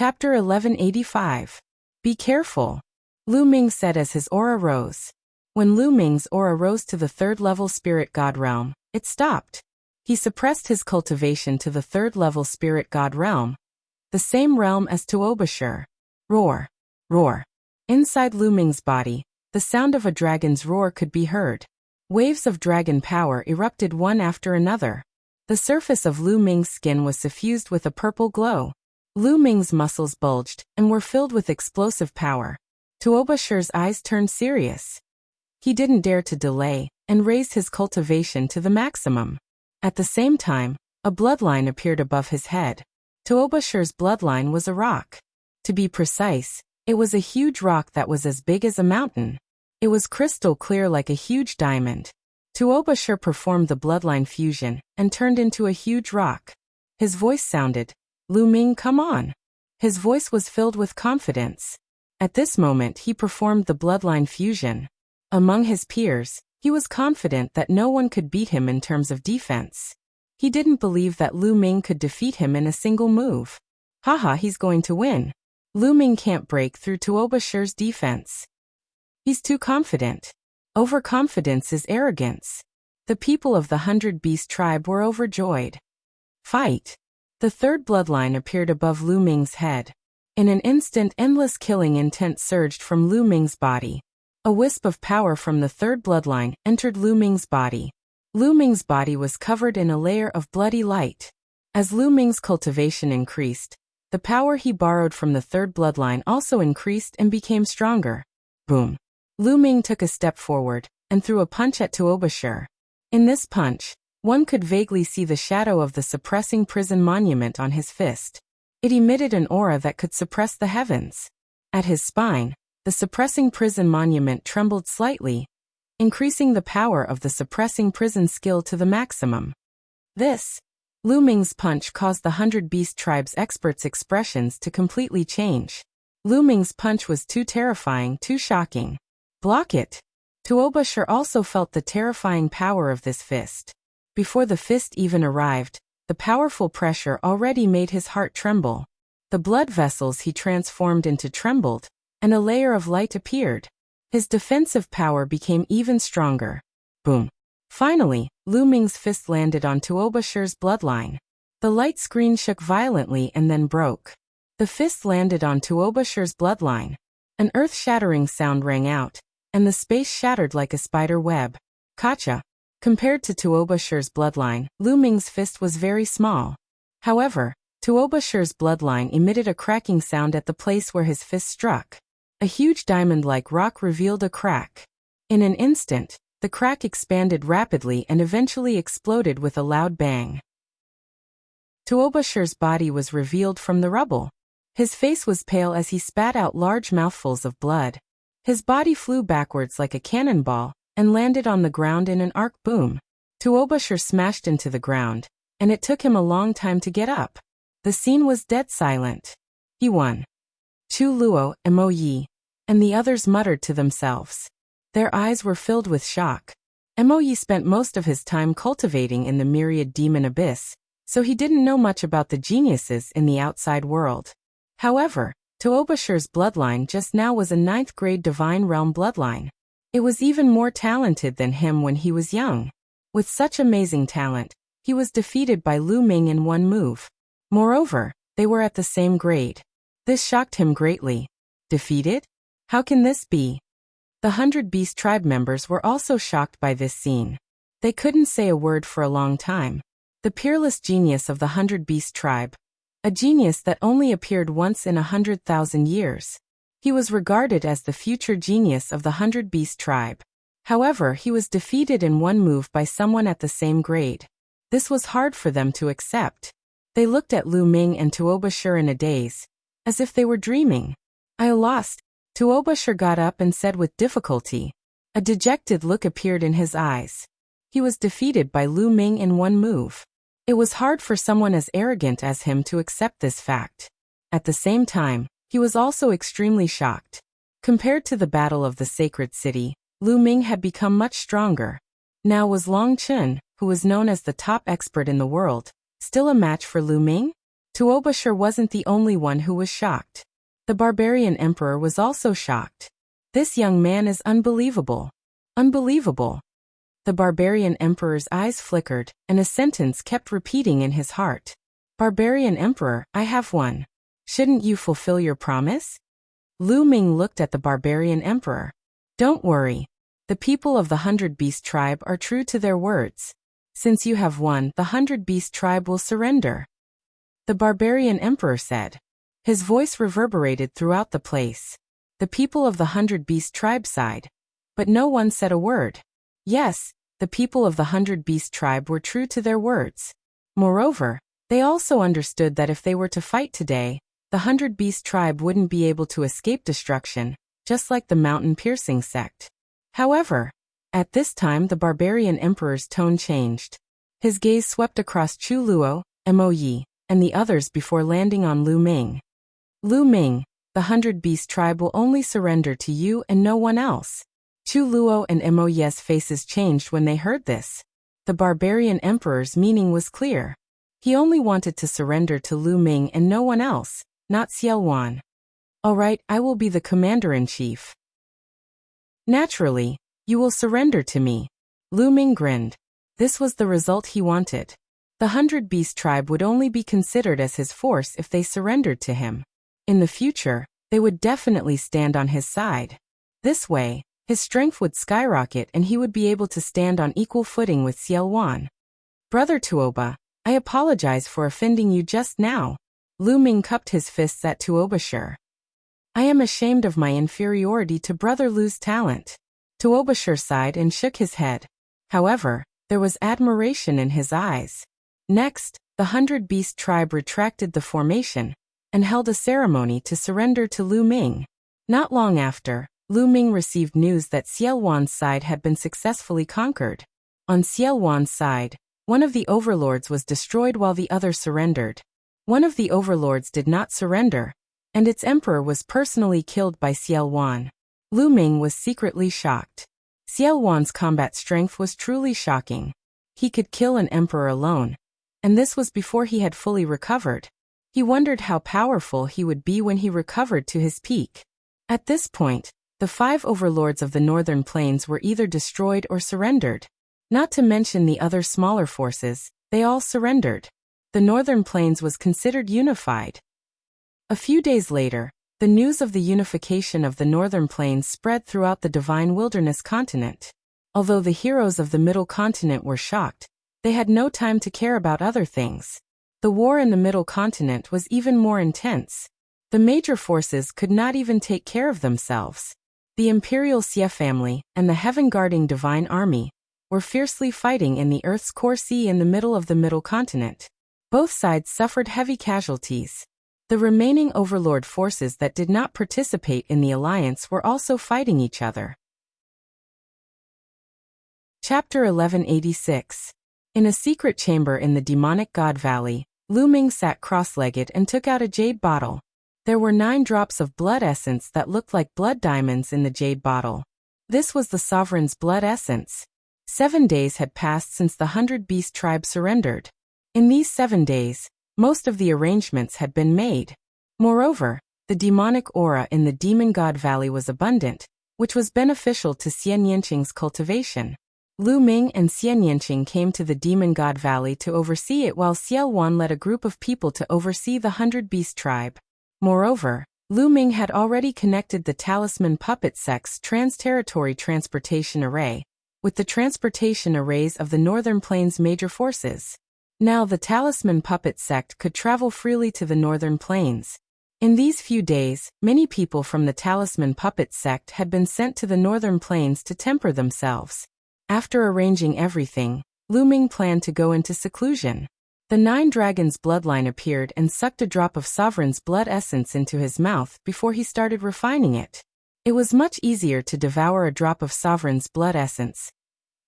Chapter 1185. Be careful, Lu Ming said as his aura rose. When Lu Ming's aura rose to the third-level spirit god realm, it stopped. He suppressed his cultivation to the third-level spirit god realm, the same realm as Tuobashir. Roar, roar. Inside Lu Ming's body, the sound of a dragon's roar could be heard. Waves of dragon power erupted one after another. The surface of Lu Ming's skin was suffused with a purple glow. Lu Ming's muscles bulged and were filled with explosive power. Tuobashir's eyes turned serious. He didn't dare to delay and raised his cultivation to the maximum. At the same time, a bloodline appeared above his head. Tuobashir's bloodline was a rock. To be precise, it was a huge rock that was as big as a mountain. It was crystal clear like a huge diamond. Tuobashir performed the bloodline fusion and turned into a huge rock. His voice sounded, "Lu Ming, come on." His voice was filled with confidence. At this moment he performed the bloodline fusion. Among his peers, he was confident that no one could beat him in terms of defense. He didn't believe that Lu Ming could defeat him in a single move. Haha, he's going to win. Lu Ming can't break through Tuobashir's defense. He's too confident. Overconfidence is arrogance. The people of the 100 Beast tribe were overjoyed. Fight! The third bloodline appeared above Lu Ming's head. In an instant, endless killing intent surged from Lu Ming's body. A wisp of power from the third bloodline entered Lu Ming's body. Lu Ming's body was covered in a layer of bloody light. As Lu Ming's cultivation increased, the power he borrowed from the third bloodline also increased and became stronger. Boom! Lu Ming took a step forward and threw a punch at Tuobashir. In this punch, one could vaguely see the shadow of the suppressing prison monument on his fist. It emitted an aura that could suppress the heavens. At his spine, the suppressing prison monument trembled slightly, increasing the power of the suppressing prison skill to the maximum. This, Lu Ming's punch caused the 100 Beast Tribe's experts' expressions to completely change. Lu Ming's punch was too terrifying, too shocking. Block it! Tuobashir also felt the terrifying power of this fist. Before the fist even arrived, the powerful pressure already made his heart tremble. The blood vessels he transformed into trembled, and a layer of light appeared. His defensive power became even stronger. Boom! Finally, Lu Ming's fist landed on Tuobashir's bloodline. The light screen shook violently and then broke. The fist landed on Tuobashir's bloodline. An earth-shattering sound rang out, and the space shattered like a spider web. Gotcha! Compared to Tuobashir's bloodline, Lu Ming's fist was very small. However, Tuobashir's bloodline emitted a cracking sound at the place where his fist struck. A huge diamond-like rock revealed a crack. In an instant, the crack expanded rapidly and eventually exploded with a loud bang. Tuobashir's body was revealed from the rubble. His face was pale as he spat out large mouthfuls of blood. His body flew backwards like a cannonball and landed on the ground in an arc boom. Tuobashir smashed into the ground, and it took him a long time to get up. The scene was dead silent. He won. Chu Luo, Mo Yi, and the others muttered to themselves. Their eyes were filled with shock. Mo Yi spent most of his time cultivating in the myriad demon abyss, so he didn't know much about the geniuses in the outside world. However, Tuobashir's bloodline just now was a 9th grade divine realm bloodline. It was even more talented than him when he was young. With such amazing talent, he was defeated by Lu Ming in one move. Moreover, they were at the same grade. This shocked him greatly. Defeated? How can this be? The 100 Beast Tribe members were also shocked by this scene. They couldn't say a word for a long time. The peerless genius of the 100 Beast Tribe. A genius that only appeared once in 100,000 years. He was regarded as the future genius of the 100 Beast Tribe. However, he was defeated in one move by someone at the same grade. This was hard for them to accept. They looked at Lu Ming and Tuobashir in a daze, as if they were dreaming. I lost. Tuobashir got up and said with difficulty. A dejected look appeared in his eyes. He was defeated by Lu Ming in one move. It was hard for someone as arrogant as him to accept this fact. At the same time, he was also extremely shocked. Compared to the Battle of the Sacred City, Lu Ming had become much stronger. Now was Long Chun, who was known as the top expert in the world, still a match for Lu Ming? Tuobashir wasn't the only one who was shocked. The barbarian emperor was also shocked. This young man is unbelievable. Unbelievable. The barbarian emperor's eyes flickered, and a sentence kept repeating in his heart. Barbarian emperor, I have one. Shouldn't you fulfill your promise? Lu Ming looked at the barbarian emperor. Don't worry. The people of the 100 Beast tribe are true to their words. Since you have won, the 100 Beast tribe will surrender. The barbarian emperor said. His voice reverberated throughout the place. The people of the 100 Beast tribe sighed. But no one said a word. Yes, the people of the 100 Beast tribe were true to their words. Moreover, they also understood that if they were to fight today, the 100 Beast tribe wouldn't be able to escape destruction, just like the mountain-piercing sect. However, at this time the barbarian emperor's tone changed. His gaze swept across Chu Luo, Mo Yi, and the others before landing on Lu Ming. Lu Ming, the 100 Beast tribe will only surrender to you and no one else. Chu Luo and Mo Yi's faces changed when they heard this. The barbarian emperor's meaning was clear. He only wanted to surrender to Lu Ming and no one else, not Xiao Wan. All right, I will be the commander-in-chief. Naturally, you will surrender to me. Lu Ming grinned. This was the result he wanted. The 100 Beast tribe would only be considered as his force if they surrendered to him. In the future, they would definitely stand on his side. This way, his strength would skyrocket and he would be able to stand on equal footing with Xiao Wan. Brother Tuoba, I apologize for offending you just now. Lu Ming cupped his fists at Tuobashir. I am ashamed of my inferiority to Brother Lu's talent. Tuobashir sighed and shook his head. However, there was admiration in his eyes. Next, the 100 Beast tribe retracted the formation and held a ceremony to surrender to Lu Ming. Not long after, Lu Ming received news that Xiao Wan's side had been successfully conquered. On Xiao Wan's side, one of the overlords was destroyed while the other surrendered. One of the overlords did not surrender, and its emperor was personally killed by Xiao Wan. Lu Ming was secretly shocked. Xiao Wan's combat strength was truly shocking. He could kill an emperor alone, and this was before he had fully recovered. He wondered how powerful he would be when he recovered to his peak. At this point, the 5 overlords of the northern plains were either destroyed or surrendered. Not to mention the other smaller forces, they all surrendered. The northern plains was considered unified. A few days later, the news of the unification of the northern plains spread throughout the Divine Wilderness continent. Although the heroes of the Middle Continent were shocked, they had no time to care about other things. The war in the Middle Continent was even more intense. The major forces could not even take care of themselves. The Imperial Xie family and the heaven-guarding Divine Army were fiercely fighting in the Earth's core sea in the middle of the Middle Continent. Both sides suffered heavy casualties. The remaining overlord forces that did not participate in the alliance were also fighting each other. Chapter 1186. In a secret chamber in the demonic god valley, Lu Ming sat cross-legged and took out a jade bottle. There were 9 drops of blood essence that looked like blood diamonds in the jade bottle. This was the sovereign's blood essence. 7 days had passed since the 100 Beast tribe surrendered. In these 7 days, most of the arrangements had been made. Moreover, the demonic aura in the demon god valley was abundant, which was beneficial to Xian Yanqing's cultivation. Lu Ming and Xian Yanqing came to the demon god valley to oversee it while Xiao Wan led a group of people to oversee the 100 Beast tribe. Moreover, Lu Ming had already connected the Talisman Puppet Sect's trans-territory transportation array with the transportation arrays of the Northern Plains major forces. Now the Talisman Puppet Sect could travel freely to the Northern Plains. In these few days, many people from the Talisman Puppet Sect had been sent to the Northern Plains to temper themselves. After arranging everything, Lu Ming planned to go into seclusion. The 9 Dragons bloodline appeared and sucked a drop of Sovereign's blood essence into his mouth before he started refining it. It was much easier to devour a drop of Sovereign's blood essence.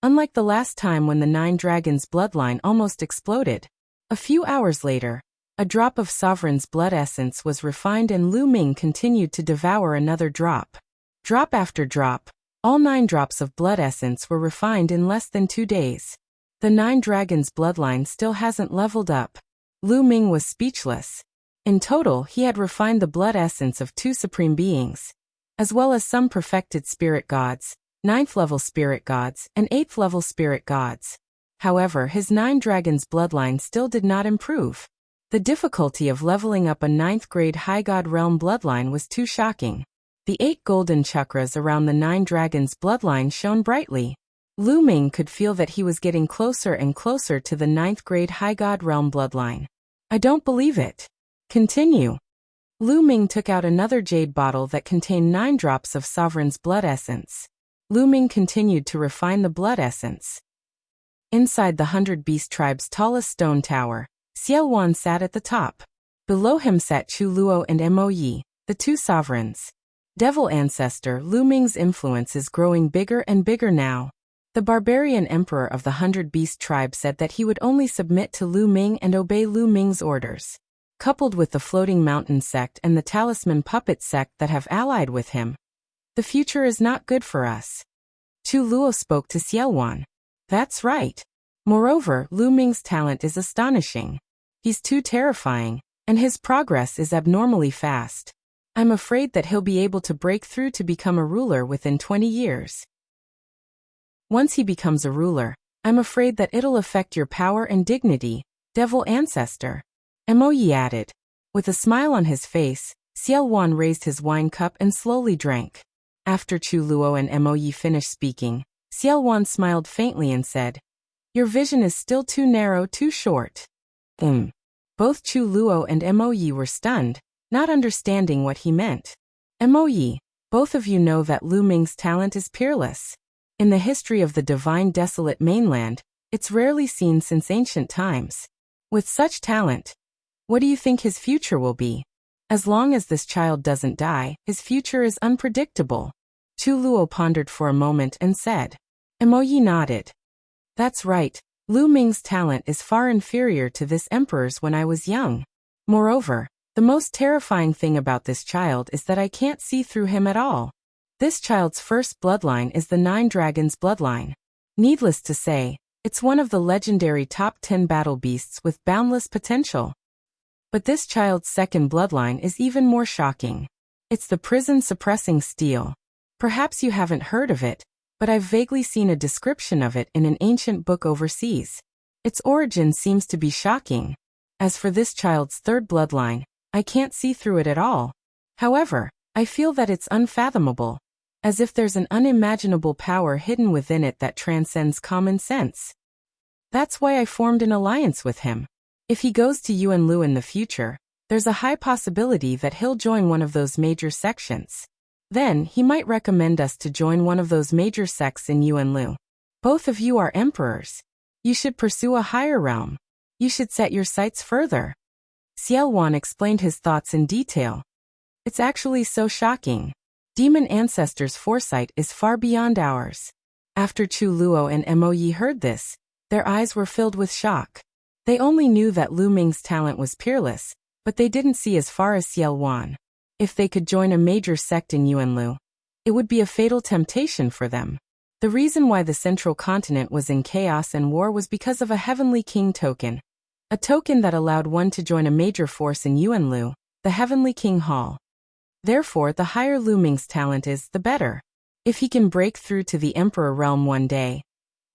Unlike the last time when the 9 Dragons bloodline almost exploded. A few hours later, a drop of Sovereign's blood essence was refined and Lu Ming continued to devour another drop. Drop after drop, all 9 drops of blood essence were refined in less than 2 days. The 9 Dragons bloodline still hasn't leveled up. Lu Ming was speechless. In total, he had refined the blood essence of 2 supreme beings, as well as some perfected spirit gods, 9th-level spirit gods, and 8th-level spirit gods. However, his 9 dragons bloodline still did not improve. The difficulty of leveling up a 9th-grade high god realm bloodline was too shocking. The 8 golden chakras around the 9 dragons bloodline shone brightly. Lu Ming could feel that he was getting closer and closer to the 9th-grade high god realm bloodline. I don't believe it. Continue. Lu Ming took out another jade bottle that contained 9 drops of Sovereign's blood essence. Lu Ming continued to refine the blood essence. Inside the 100 Beast Tribe's tallest stone tower, Xiao Wan sat at the top. Below him sat Chu Luo and Mo Yi, the 2 sovereigns. Devil ancestor Lu Ming's influence is growing bigger and bigger now. The barbarian emperor of the 100 Beast Tribe said that he would only submit to Lu Ming and obey Lu Ming's orders. Coupled with the Floating Mountain sect and the Talisman Puppet sect that have allied with him, the future is not good for us. Chu Luo spoke to Xiao Wan. That's right. Moreover, Lu Ming's talent is astonishing. He's too terrifying, and his progress is abnormally fast. I'm afraid that he'll be able to break through to become a ruler within 20 years. Once he becomes a ruler, I'm afraid that it'll affect your power and dignity, devil ancestor. Mo Yi added. With a smile on his face, Xiao Wan raised his wine cup and slowly drank. After Chu Luo and Mo Yi finished speaking, Xiao Wan smiled faintly and said, "Your vision is still too narrow, too short." Both Chu Luo and Mo Yi were stunned, not understanding what he meant. Mo Yi, both of you know that Lu Ming's talent is peerless. In the history of the divine desolate mainland, it's rarely seen since ancient times. With such talent, what do you think his future will be? As long as this child doesn't die, his future is unpredictable. Chu Luo pondered for a moment and said. Mo Yi nodded. That's right, Lu Ming's talent is far inferior to this emperor's when I was young. Moreover, the most terrifying thing about this child is that I can't see through him at all. This child's first bloodline is the 9 dragons bloodline. Needless to say, it's one of the legendary top 10 battle beasts with boundless potential. But this child's second bloodline is even more shocking. It's the prison-suppressing steel. Perhaps you haven't heard of it, but I've vaguely seen a description of it in an ancient book overseas. Its origin seems to be shocking. As for this child's third bloodline, I can't see through it at all. However, I feel that it's unfathomable, as if there's an unimaginable power hidden within it that transcends common sense. That's why I formed an alliance with him. If he goes to Yuanlu in the future, there's a high possibility that he'll join one of those major sections. Then, he might recommend us to join one of those major sects in Yuanlu. Both of you are emperors. You should pursue a higher realm. You should set your sights further. Xiao Wan explained his thoughts in detail. It's actually so shocking. Demon ancestors' foresight is far beyond ours. After Chu Luo and Mo Yi heard this, their eyes were filled with shock. They only knew that Lu Ming's talent was peerless, but they didn't see as far as Xiao Wan. If they could join a major sect in Yuanlu, it would be a fatal temptation for them. The reason why the central continent was in chaos and war was because of a Heavenly King token. A token that allowed one to join a major force in Yuanlu, the Heavenly King Hall. Therefore, the higher Lu Ming's talent is, the better. If he can break through to the Emperor realm one day,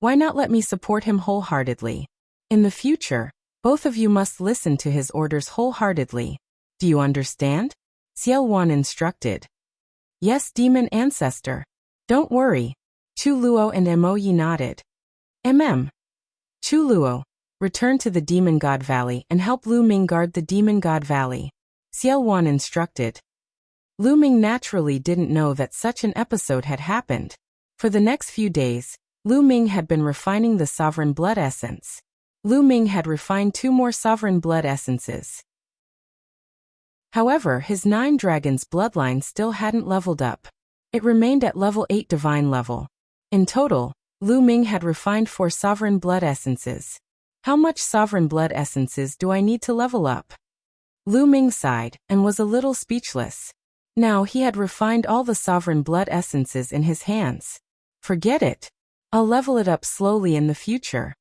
why not let me support him wholeheartedly? In the future, both of you must listen to his orders wholeheartedly. Do you understand? Xiao Wan instructed. Yes, demon ancestor. Don't worry. Chu Luo and Mo Yi nodded. Chu Luo, return to the Demon God Valley and help Lu Ming guard the Demon God Valley. Xiao Wan instructed. Lu Ming naturally didn't know that such an episode had happened. For the next few days, Lu Ming had been refining the sovereign blood essence. Lu Ming had refined 2 more sovereign blood essences. However, his 9 dragons bloodline still hadn't leveled up. It remained at level 8 divine level. In total, Lu Ming had refined 4 sovereign blood essences. How much sovereign blood essences do I need to level up? Lu Ming sighed and was a little speechless. Now he had refined all the sovereign blood essences in his hands. Forget it. I'll level it up slowly in the future.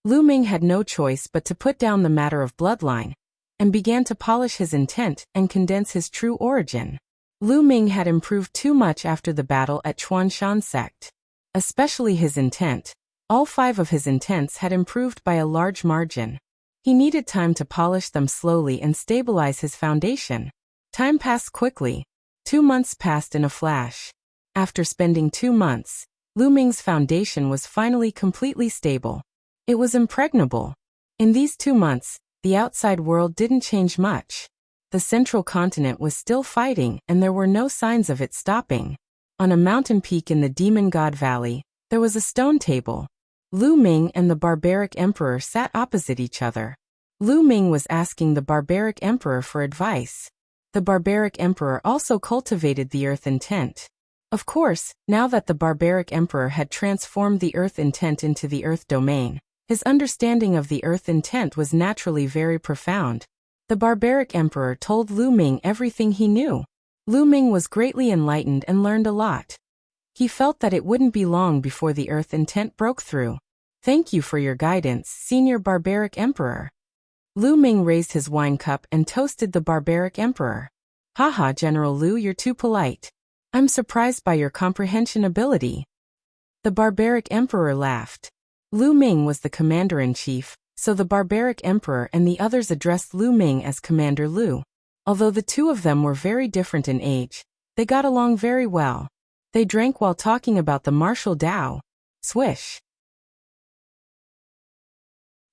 Lu Ming had no choice but to put down the matter of bloodline, and began to polish his intent and condense his true origin. Lu Ming had improved too much after the battle at Chuanshan sect. Especially his intent. All 5 of his intents had improved by a large margin. He needed time to polish them slowly and stabilize his foundation. Time passed quickly. 2 months passed in a flash. After spending 2 months, Lu Ming's foundation was finally completely stable. It was impregnable. In these 2 months, the outside world didn't change much. The central continent was still fighting and there were no signs of it stopping. On a mountain peak in the Demon God Valley, there was a stone table. Lu Ming and the barbaric emperor sat opposite each other. Lu Ming was asking the barbaric emperor for advice. The barbaric emperor also cultivated the earth intent. Of course, now that the barbaric emperor had transformed the earth intent into the earth domain, his understanding of the earth intent was naturally very profound. The barbaric emperor told Lu Ming everything he knew. Lu Ming was greatly enlightened and learned a lot. He felt that it wouldn't be long before the earth intent broke through. Thank you for your guidance, Senior Barbaric Emperor. Lu Ming raised his wine cup and toasted the barbaric emperor. Haha, General Lu, you're too polite. I'm surprised by your comprehension ability. The barbaric emperor laughed. Lu Ming was the commander-in-chief, so the barbaric emperor and the others addressed Lu Ming as Commander Lu. Although the 2 of them were very different in age, they got along very well. They drank while talking about the martial Tao. Swish.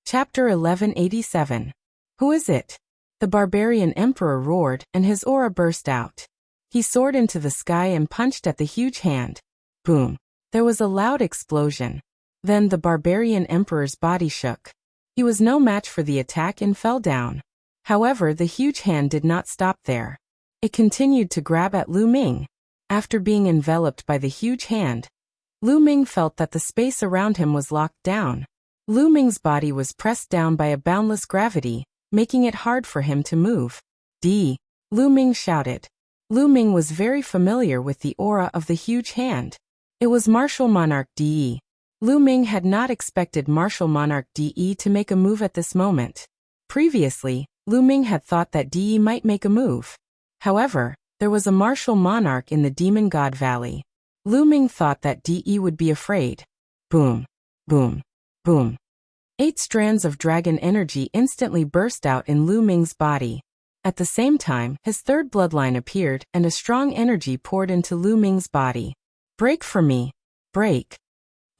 Chapter 1187. Who is it? The barbarian emperor roared, and his aura burst out. He soared into the sky and punched at the huge hand. Boom. There was a loud explosion. Then the barbarian emperor's body shook. He was no match for the attack and fell down. However, the huge hand did not stop there. It continued to grab at Lu Ming. After being enveloped by the huge hand, Lu Ming felt that the space around him was locked down. Lu Ming's body was pressed down by a boundless gravity, making it hard for him to move. D. Lu Ming shouted. Lu Ming was very familiar with the aura of the huge hand. It was Martial Monarch De. Lu Ming had not expected Martial Monarch De to make a move at this moment. Previously, Lu Ming had thought that De might make a move. However, there was a Martial Monarch in the Demon God Valley. Lu Ming thought that De would be afraid. Boom. Boom. Boom. 8 strands of dragon energy instantly burst out in Lu Ming's body. At the same time, his 3rd bloodline appeared and a strong energy poured into Lu Ming's body. Break for me. Break.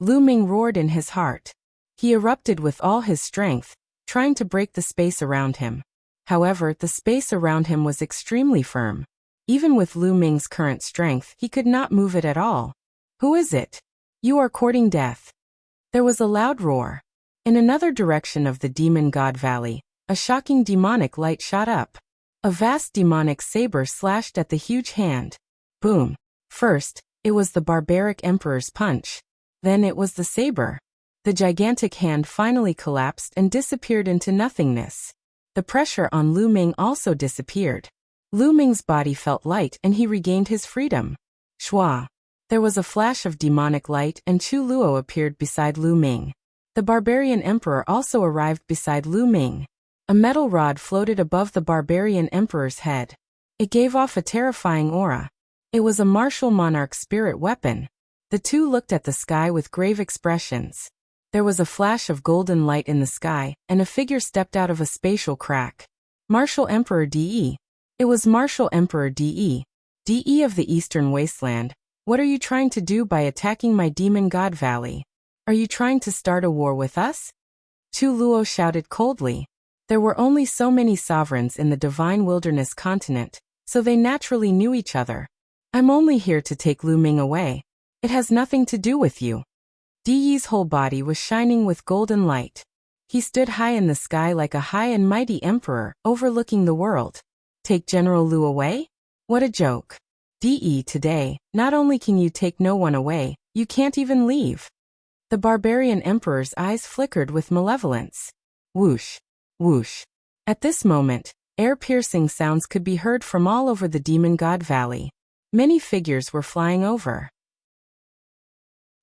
Lu Ming roared in his heart. He erupted with all his strength, trying to break the space around him. However, the space around him was extremely firm. Even with Lu Ming's current strength, he could not move it at all. Who is it? You are courting death. There was a loud roar. In another direction of the Demon God Valley, a shocking demonic light shot up. A vast demonic saber slashed at the huge hand. Boom. First, it was the barbaric emperor's punch. Then it was the saber. The gigantic hand finally collapsed and disappeared into nothingness. The pressure on Lu Ming also disappeared. Lu Ming's body felt light and he regained his freedom. Shua. There was a flash of demonic light and Chu Luo appeared beside Lu Ming. The barbarian emperor also arrived beside Lu Ming. A metal rod floated above the barbarian emperor's head. It gave off a terrifying aura. It was a martial monarch spirit weapon. The 2 looked at the sky with grave expressions. There was a flash of golden light in the sky, and a figure stepped out of a spatial crack. Martial Emperor De. It was Martial Emperor De. De of the Eastern Wasteland. What are you trying to do by attacking my Demon God Valley? Are you trying to start a war with us? Chu Luo shouted coldly. There were only so many sovereigns in the Divine Wilderness continent, so they naturally knew each other. I'm only here to take Lu Ming away. It has nothing to do with you. De's whole body was shining with golden light. He stood high in the sky like a high and mighty emperor, overlooking the world. Take General Lu away? What a joke. De, today, not only can you take no one away, you can't even leave. The barbarian emperor's eyes flickered with malevolence. Whoosh. Whoosh. At this moment, air-piercing sounds could be heard from all over the Demon God Valley. Many figures were flying over.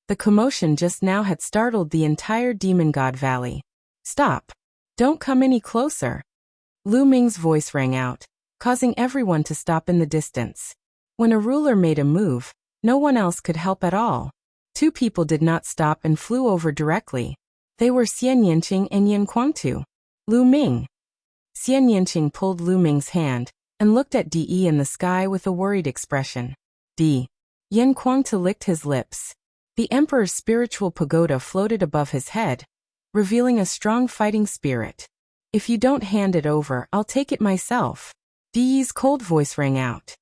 The commotion just now had startled the entire Demon God Valley. Stop. Don't come any closer. Lu Ming's voice rang out, causing everyone to stop in the distance. When a ruler made a move, no one else could help at all. Two people did not stop and flew over directly. They were Xian Yanqing and Yan Kuangtu. Lu Ming. Xian Yanqing pulled Lu Ming's hand and looked at De in the sky with a worried expression. Yan Kuangtu licked his lips. The Emperor's spiritual pagoda floated above his head, revealing a strong fighting spirit. If you don't hand it over, I'll take it myself. De's cold voice rang out.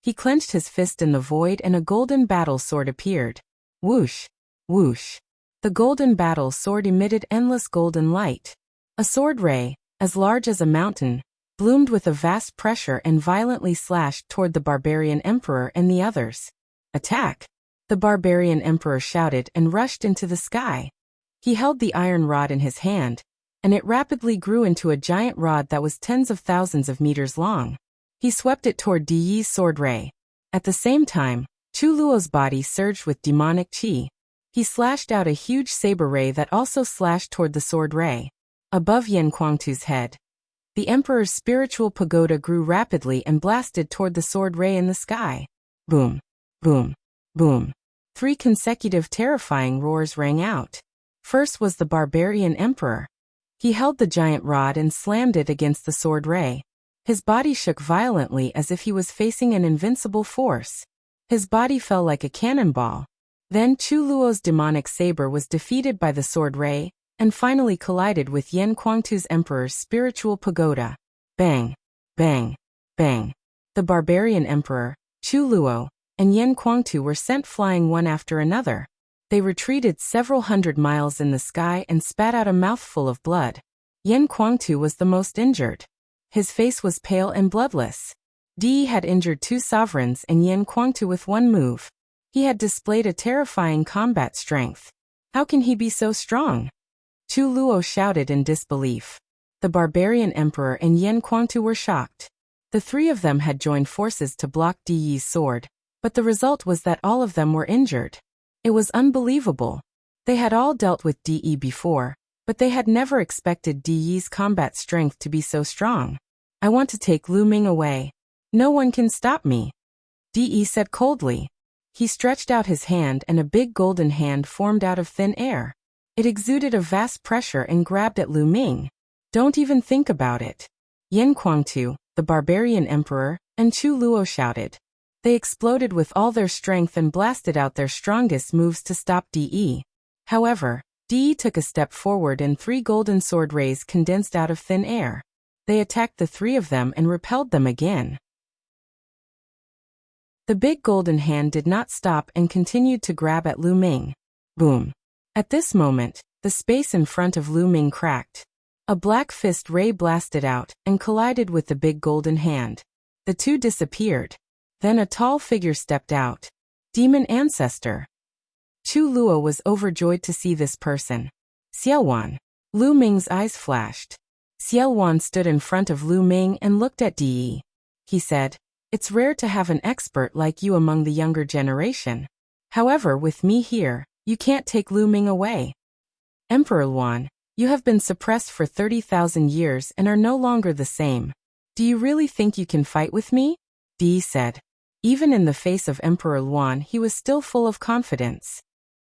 He clenched his fist in the void and a golden battle sword appeared. Whoosh, whoosh. The golden battle sword emitted endless golden light. A sword ray, as large as a mountain, bloomed with a vast pressure and violently slashed toward the barbarian emperor and the others. Attack! The barbarian emperor shouted and rushed into the sky. He held the iron rod in his hand, and it rapidly grew into a giant rod that was tens of thousands of meters long. He swept it toward De's sword ray. At the same time, Chu Luo's body surged with demonic qi. He slashed out a huge saber ray that also slashed toward the sword ray. Above Yan Kuangtu's head, the emperor's spiritual pagoda grew rapidly and blasted toward the sword ray in the sky. Boom, boom, boom. 3 consecutive terrifying roars rang out. First was the barbarian emperor. He held the giant rod and slammed it against the sword ray. His body shook violently as if he was facing an invincible force. His body fell like a cannonball. Then Chu Luo's demonic saber was defeated by the sword ray, and finally collided with Yan Kuangtu's emperor's spiritual pagoda. Bang, bang, bang. The barbarian emperor, Chu Luo, and Yan Kuangtu were sent flying one after another. They retreated several hundred miles in the sky and spat out a mouthful of blood. Yan Kuangtu was the most injured. His face was pale and bloodless. De had injured 2 sovereigns and Yan Kuangtu with 1 move. He had displayed a terrifying combat strength. How can he be so strong? Chu Luo shouted in disbelief. The barbarian emperor and Yan Kuangtu were shocked. The 3 of them had joined forces to block De's sword, but the result was that all of them were injured. It was unbelievable. They had all dealt with De before, but they had never expected De's combat strength to be so strong. I want to take Lu Ming away. No one can stop me, De said coldly. He stretched out his hand and a big golden hand formed out of thin air. It exuded a vast pressure and grabbed at Lu Ming. Don't even think about it. Yan Kuangtu, the barbarian emperor, and Chu Luo shouted. They exploded with all their strength and blasted out their strongest moves to stop De. However, De took a step forward and 3 golden sword rays condensed out of thin air. They attacked the 3 of them and repelled them again. The big golden hand did not stop and continued to grab at Lu Ming. Boom. At this moment, the space in front of Lu Ming cracked. A black fist ray blasted out and collided with the big golden hand. The 2 disappeared. Then a tall figure stepped out. Demon Ancestor. Chu Luo was overjoyed to see this person. Xiaowan. Lu Ming's eyes flashed. Xiaowan stood in front of Lu Ming and looked at De. He said, "It's rare to have an expert like you among the younger generation. However, with me here, you can't take Lu Ming away. Emperor Luan, you have been suppressed for 30,000 years and are no longer the same. Do you really think you can fight with me?" De said. Even in the face of Emperor Luan, he was still full of confidence.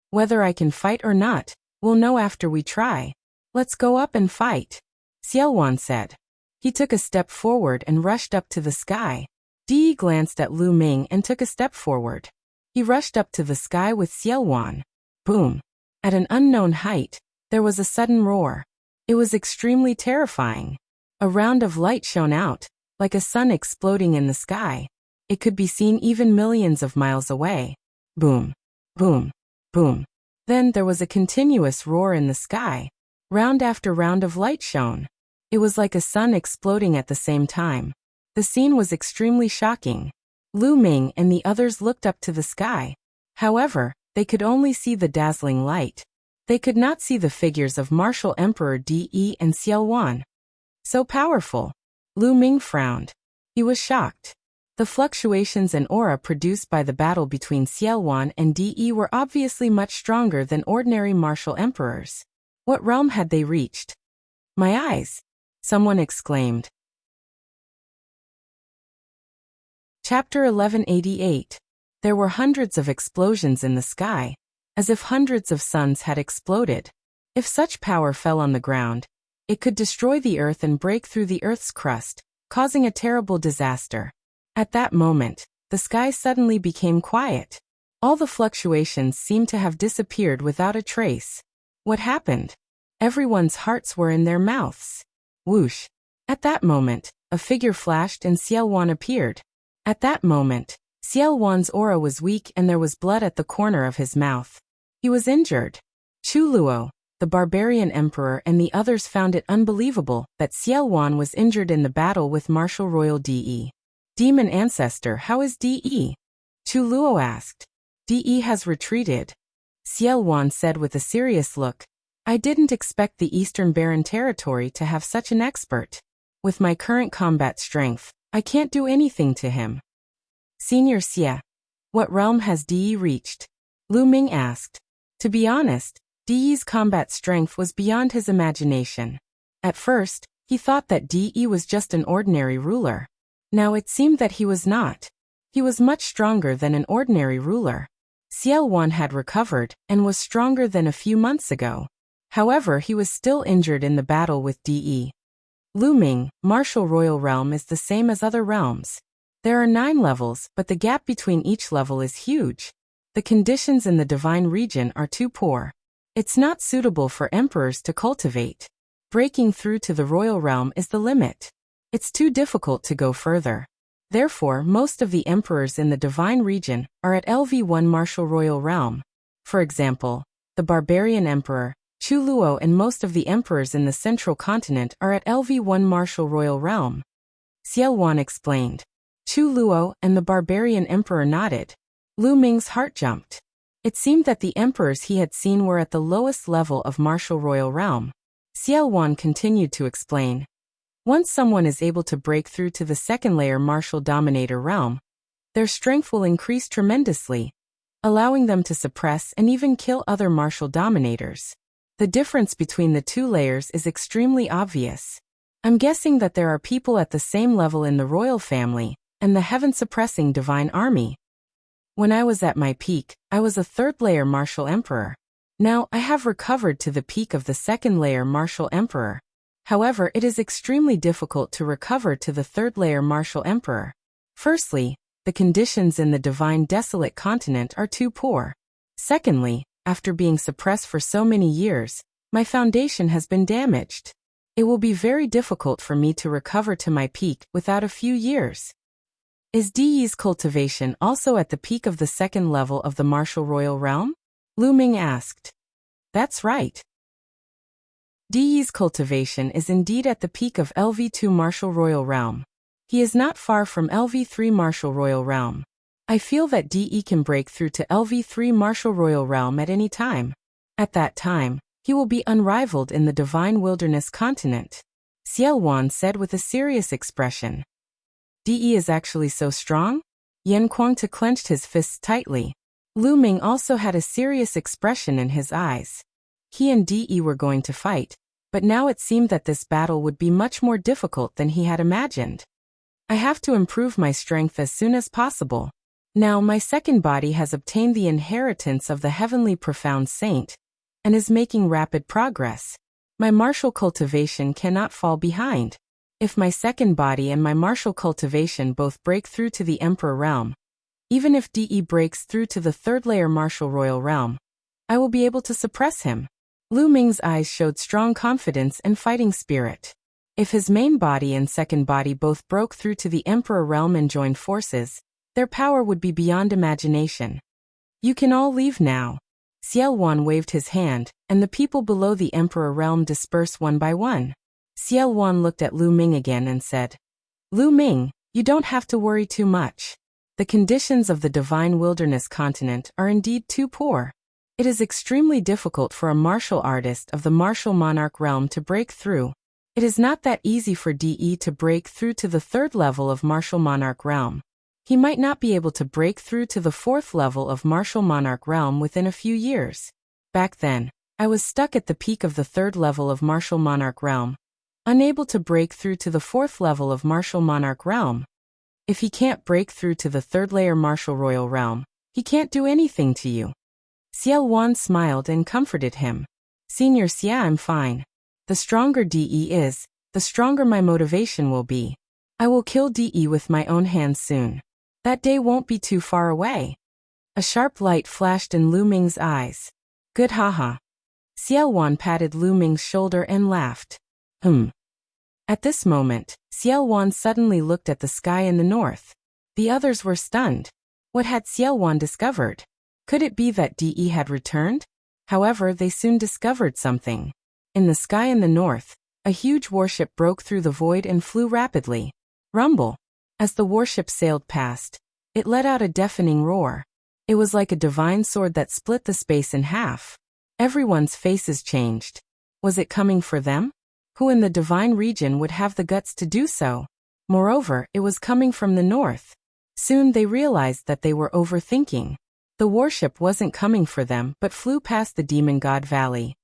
"Whether I can fight or not, we'll know after we try. Let's go up and fight," Xiaowan said. He took a step forward and rushed up to the sky. De glanced at Lu Ming and took a step forward. He rushed up to the sky with Xiaowan. Boom. At an unknown height, there was a sudden roar. It was extremely terrifying. A round of light shone out, like a sun exploding in the sky. It could be seen even millions of miles away. Boom. Boom. Boom. Then there was a continuous roar in the sky. Round after round of light shone. It was like a sun exploding at the same time. The scene was extremely shocking. Lu Ming and the others looked up to the sky. However, they could only see the dazzling light. They could not see the figures of Martial Emperor De and Xiaowan. So powerful. Lu Ming frowned. He was shocked. The fluctuations and aura produced by the battle between Xiaowan and De were obviously much stronger than ordinary martial emperors. What realm had they reached? My eyes! Someone exclaimed. Chapter 1188. There were hundreds of explosions in the sky, as if hundreds of suns had exploded. If such power fell on the ground, it could destroy the earth and break through the earth's crust, causing a terrible disaster. At that moment, the sky suddenly became quiet. All the fluctuations seemed to have disappeared without a trace. What happened? Everyone's hearts were in their mouths. Whoosh! At that moment, a figure flashed and Xiao Wan appeared. At that moment, Xiao Wan's aura was weak and there was blood at the corner of his mouth. He was injured. Chu Luo, the barbarian emperor, and the others found it unbelievable that Xiao Wan was injured in the battle with Martial Royal De. Demon Ancestor, how is De? Chu Luo asked. De has retreated. Xiao Wan said with a serious look. I didn't expect the Eastern Barren Territory to have such an expert. With my current combat strength, I can't do anything to him. Senior Xia, what realm has De reached? Lu Ming asked. To be honest, De's combat strength was beyond his imagination. At first, he thought that De was just an ordinary ruler. Now it seemed that he was not. He was much stronger than an ordinary ruler. Xiao Wan had recovered and was stronger than a few months ago. However, he was still injured in the battle with De. Lu Ming, Martial Royal Realm is the same as other realms. There are 9 levels, but the gap between each level is huge. The conditions in the divine region are too poor. It's not suitable for emperors to cultivate. Breaking through to the royal realm is the limit. It's too difficult to go further. Therefore, most of the emperors in the divine region are at LV1 Martial Royal Realm. For example, the barbarian emperor, Chu Luo, and most of the emperors in the central continent are at LV1 Martial Royal Realm. Xiao Wan explained. Chu Luo and the barbarian emperor nodded. Lu Ming's heart jumped. It seemed that the emperors he had seen were at the lowest level of Martial Royal Realm. Xiao Wan continued to explain. Once someone is able to break through to the second layer Martial Dominator Realm, their strength will increase tremendously, allowing them to suppress and even kill other Martial Dominators. The difference between the 2 layers is extremely obvious. I'm guessing that there are people at the same level in the royal family and the heaven-suppressing divine army. When I was at my peak, I was a 3rd layer Martial Emperor. Now, I have recovered to the peak of the 2nd layer Martial Emperor. However, it is extremely difficult to recover to the 3rd layer Martial Emperor. Firstly, the conditions in the divine desolate continent are too poor. Secondly, after being suppressed for so many years, my foundation has been damaged. It will be very difficult for me to recover to my peak without a few years. Is De's cultivation also at the peak of the 2nd level of the Martial Royal Realm? Lu Ming asked. That's right. De's cultivation is indeed at the peak of LV2 Martial Royal Realm. He is not far from LV3 Martial Royal Realm. I feel that De can break through to LV3 Martial Royal Realm at any time. At that time, he will be unrivaled in the divine wilderness continent. Xiao Wan said with a serious expression. De is actually so strong? Yan Kuangta clenched his fists tightly. Lu Ming also had a serious expression in his eyes. He and De were going to fight, but now it seemed that this battle would be much more difficult than he had imagined. I have to improve my strength as soon as possible. Now my second body has obtained the inheritance of the heavenly profound saint, and is making rapid progress. My martial cultivation cannot fall behind. If my second body and my martial cultivation both break through to the Emperor Realm, even if De breaks through to the 3rd layer Martial Royal Realm, I will be able to suppress him. Lu Ming's eyes showed strong confidence and fighting spirit. If his main body and second body both broke through to the Emperor Realm and joined forces, their power would be beyond imagination. You can all leave now. Xiao Wan waved his hand, and the people below the Emperor Realm dispersed one by one. Xiao Wan looked at Lu Ming again and said, Lu Ming, you don't have to worry too much. The conditions of the divine wilderness continent are indeed too poor. It is extremely difficult for a martial artist of the martial monarch realm to break through. It is not that easy for De to break through to the 3rd level of martial monarch realm. He might not be able to break through to the 4th level of martial monarch realm within a few years. Back then, I was stuck at the peak of the 3rd level of martial monarch realm, unable to break through to the 4th level of Martial Monarch Realm. If he can't break through to the 3rd layer Martial Royal Realm, he can't do anything to you. Xiao Wan smiled and comforted him. Senior Xia, I'm fine. The stronger DE is, the stronger my motivation will be. I will kill DE with my own hands soon. That day won't be too far away. A sharp light flashed in Lu Ming's eyes. Good haha. Xiao Wan patted Lu Ming's shoulder and laughed. At this moment, Xiao Wan suddenly looked at the sky in the north. The others were stunned. What had Xiao Wan discovered? Could it be that DE had returned? However, they soon discovered something. In the sky in the north, a huge warship broke through the void and flew rapidly. Rumble. As the warship sailed past, it let out a deafening roar. It was like a divine sword that split the space in half. Everyone's faces changed. Was it coming for them? Who in the divine region would have the guts to do so? Moreover, it was coming from the north. Soon they realized that they were overthinking. The warship wasn't coming for them but flew past the Demon God Valley.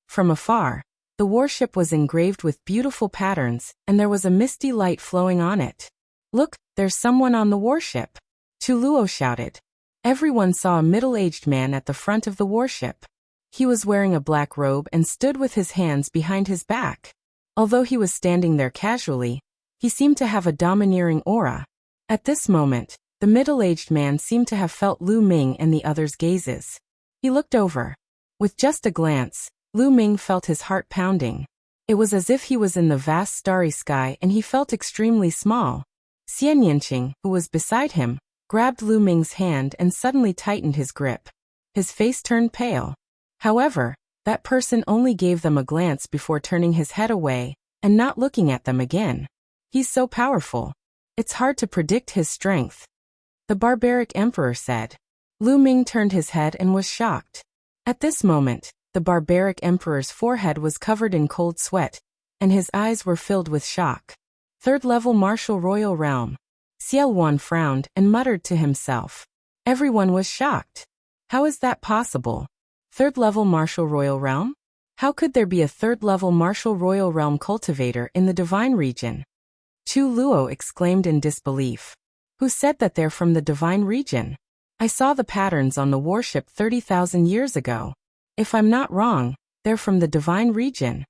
From afar, the warship was engraved with beautiful patterns, and there was a misty light flowing on it. Look, there's someone on the warship. Chu Luo shouted. Everyone saw a middle-aged man at the front of the warship. He was wearing a black robe and stood with his hands behind his back. Although he was standing there casually, he seemed to have a domineering aura. At this moment, the middle-aged man seemed to have felt Lu Ming and the others' gazes. He looked over. With just a glance, Lu Ming felt his heart pounding. It was as if he was in the vast starry sky and he felt extremely small. Xian Yanqing, who was beside him, grabbed Lu Ming's hand and suddenly tightened his grip. His face turned pale. However, that person only gave them a glance before turning his head away and not looking at them again. He's so powerful. It's hard to predict his strength. The barbaric emperor said. Lu Ming turned his head and was shocked. At this moment, the barbaric emperor's forehead was covered in cold sweat, and his eyes were filled with shock. 3rd level Martial Royal Realm. Xiao Wan frowned and muttered to himself. Everyone was shocked. How is that possible? 3rd level Martial Royal Realm? How could there be a 3rd level Martial Royal Realm cultivator in the divine region? Chu Luo exclaimed in disbelief. Who said that they're from the divine region? I saw the patterns on the warship 30,000 years ago. If I'm not wrong, they're from the divine region.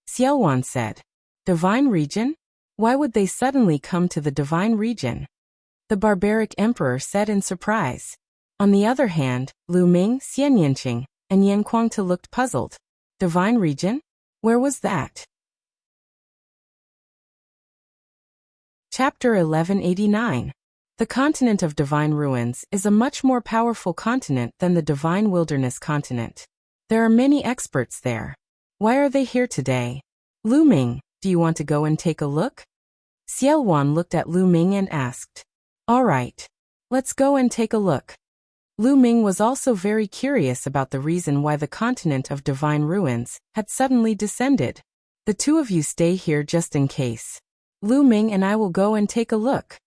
Xiao Wan said. Divine region? Why would they suddenly come to the divine region? The barbaric emperor said in surprise. On the other hand, Lu Ming, Xian Yanqing, and Yan Kuangte looked puzzled. Divine region? Where was that? Chapter 1189. The continent of Divine Ruins is a much more powerful continent than the Divine Wilderness continent. There are many experts there. Why are they here today? Lu Ming, do you want to go and take a look? Xiao Wan looked at Lu Ming and asked. All right. Let's go and take a look. Lu Ming was also very curious about the reason why the continent of Divine Ruins had suddenly descended. The two of you stay here just in case. Lu Ming and I will go and take a look.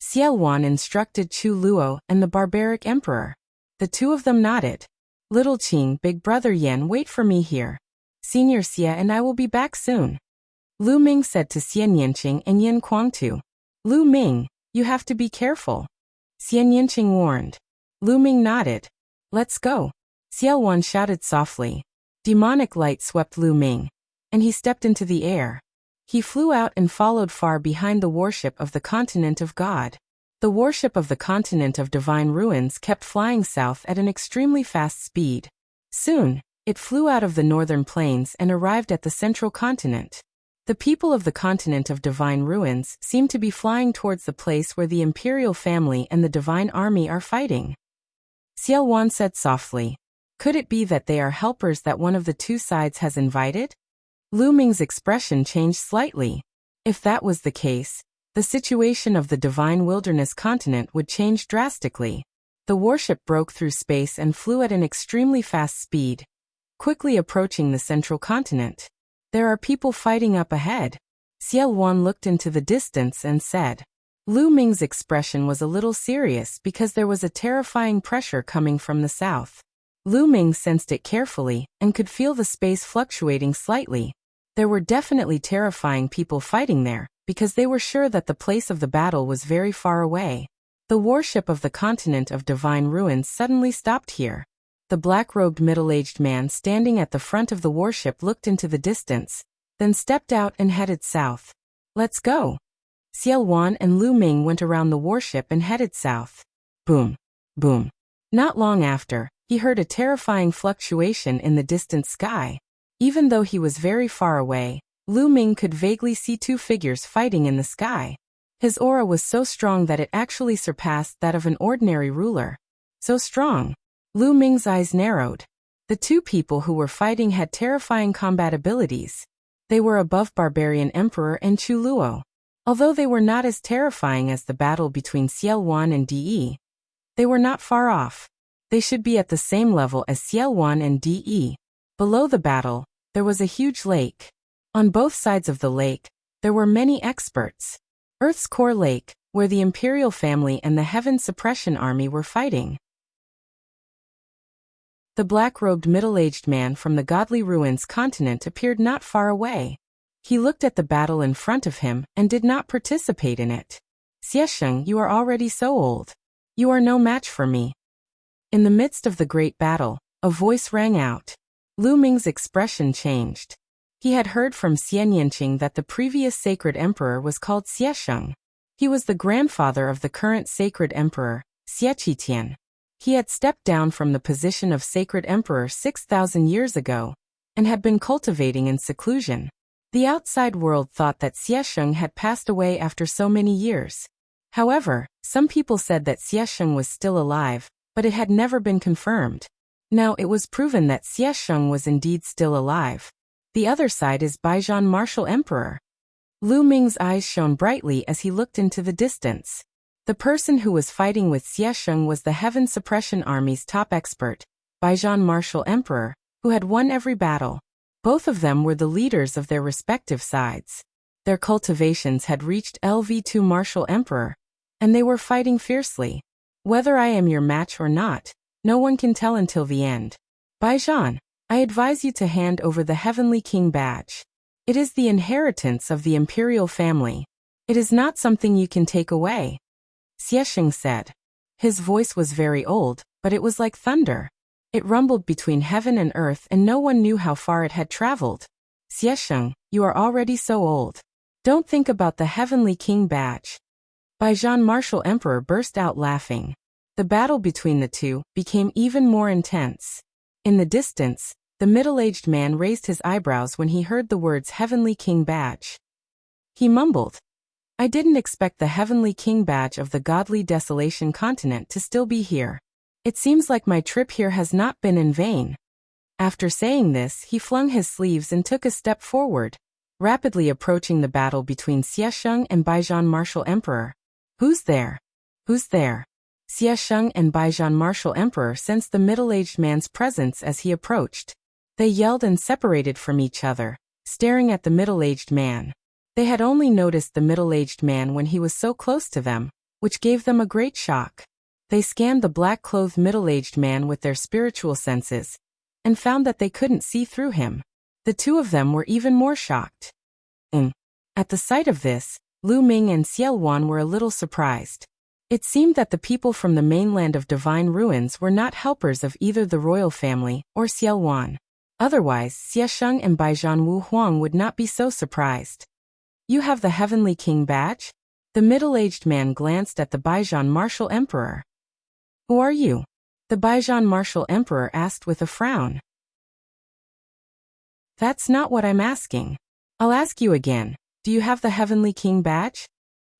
Xiao Wan instructed Chu Luo and the barbaric emperor. The two of them nodded. Little Qing, big brother Yan, wait for me here. Senior Xia and I will be back soon. Lu Ming said to Xian Yanqing and Yan Kuangte. Lu Ming, you have to be careful. Xian Yanqing warned. Lu Ming nodded. Let's go. Xiao Wan shouted softly. Demonic light swept Lu Ming, and he stepped into the air. He flew out and followed far behind the warship of the continent of God. The warship of the continent of Divine Ruins kept flying south at an extremely fast speed. Soon, it flew out of the northern plains and arrived at the central continent. The people of the continent of Divine Ruins seem to be flying towards the place where the imperial family and the divine army are fighting. Xiao Wan said softly. Could it be that they are helpers that one of the two sides has invited? Lu Ming's expression changed slightly. If that was the case, the situation of the Divine Wilderness continent would change drastically. The warship broke through space and flew at an extremely fast speed, quickly approaching the central continent. There are people fighting up ahead. Xiao Wan looked into the distance and said. Lu Ming's expression was a little serious because there was a terrifying pressure coming from the south. Lu Ming sensed it carefully and could feel the space fluctuating slightly. There were definitely terrifying people fighting there, because they were sure that the place of the battle was very far away. The warship of the continent of divine ruins suddenly stopped here. The black-robed middle-aged man standing at the front of the warship looked into the distance, then stepped out and headed south. Let's go. Xiao Wan and Lu Ming went around the warship and headed south. Boom. Boom. Not long after, he heard a terrifying fluctuation in the distant sky. Even though he was very far away, Lu Ming could vaguely see two figures fighting in the sky. His aura was so strong that it actually surpassed that of an ordinary ruler. So strong. Lu Ming's eyes narrowed. The two people who were fighting had terrifying combat abilities. They were above Barbarian Emperor and Chu Luo. Although they were not as terrifying as the battle between Xiao Wan and De, they were not far off. They should be at the same level as Xiao Wan and De. Below the battle, there was a huge lake. On both sides of the lake, there were many experts. Earth's core lake, where the Imperial family and the Heaven Suppression Army were fighting. The black-robed middle-aged man from the Godly Ruins continent appeared not far away. He looked at the battle in front of him and did not participate in it. Xiesheng, you are already so old. You are no match for me. In the midst of the great battle, a voice rang out. Lu Ming's expression changed. He had heard from Xian Yanqing that the previous sacred emperor was called Xiesheng. He was the grandfather of the current sacred emperor, Xie Qitian. He had stepped down from the position of sacred emperor 6,000 years ago and had been cultivating in seclusion. The outside world thought that Xiesheng had passed away after so many years. However, some people said that Xiesheng was still alive, but it had never been confirmed. Now it was proven that Xiesheng was indeed still alive. The other side is Baijian Martial Emperor. Lu Ming's eyes shone brightly as he looked into the distance. The person who was fighting with Xiesheng was the Heaven Suppression Army's top expert, Baijian Martial Emperor, who had won every battle. Both of them were the leaders of their respective sides. Their cultivations had reached LV2 Martial Emperor, and they were fighting fiercely. Whether I am your match or not, no one can tell until the end. Baijian, I advise you to hand over the Heavenly King badge. It is the inheritance of the imperial family. It is not something you can take away. Xiesheng said. His voice was very old, but it was like thunder. It rumbled between heaven and earth and no one knew how far it had traveled. Xiesheng, you are already so old. Don't think about the Heavenly King badge. Baijian Martial Emperor burst out laughing. The battle between the two became even more intense. In the distance, the middle-aged man raised his eyebrows when he heard the words Heavenly King badge. He mumbled, I didn't expect the Heavenly King badge of the Godly Desolation continent to still be here. It seems like my trip here has not been in vain. After saying this, he flung his sleeves and took a step forward, rapidly approaching the battle between Xiesheng and Baijian Martial Emperor. Who's there? Who's there? Xiesheng and Baijian Martial Emperor sensed the middle-aged man's presence as he approached. They yelled and separated from each other, staring at the middle-aged man. They had only noticed the middle-aged man when he was so close to them, which gave them a great shock. They scanned the black-clothed middle-aged man with their spiritual senses, and found that they couldn't see through him. The two of them were even more shocked. At the sight of this, Lu Ming and Xiao Wan were a little surprised. It seemed that the people from the mainland of Divine Ruins were not helpers of either the royal family or Xiao Wan. Otherwise, Xiesheng and Baijian Wu Huang would not be so surprised. You have the Heavenly King badge? The middle-aged man glanced at the Baijian Martial Emperor. Who are you? The Baijian Martial Emperor asked with a frown. That's not what I'm asking. I'll ask you again. Do you have the Heavenly King badge?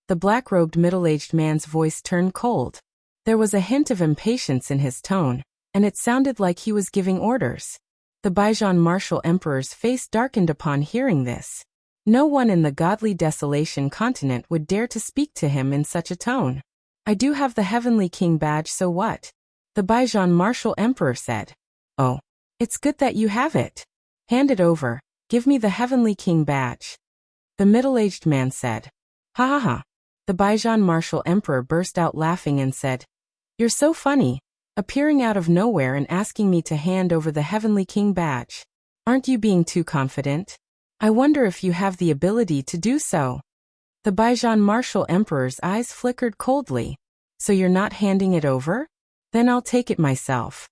The black-robed middle-aged man's voice turned cold. There was a hint of impatience in his tone, and it sounded like he was giving orders. The Baijian Martial Emperor's face darkened upon hearing this. No one in the Godly Desolation continent would dare to speak to him in such a tone. I do have the Heavenly King badge, so what? The Baijian Martial Emperor said. Oh, it's good that you have it. Hand it over, give me the Heavenly King badge. The middle-aged man said. Ha ha ha. The Baijian Martial Emperor burst out laughing and said, You're so funny, appearing out of nowhere and asking me to hand over the Heavenly King badge. Aren't you being too confident? I wonder if you have the ability to do so. The Baijian martial emperor's eyes flickered coldly. So you're not handing it over? Then I'll take it myself.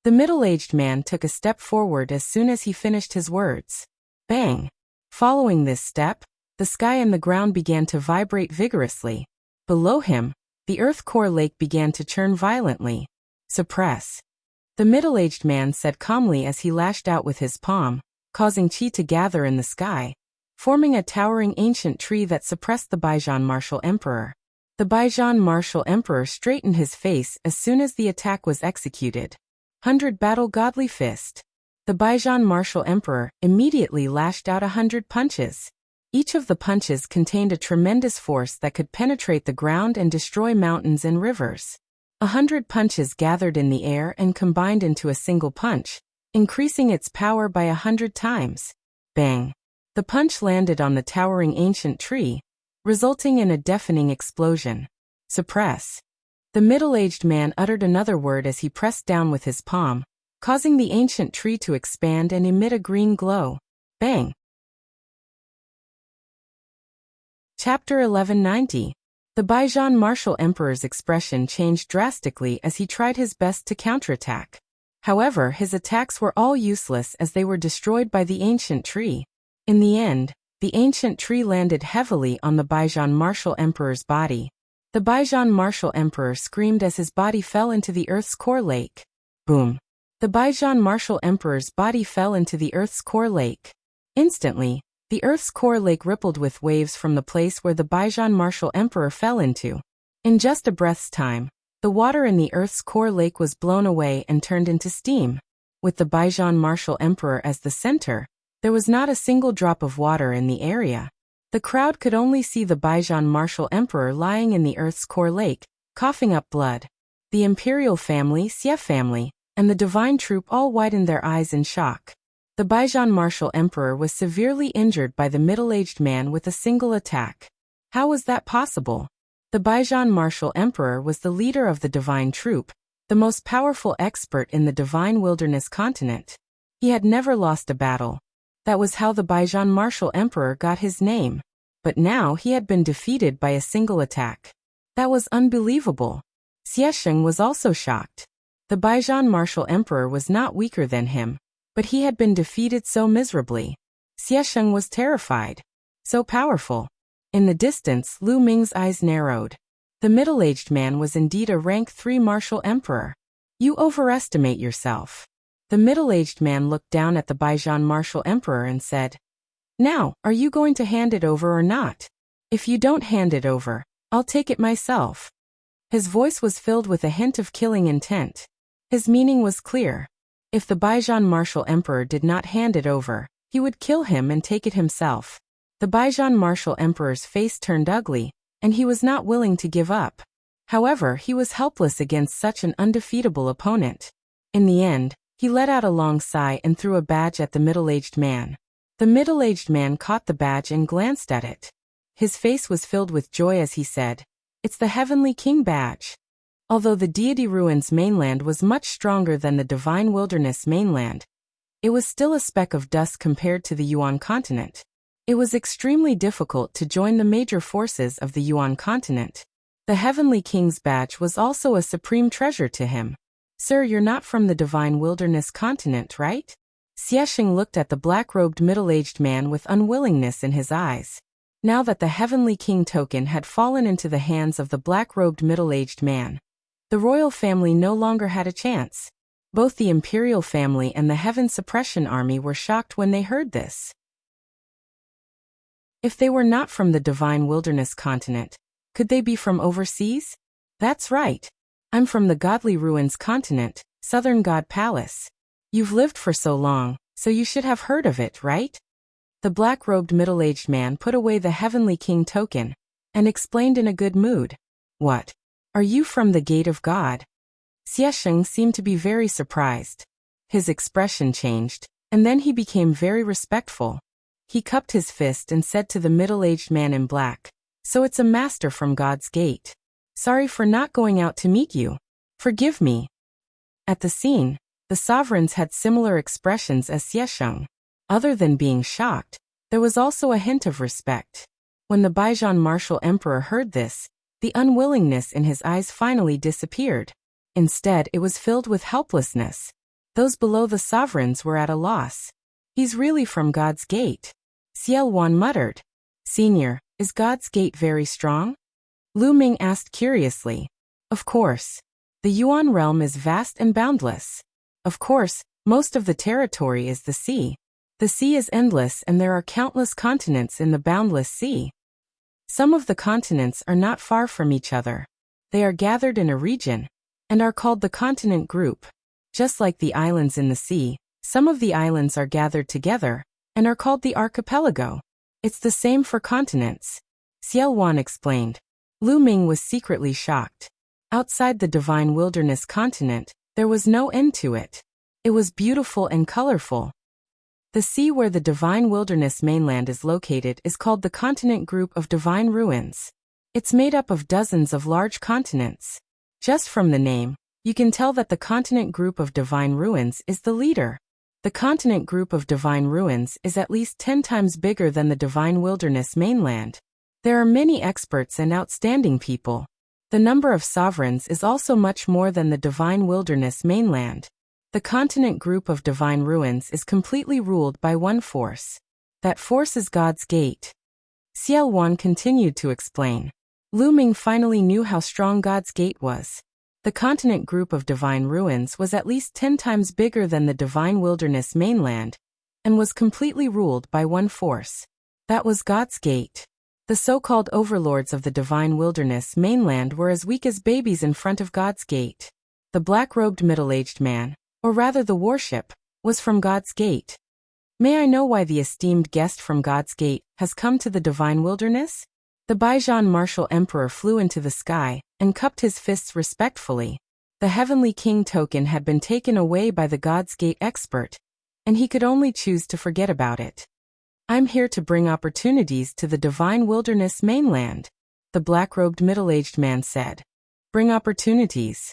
The middle-aged man took a step forward as soon as he finished his words. Bang! Following this step, the sky and the ground began to vibrate vigorously. Below him, the earth core lake began to churn violently. Suppress. The middle-aged man said calmly as he lashed out with his palm, causing chi to gather in the sky, forming a towering ancient tree that suppressed the Baijian martial emperor. The Baijian martial emperor straightened his face as soon as the attack was executed. 100 Battle Godly Fist. The Baijian martial emperor immediately lashed out 100 punches. Each of the punches contained a tremendous force that could penetrate the ground and destroy mountains and rivers. 100 punches gathered in the air and combined into a single punch, increasing its power by 100 times. Bang! The punch landed on the towering ancient tree, resulting in a deafening explosion. Suppress. The middle-aged man uttered another word as he pressed down with his palm, causing the ancient tree to expand and emit a green glow. Bang! Chapter 1190. The Baijian martial emperor's expression changed drastically as he tried his best to counterattack. However, his attacks were all useless as they were destroyed by the ancient tree. In the end, the ancient tree landed heavily on the Baijian martial emperor's body. The Baijian martial emperor screamed as his body fell into the earth's core lake. Boom! The Baijian martial emperor's body fell into the earth's core lake. Instantly, the earth's core lake rippled with waves from the place where the Baijian martial emperor fell into. In just a breath's time, the water in the earth's core lake was blown away and turned into steam. With the Baijian martial emperor as the center, there was not a single drop of water in the area. The crowd could only see the Baijian martial emperor lying in the earth's core lake, coughing up blood. The imperial family, Xie family, and the divine troop all widened their eyes in shock. The Baijian martial emperor was severely injured by the middle-aged man with a single attack. How was that possible? The Baijian martial emperor was the leader of the divine troop, the most powerful expert in the divine wilderness continent. He had never lost a battle. That was how the Baijian martial emperor got his name. But now he had been defeated by a single attack. That was unbelievable. Xiesheng was also shocked. The Baijian martial emperor was not weaker than him, but he had been defeated so miserably. Xiesheng was terrified. So powerful. In the distance, Lu Ming's eyes narrowed. The middle-aged man was indeed a rank 3 martial emperor. You overestimate yourself. The middle-aged man looked down at the Baijian martial emperor and said, Now, are you going to hand it over or not? If you don't hand it over, I'll take it myself. His voice was filled with a hint of killing intent. His meaning was clear. If the Baijian martial emperor did not hand it over, he would kill him and take it himself. The Baijian martial emperor's face turned ugly, and he was not willing to give up. However, he was helpless against such an undefeatable opponent. In the end, he let out a long sigh and threw a badge at the middle-aged man. The middle-aged man caught the badge and glanced at it. His face was filled with joy as he said, It's the Heavenly King badge. Although the deity ruins mainland was much stronger than the divine wilderness mainland, it was still a speck of dust compared to the Yuan continent. It was extremely difficult to join the major forces of the Yuan continent. The Heavenly King's badge was also a supreme treasure to him. Sir, you're not from the divine wilderness continent, right? Xiesheng looked at the black-robed middle-aged man with unwillingness in his eyes. Now that the Heavenly King token had fallen into the hands of the black-robed middle-aged man, the royal family no longer had a chance. Both the imperial family and the Heaven Suppression Army were shocked when they heard this. If they were not from the divine wilderness continent, could they be from overseas? That's right. I'm from the Godly Ruins continent, Southern God Palace. You've lived for so long, so you should have heard of it, right? The black-robed middle-aged man put away the Heavenly King token and explained in a good mood. What? Are you from the Gate of God? Xiesheng seemed to be very surprised. His expression changed, and then he became very respectful. He cupped his fist and said to the middle-aged man in black, So it's a master from God's Gate. Sorry for not going out to meet you. Forgive me. At the scene, the sovereigns had similar expressions as Xiesheng. Other than being shocked, There was also a hint of respect. When the Baijian martial emperor heard this, the unwillingness in his eyes finally disappeared. Instead, it was filled with helplessness. Those below the sovereigns were at a loss. He's really from God's gate. Xiao Wan muttered. Senior, is God's gate very strong? Lu Ming asked curiously. Of course. The Yuan realm is vast and boundless. Of course, most of the territory is the sea. The sea is endless and there are countless continents in the boundless sea. Some of the continents are not far from each other. They are gathered in a region and are called the continent group. Just like the islands in the sea, some of the islands are gathered together and are called the archipelago. It's the same for continents. Xiao Wan explained. Lu Ming was secretly shocked. Outside the divine wilderness continent, there was no end to it. It was beautiful and colorful. The sea where the divine wilderness mainland is located is called the continent group of divine ruins. It's made up of dozens of large continents. Just from the name, you can tell that the continent group of divine ruins is the leader. The continent group of divine ruins is at least 10 times bigger than the divine wilderness mainland. There are many experts and outstanding people. The number of sovereigns is also much more than the divine wilderness mainland. The continent group of divine ruins is completely ruled by one force. That force is God's gate. Xiao Wan continued to explain. Lu Ming finally knew how strong God's gate was. The continent group of divine ruins was at least 10 times bigger than the divine wilderness mainland, and was completely ruled by one force. That was God's gate. The so-called overlords of the divine wilderness mainland were as weak as babies in front of God's gate. The black-robed middle-aged man, or rather the warship, was from God's gate. May I know why the esteemed guest from God's gate has come to the divine wilderness? The Baijian martial emperor flew into the sky and cupped his fists respectfully. The heavenly king token had been taken away by the God's gate expert, and he could only choose to forget about it. I'm here to bring opportunities to the divine wilderness mainland, the black-robed middle-aged man said. Bring opportunities.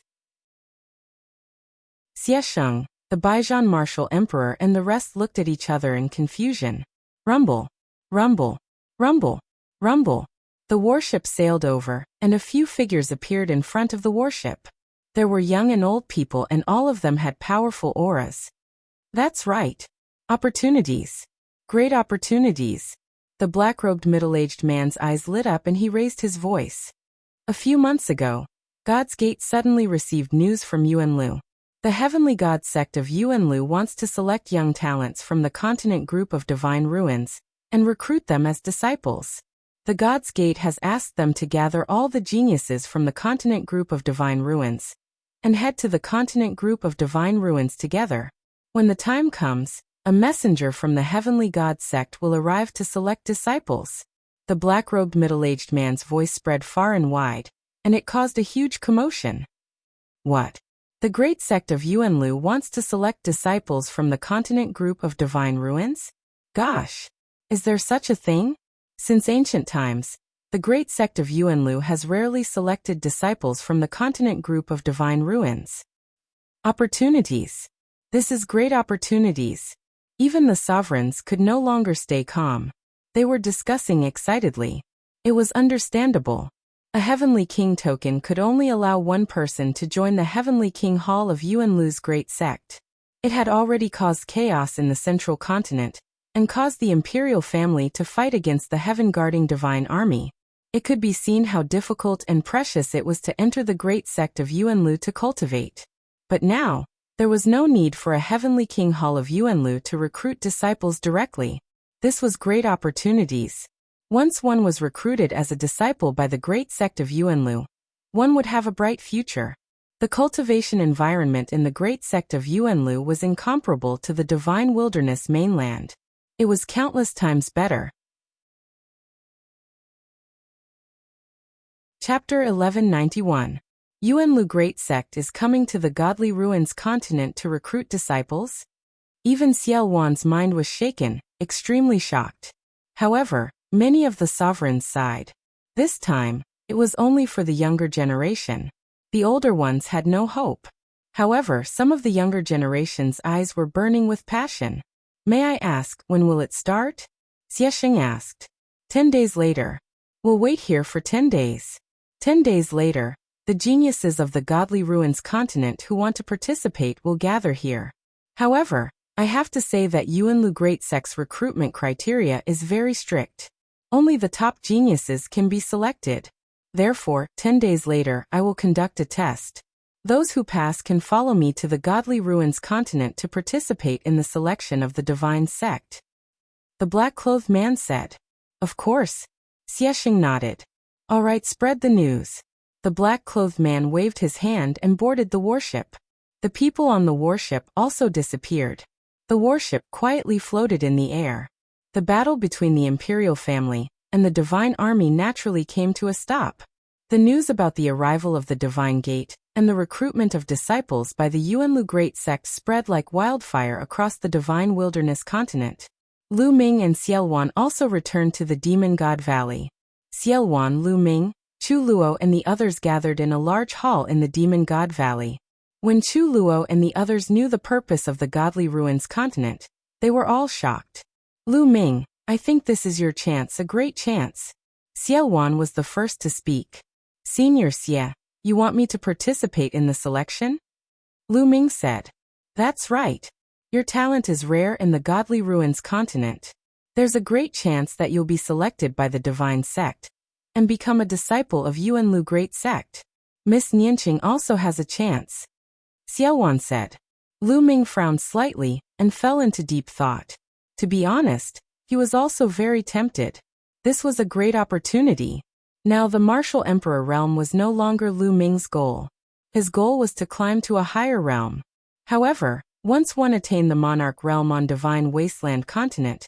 Xie Sheng, the Baijian martial emperor and the rest looked at each other in confusion. Rumble, rumble, rumble, rumble. The warship sailed over, and a few figures appeared in front of the warship. There were young and old people and all of them had powerful auras. That's right. Opportunities. Great opportunities. The black-robed middle-aged man's eyes lit up and he raised his voice. A few months ago, God's Gate suddenly received news from Yuanlu. The heavenly god sect of Yuanlu wants to select young talents from the continent group of divine ruins and recruit them as disciples. The God's Gate has asked them to gather all the geniuses from the continent group of divine ruins and head to the continent group of divine ruins together. When the time comes, a messenger from the heavenly god sect will arrive to select disciples. The black-robed middle-aged man's voice spread far and wide, and it caused a huge commotion. What? The great sect of Yuanlu wants to select disciples from the continent group of divine ruins? Gosh! Is there such a thing? Since ancient times, the great sect of Yuanlu has rarely selected disciples from the continent group of divine ruins. Opportunities. This is great opportunities. Even the sovereigns could no longer stay calm. They were discussing excitedly. It was understandable. A heavenly king token could only allow one person to join the heavenly king hall of Yuanlu's great sect. It had already caused chaos in the central continent and caused the imperial family to fight against the heaven-guarding divine army. It could be seen how difficult and precious it was to enter the great sect of Yuanlu to cultivate. But now, there was no need for a heavenly king hall of Yuanlu to recruit disciples directly. This was great opportunities. Once one was recruited as a disciple by the great sect of Yuanlu, one would have a bright future. The cultivation environment in the great sect of Yuanlu was incomparable to the divine wilderness mainland. It was countless times better. Chapter 1191. Yuanlu Great Sect is coming to the Godly Ruins continent to recruit disciples? Even Xiao Wan's mind was shaken, extremely shocked. However, many of the sovereigns sighed. This time, it was only for the younger generation. The older ones had no hope. However, some of the younger generation's eyes were burning with passion. May I ask, when will it start? Xiexing asked. 10 days later. We'll wait here for 10 days. 10 days later, the geniuses of the Godly Ruins continent who want to participate will gather here. However, I have to say that Yuanlu Great Sect's recruitment criteria is very strict. Only the top geniuses can be selected. Therefore, 10 days later, I will conduct a test. Those who pass can follow me to the Godly Ruins continent to participate in the selection of the divine sect. The black-clothed man said. Of course. Xiexing nodded. All right, spread the news. The black-clothed man waved his hand and boarded the warship. The people on the warship also disappeared. The warship quietly floated in the air. The battle between the imperial family and the divine army naturally came to a stop. The news about the arrival of the divine gate and the recruitment of disciples by the Yuanlu Great Sect spread like wildfire across the divine wilderness continent. Lu Ming and Xiaowan also returned to the Demon God Valley. Xiaowan, Lu Ming, Chu Luo and the others gathered in a large hall in the Demon God Valley. When Chu Luo and the others knew the purpose of the Godly Ruins continent, they were all shocked. Lu Ming, I think this is your chance, a great chance. Xiaowan was the first to speak. Senior Xie, you want me to participate in the selection? Lu Ming said. That's right. Your talent is rare in the Godly Ruins continent. There's a great chance that you'll be selected by the divine sect and become a disciple of Yuanlu Great Sect. Miss Nianqing also has a chance. Xiaowan said. Lu Ming frowned slightly and fell into deep thought. To be honest, he was also very tempted. This was a great opportunity. Now the martial emperor realm was no longer Lu Ming's goal. His goal was to climb to a higher realm. However, once one attained the monarch realm on Divine Wasteland continent,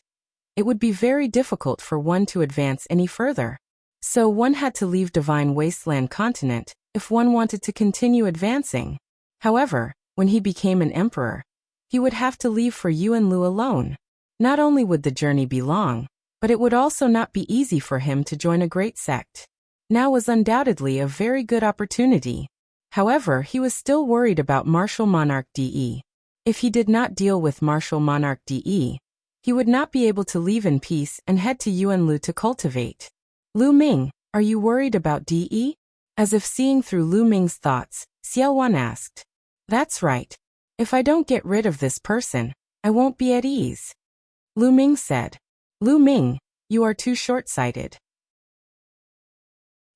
it would be very difficult for one to advance any further. So one had to leave Divine Wasteland continent if one wanted to continue advancing. However, when he became an emperor, he would have to leave for Yuanlu alone. Not only would the journey be long, but it would also not be easy for him to join a great sect. Now was undoubtedly a very good opportunity. However, he was still worried about Martial Monarch DE. If he did not deal with Martial Monarch DE, he would not be able to leave in peace and head to Yuanlu to cultivate. Lu Ming, are you worried about DE? As if seeing through Lu Ming's thoughts, Xiaowan asked. That's right. If I don't get rid of this person, I won't be at ease. Lu Ming said. Lu Ming, you are too short-sighted.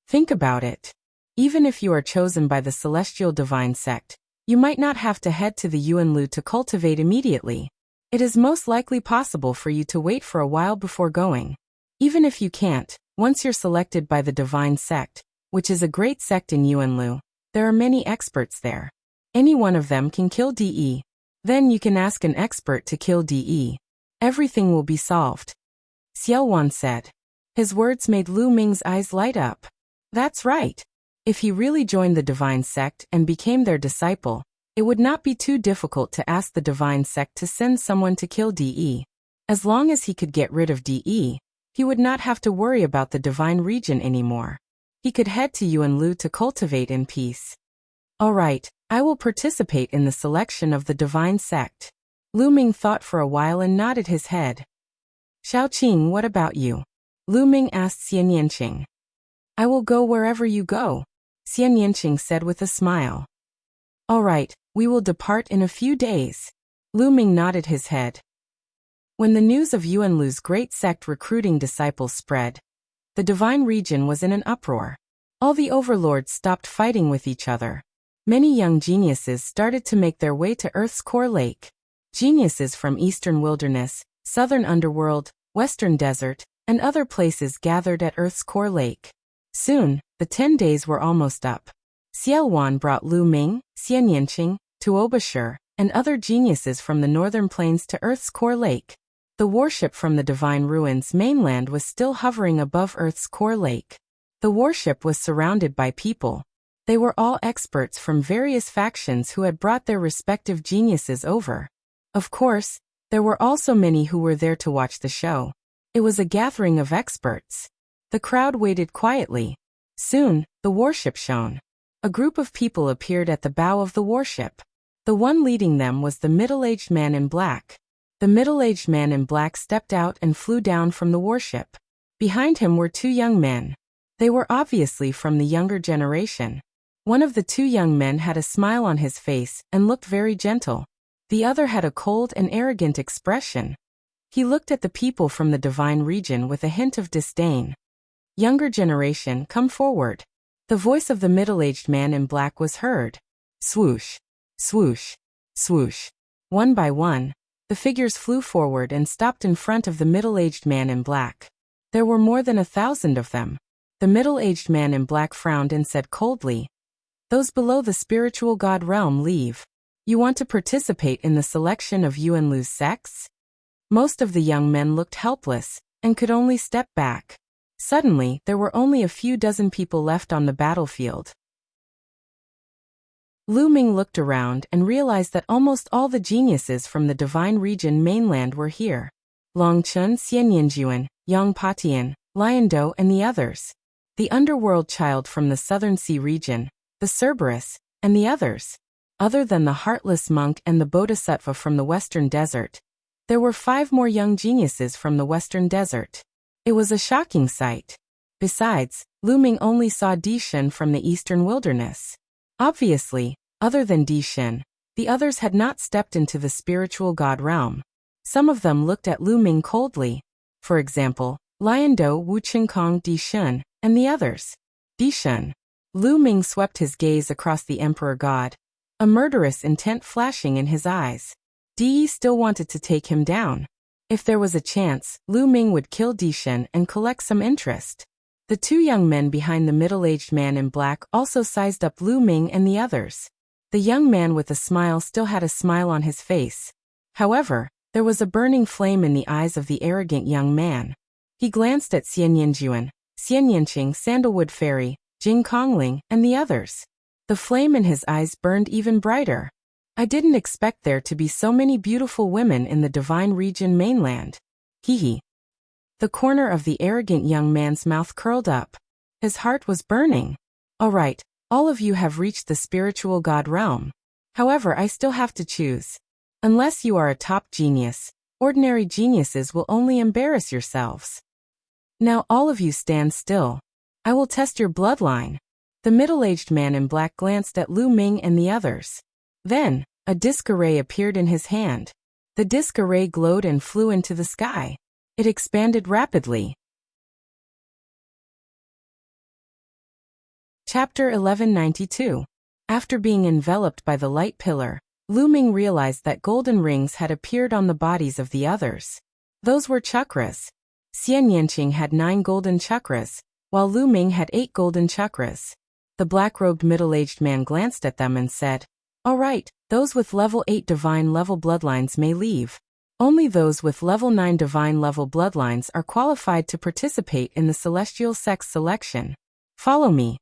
Think about it. Even if you are chosen by the Celestial Divine Sect, you might not have to head to the Yuanlu to cultivate immediately. It is most likely possible for you to wait for a while before going. Even if you can't, once you're selected by the Divine Sect, which is a great sect in Yuanlu, there are many experts there. Any one of them can kill DE. Then you can ask an expert to kill DE. Everything will be solved. Xiaowan said. His words made Lu Ming's eyes light up. That's right. If he really joined the Divine Sect and became their disciple, it would not be too difficult to ask the Divine Sect to send someone to kill DE. As long as he could get rid of DE, he would not have to worry about the Divine Region anymore. He could head to Yuanlu to cultivate in peace. All right, I will participate in the selection of the Divine Sect. Lu Ming thought for a while and nodded his head. Xiaoqing, what about you? Lu Ming asked Xianyanqing. I will go wherever you go, Xianyanqing said with a smile. All right, we will depart in a few days. Lu Ming nodded his head. When the news of Yuanlu's great sect recruiting disciples spread, the Divine Region was in an uproar. All the overlords stopped fighting with each other. Many young geniuses started to make their way to Earth's core lake. Geniuses from Eastern Wilderness, Southern Underworld, Western Desert, and other places gathered at Earth's core lake. Soon, the 10 days were almost up. Xiaowan brought Lu Ming, Xianyanqing, Tuobashir, and other geniuses from the northern plains to Earth's core lake. The warship from the Divine Ruins mainland was still hovering above Earth's core lake. The warship was surrounded by people. They were all experts from various factions who had brought their respective geniuses over. Of course, there were also many who were there to watch the show. It was a gathering of experts. The crowd waited quietly. Soon, the warship shone. A group of people appeared at the bow of the warship. The one leading them was the middle-aged man in black. The middle-aged man in black stepped out and flew down from the warship. Behind him were two young men. They were obviously from the younger generation. One of the two young men had a smile on his face and looked very gentle. The other had a cold and arrogant expression. He looked at the people from the divine region with a hint of disdain. Younger generation, come forward. The voice of the middle-aged man in black was heard. Swoosh, swoosh, swoosh. One by one, the figures flew forward and stopped in front of the middle-aged man in black. There were more than 1,000 of them. The middle-aged man in black frowned and said coldly, "Those below the spiritual god realm leave. You want to participate in the selection of Yuan Lu's sex?" Most of the young men looked helpless and could only step back. Suddenly, there were only a few dozen people left on the battlefield. Lu Ming looked around and realized that almost all the geniuses from the divine region mainland were here. Long Chun, Xianyanjuan, Yang Patian, Lion Do and the others. The underworld child from the southern sea region, the Cerberus, and the others. Other than the heartless monk and the bodhisattva from the western desert, there were 5 more young geniuses from the western desert. It was a shocking sight. Besides, Lu Ming only saw Di Shen from the eastern wilderness. Obviously, other than Di Shen, the others had not stepped into the spiritual god realm. Some of them looked at Lu Ming coldly. For example, Lion Do, Wu Qingkong, Di Shen, and the others. Di Shen. Lu Ming swept his gaze across the emperor god, a murderous intent flashing in his eyes. Di Yi still wanted to take him down. If there was a chance, Lu Ming would kill Di Shen and collect some interest. The two young men behind the middle-aged man in black also sized up Lu Ming and the others. The young man with a smile still had a smile on his face. However, there was a burning flame in the eyes of the arrogant young man. He glanced at Xian Yanjuan, Xian Yanqing, Sandalwood Fairy, Jing Kongling, and the others. The flame in his eyes burned even brighter. I didn't expect there to be so many beautiful women in the divine region mainland. Hee. The corner of the arrogant young man's mouth curled up. His heart was burning. All right, all of you have reached the spiritual god realm. However, I still have to choose. Unless you are a top genius, ordinary geniuses will only embarrass yourselves. Now all of you stand still. I will test your bloodline. The middle-aged man in black glanced at Lu Ming and the others. Then, a disc array appeared in his hand. The disc array glowed and flew into the sky. It expanded rapidly. Chapter 1192. After being enveloped by the light pillar, Lu Ming realized that golden rings had appeared on the bodies of the others. Those were chakras. Xian Yanqing had 9 golden chakras, while Lu Ming had 8 golden chakras. The black-robed middle-aged man glanced at them and said, "All right, those with level 8 divine level bloodlines may leave. Only those with level 9 divine level bloodlines are qualified to participate in the celestial sex selection. Follow me."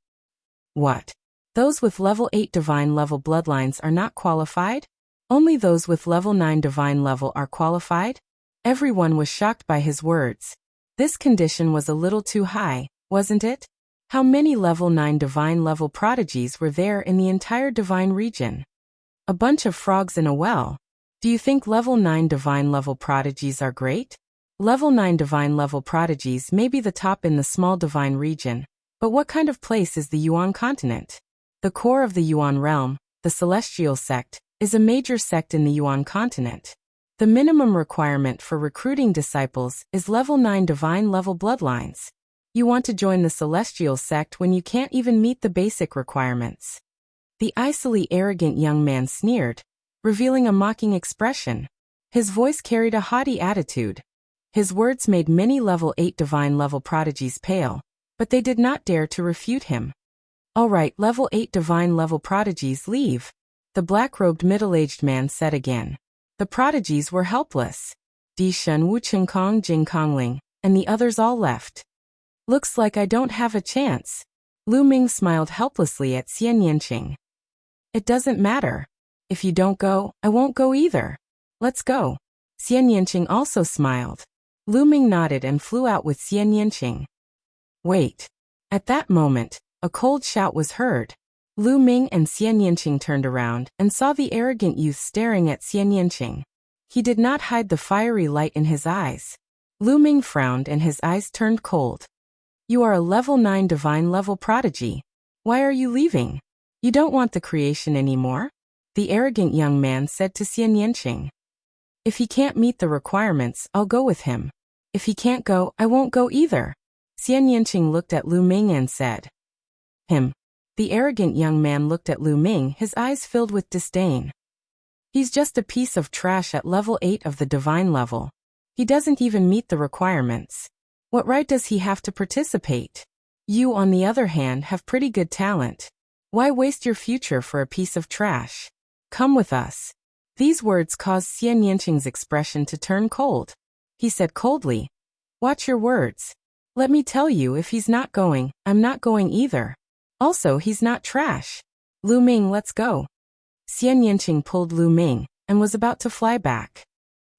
What? Those with level 8 divine level bloodlines are not qualified? Only those with level 9 divine level are qualified? Everyone was shocked by his words. This condition was a little too high, wasn't it? How many level 9 divine level prodigies were there in the entire divine region? A bunch of frogs in a well. Do you think level 9 divine level prodigies are great? Level 9 divine level prodigies may be the top in the small divine region, but what kind of place is the Yuan continent? The core of the Yuan realm, the celestial sect, is a major sect in the Yuan continent. The minimum requirement for recruiting disciples is level 9 divine level bloodlines. You want to join the celestial sect when you can't even meet the basic requirements. The icily arrogant young man sneered, revealing a mocking expression. His voice carried a haughty attitude. His words made many level 8 divine level prodigies pale, but they did not dare to refute him. All right, level 8 divine level prodigies leave, the black-robed middle-aged man said again. The prodigies were helpless. Di Shen, Wu Qingkong, Jing Kongling, and the others all left. Looks like I don't have a chance. Lu Ming smiled helplessly at Xian Yanqing. It doesn't matter. If you don't go, I won't go either. Let's go. Xian Yanqing also smiled. Lu Ming nodded and flew out with Xian Yanqing. Wait. At that moment, a cold shout was heard. Lu Ming and Xian Yanqing turned around and saw the arrogant youth staring at Xian Yanqing. He did not hide the fiery light in his eyes. Lu Ming frowned and his eyes turned cold. You are a level 9 divine level prodigy. Why are you leaving? You don't want the creation anymore? The arrogant young man said to Xian Yanqing. If he can't meet the requirements, I'll go with him. If he can't go, I won't go either. Xian Yanqing looked at Lu Ming and said. Him. The arrogant young man looked at Lu Ming, his eyes filled with disdain. He's just a piece of trash at level 8 of the divine level. He doesn't even meet the requirements. What right does he have to participate? You, on the other hand, have pretty good talent. Why waste your future for a piece of trash? Come with us. These words caused Xian Yanqing's expression to turn cold. He said coldly, watch your words. Let me tell you, if he's not going, I'm not going either. Also, he's not trash. Lu Ming, let's go. Xian Yanqing pulled Lu Ming and was about to fly back.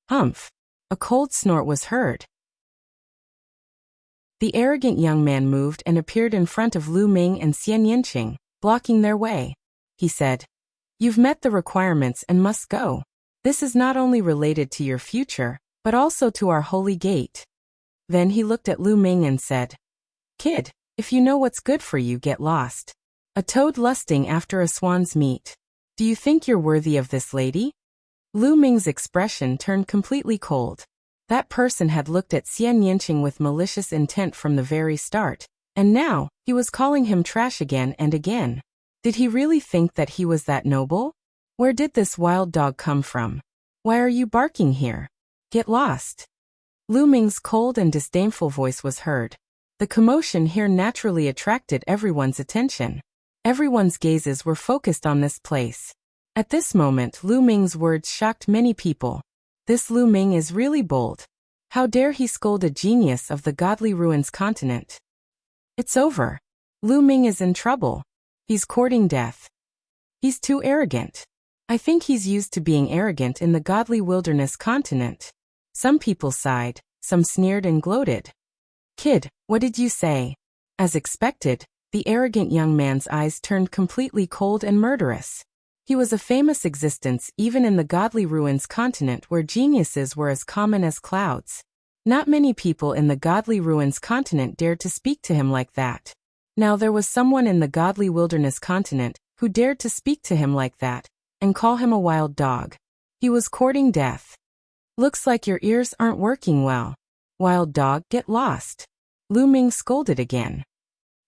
Humph. A cold snort was heard. The arrogant young man moved and appeared in front of Lu Ming and Xian Yanqing, blocking their way. He said, You've met the requirements and must go. This is not only related to your future, but also to our holy gate. Then he looked at Lu Ming and said, Kid, if you know what's good for you, get lost. A toad lusting after a swan's meat. Do you think you're worthy of this lady? Lu Ming's expression turned completely cold. That person had looked at Xian Yanqing with malicious intent from the very start, and now, he was calling him trash again and again. Did he really think that he was that noble? Where did this wild dog come from? Why are you barking here? Get lost. Lu Ming's cold and disdainful voice was heard. The commotion here naturally attracted everyone's attention. Everyone's gazes were focused on this place. At this moment, Lu Ming's words shocked many people. This Lu Ming is really bold. How dare he scold a genius of the godly ruins continent? It's over. Lu Ming is in trouble. He's courting death. He's too arrogant. I think he's used to being arrogant in the godly wilderness continent. Some people sighed, some sneered and gloated. Kid, what did you say? As expected, the arrogant young man's eyes turned completely cold and murderous. He was a famous existence even in the godly ruins continent where geniuses were as common as clouds. Not many people in the godly ruins continent dared to speak to him like that. Now there was someone in the godly wilderness continent who dared to speak to him like that and call him a wild dog. He was courting death. Looks like your ears aren't working well. Wild dog, get lost. Lu Ming scolded again.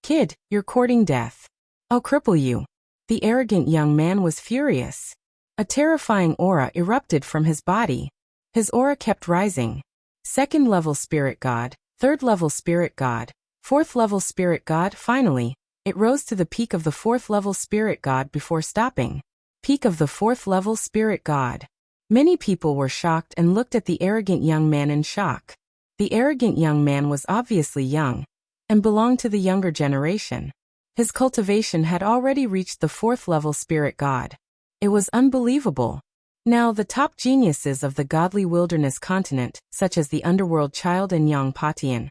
Kid, you're courting death. I'll cripple you. The arrogant young man was furious. A terrifying aura erupted from his body. His aura kept rising. 2nd level spirit god, 3rd level spirit god, 4th level spirit god. Finally, it rose to the peak of the 4th level spirit god before stopping. Peak of the 4th level spirit god. Many people were shocked and looked at the arrogant young man in shock. The arrogant young man was obviously young and belonged to the younger generation. His cultivation had already reached the 4th level spirit god. It was unbelievable. Now the top geniuses of the godly wilderness continent, such as the underworld child and Yang Patian,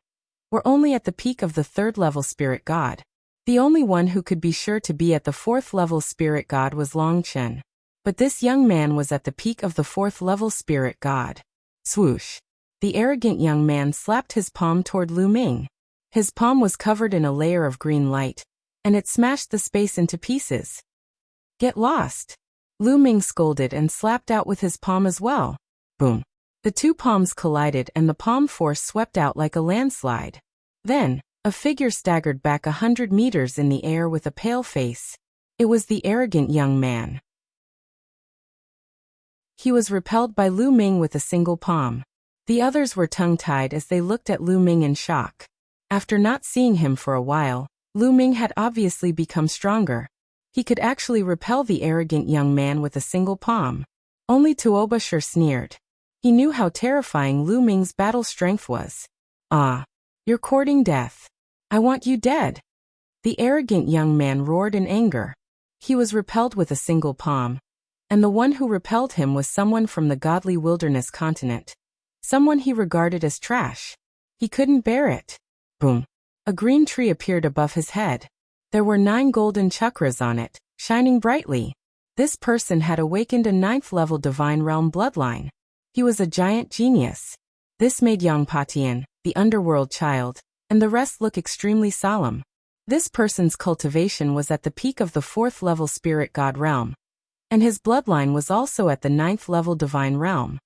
were only at the peak of the 3rd level spirit god. The only one who could be sure to be at the 4th level spirit god was Long Chen. But this young man was at the peak of the 4th level spirit god. Swoosh. The arrogant young man slapped his palm toward Lu Ming. His palm was covered in a layer of green light, and it smashed the space into pieces. Get lost. Lu Ming scolded and slapped out with his palm as well. Boom. The two palms collided and the palm force swept out like a landslide. Then, a figure staggered back 100 meters in the air with a pale face. It was the arrogant young man. He was repelled by Lu Ming with a single palm. The others were tongue-tied as they looked at Lu Ming in shock. After not seeing him for a while, Lu Ming had obviously become stronger. He could actually repel the arrogant young man with a single palm. Only Tuobasher sneered. He knew how terrifying Lu Ming's battle strength was. Ah, you're courting death. I want you dead. The arrogant young man roared in anger. He was repelled with a single palm. And the one who repelled him was someone from the godly wilderness continent. Someone he regarded as trash. He couldn't bear it. Boom. A green tree appeared above his head. There were 9 golden chakras on it, shining brightly. This person had awakened a 9th level divine realm bloodline. He was a giant genius. This made Yongpatian, the underworld child, and the rest look extremely solemn. This person's cultivation was at the peak of the 4th level spirit god realm, and his bloodline was also at the 9th level divine realm.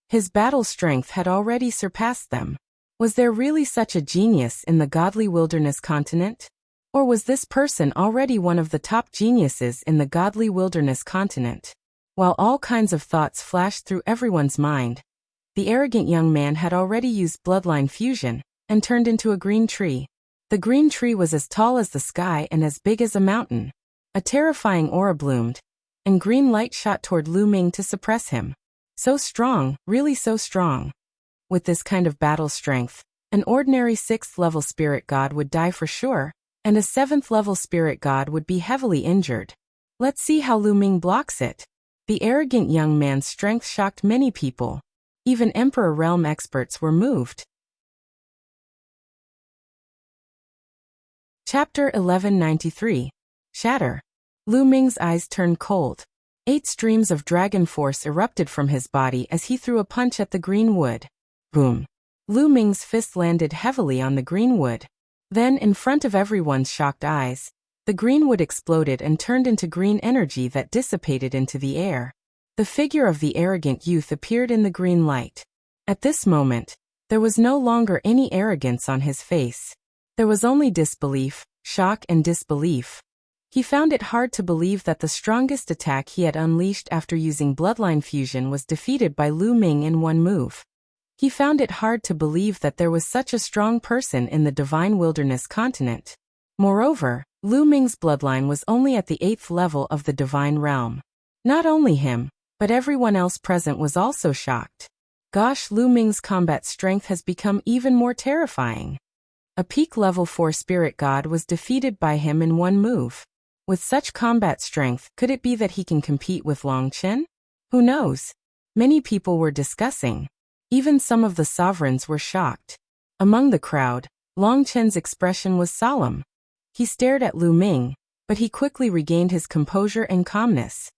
His battle strength had already surpassed them. Was there really such a genius in the godly wilderness continent? Or was this person already one of the top geniuses in the godly wilderness continent? While all kinds of thoughts flashed through everyone's mind, the arrogant young man had already used bloodline fusion and turned into a green tree. The green tree was as tall as the sky and as big as a mountain. A terrifying aura bloomed, and green light shot toward Lu Ming to suppress him. So strong, really so strong. With this kind of battle strength, an ordinary 6th level spirit god would die for sure, and a 7th level spirit god would be heavily injured. Let's see how Lu Ming blocks it. The arrogant young man's strength shocked many people. Even Emperor Realm experts were moved. Chapter 1193. Shatter. Lu Ming's eyes turned cold. 8 streams of dragon force erupted from his body as he threw a punch at the green wood. Boom. Lu Ming's fist landed heavily on the green wood. Then, in front of everyone's shocked eyes, the green wood exploded and turned into green energy that dissipated into the air. The figure of the arrogant youth appeared in the green light. At this moment, there was no longer any arrogance on his face. There was only disbelief, shock and disbelief. He found it hard to believe that the strongest attack he had unleashed after using bloodline fusion was defeated by Lu Ming in one move. He found it hard to believe that there was such a strong person in the divine wilderness continent. Moreover, Lu Ming's bloodline was only at the 8th level of the divine realm. Not only him, but everyone else present was also shocked. Gosh, Lu Ming's combat strength has become even more terrifying. A peak level 4 spirit god was defeated by him in one move. With such combat strength, could it be that he can compete with Long Chen? Who knows? Many people were discussing. Even some of the sovereigns were shocked. Among the crowd, Long Chen's expression was solemn. He stared at Lu Ming, but he quickly regained his composure and calmness.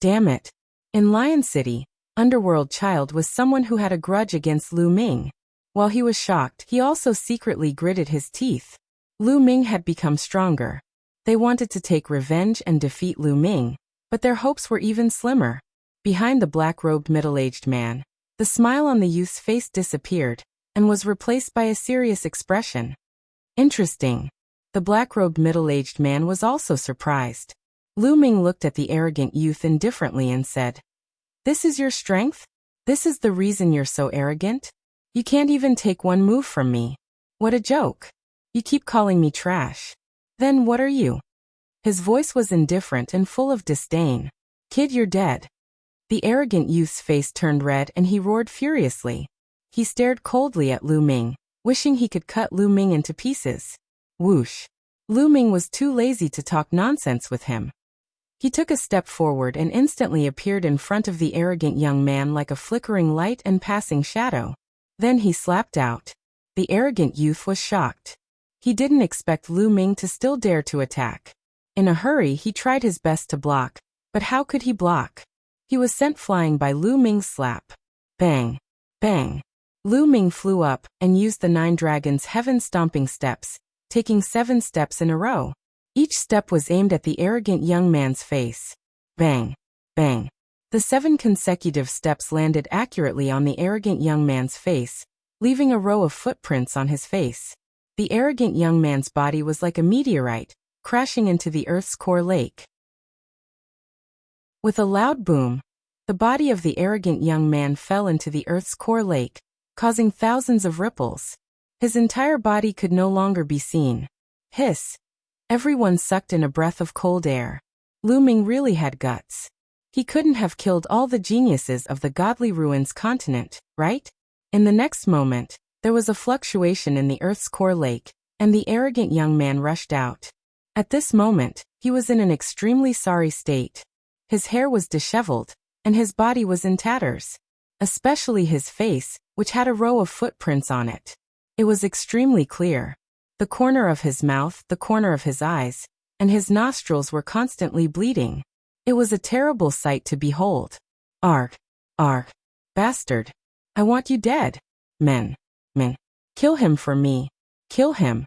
Damn it. In Lion City, Underworld Child was someone who had a grudge against Lu Ming. While he was shocked, he also secretly gritted his teeth. Lu Ming had become stronger. They wanted to take revenge and defeat Lu Ming, but their hopes were even slimmer. Behind the black-robed middle-aged man, the smile on the youth's face disappeared, and was replaced by a serious expression. Interesting. The black-robed middle-aged man was also surprised. Lu Ming looked at the arrogant youth indifferently and said, "This is your strength? This is the reason you're so arrogant? You can't even take one move from me. What a joke. You keep calling me trash. Then what are you?" His voice was indifferent and full of disdain. "Kid, you're dead." The arrogant youth's face turned red and he roared furiously. He stared coldly at Lu Ming, wishing he could cut Lu Ming into pieces. Whoosh. Lu Ming was too lazy to talk nonsense with him. He took a step forward and instantly appeared in front of the arrogant young man like a flickering light and passing shadow. Then he slapped out. The arrogant youth was shocked. He didn't expect Lu Ming to still dare to attack. In a hurry, he tried his best to block, but how could he block? He was sent flying by Lu Ming's slap. Bang! Bang! Lu Ming flew up and used the 9 dragons' heaven-stomping steps, taking 7 steps in a row. Each step was aimed at the arrogant young man's face. Bang! Bang! The 7 consecutive steps landed accurately on the arrogant young man's face, leaving a row of footprints on his face. The arrogant young man's body was like a meteorite, crashing into the Earth's core lake. With a loud boom, the body of the arrogant young man fell into the Earth's core lake, causing thousands of ripples. His entire body could no longer be seen. Hiss! Everyone sucked in a breath of cold air. Lu Ming really had guts. He couldn't have killed all the geniuses of the godly ruins continent, right? In the next moment, there was a fluctuation in the Earth's core lake, and the arrogant young man rushed out. At this moment, he was in an extremely sorry state. His hair was disheveled, and his body was in tatters. Especially his face, which had a row of footprints on it. It was extremely clear. The corner of his mouth, the corner of his eyes, and his nostrils were constantly bleeding. It was a terrible sight to behold. Arg! Arg! Bastard. I want you dead. Men. Kill him for me. Kill him.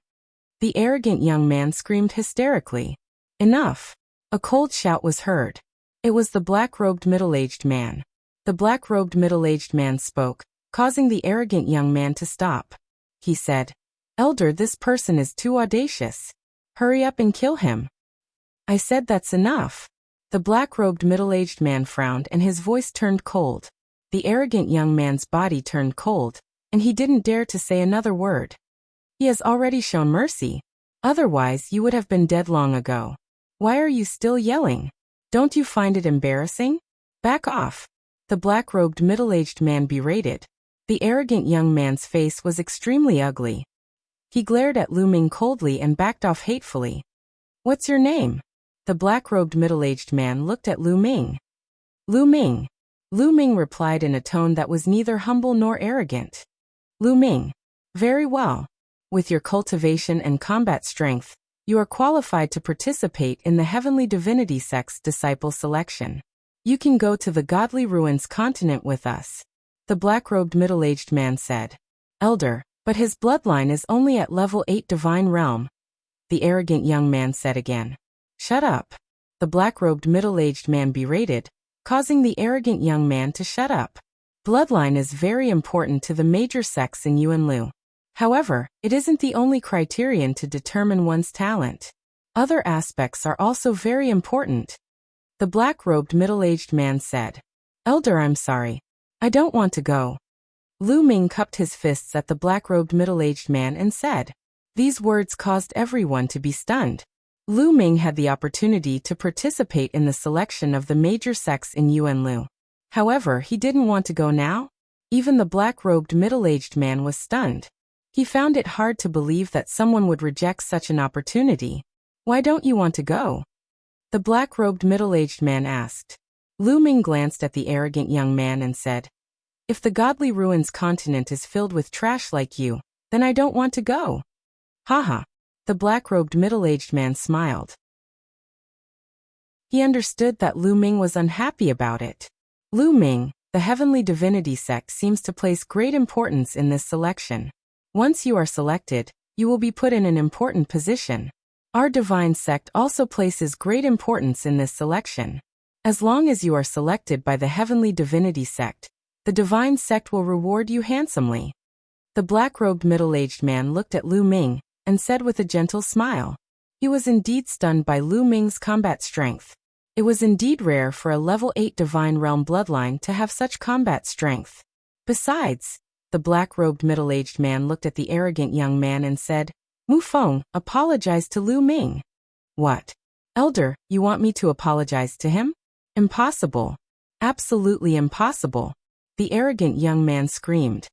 The arrogant young man screamed hysterically. Enough. A cold shout was heard. It was the black-robed middle-aged man. The black-robed middle-aged man spoke, causing the arrogant young man to stop. He said, "Elder, this person is too audacious. Hurry up and kill him." I said that's enough. The black-robed middle-aged man frowned and his voice turned cold. The arrogant young man's body turned cold, and he didn't dare to say another word. He has already shown mercy. Otherwise, you would have been dead long ago. Why are you still yelling? Don't you find it embarrassing? Back off. The black-robed middle-aged man berated. The arrogant young man's face was extremely ugly. He glared at Lu Ming coldly and backed off hatefully. What's your name? The black-robed middle-aged man looked at Lu Ming. Lu Ming. Lu Ming replied in a tone that was neither humble nor arrogant. Lu Ming. Very well. With your cultivation and combat strength, you are qualified to participate in the Heavenly Divinity Sect's disciple selection. You can go to the Godly Ruins continent with us. The black-robed middle-aged man said. Elder, but his bloodline is only at level 8 Divine Realm. The arrogant young man said again. Shut up. The black-robed middle-aged man berated, causing the arrogant young man to shut up. Bloodline is very important to the major sects in Yuanlu. However, it isn't the only criterion to determine one's talent. Other aspects are also very important. The black-robed middle-aged man said. Elder, I'm sorry. I don't want to go. Lu Ming cupped his fists at the black-robed middle-aged man and said. These words caused everyone to be stunned. Lu Ming had the opportunity to participate in the selection of the major sects in Yuanlu. However, he didn't want to go now. Even the black-robed middle-aged man was stunned. He found it hard to believe that someone would reject such an opportunity. Why don't you want to go? The black-robed middle-aged man asked. Lu Ming glanced at the arrogant young man and said, If the Godly Ruins continent is filled with trash like you, then I don't want to go. Haha. The black-robed middle-aged man smiled. He understood that Lu Ming was unhappy about it. Lu Ming, the Heavenly Divinity Sect seems to place great importance in this selection. Once you are selected, you will be put in an important position. Our divine sect also places great importance in this selection. As long as you are selected by the Heavenly Divinity Sect, the divine sect will reward you handsomely. The black-robed middle-aged man looked at Lu Ming and said with a gentle smile. He was indeed stunned by Lu Ming's combat strength. It was indeed rare for a level 8 Divine Realm bloodline to have such combat strength. Besides, the black-robed middle-aged man looked at the arrogant young man and said, Mu Feng, apologize to Lu Ming. What? Elder, you want me to apologize to him? Impossible. Absolutely impossible. The arrogant young man screamed.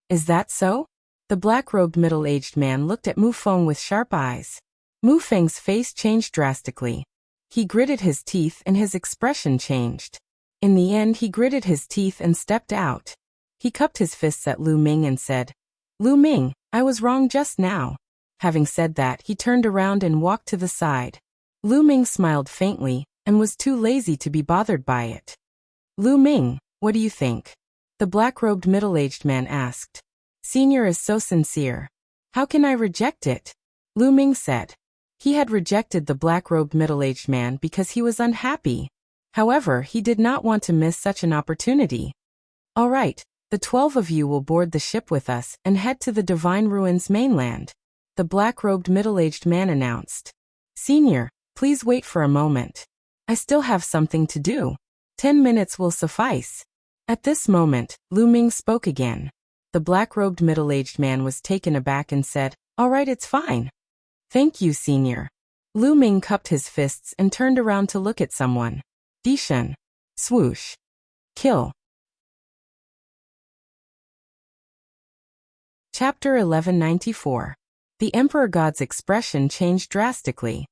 Is that so? The black-robed middle-aged man looked at Mu Feng with sharp eyes. Mu Feng's face changed drastically. He gritted his teeth and his expression changed. In the end, he gritted his teeth and stepped out. He cupped his fists at Lu Ming and said, Lu Ming, I was wrong just now. Having said that, he turned around and walked to the side. Lu Ming smiled faintly and was too lazy to be bothered by it. Lu Ming, what do you think? The black-robed middle-aged man asked. Senior is so sincere. How can I reject it? Lu Ming said. He had rejected the black-robed middle-aged man because he was unhappy. However, he did not want to miss such an opportunity. All right, the 12 of you will board the ship with us and head to the Divine Ruins mainland. The black-robed middle-aged man announced. Senior, please wait for a moment. I still have something to do. 10 minutes will suffice. At this moment, Lu Ming spoke again. The black-robed middle-aged man was taken aback and said, All right, it's fine. Thank you, Senior. Lu Ming cupped his fists and turned around to look at someone. Dishan. Swoosh. Kill. Chapter 1194. The Emperor God's expression changed drastically.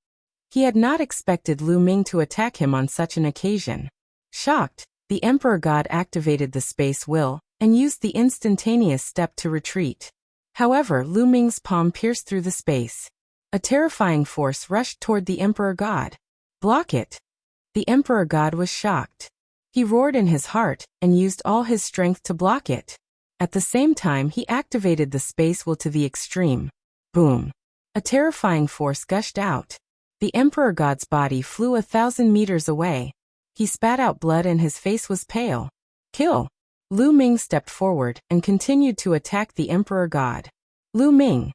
He had not expected Lu Ming to attack him on such an occasion. Shocked, the Emperor God activated the space will and used the instantaneous step to retreat. However, Lu Ming's palm pierced through the space. A terrifying force rushed toward the Emperor God. Block it. The Emperor God was shocked. He roared in his heart and used all his strength to block it. At the same time, he activated the space will to the extreme. Boom! A terrifying force gushed out. The Emperor God's body flew 1,000 meters away. He spat out blood and his face was pale. Kill! Lu Ming stepped forward and continued to attack the Emperor God. Lu Ming!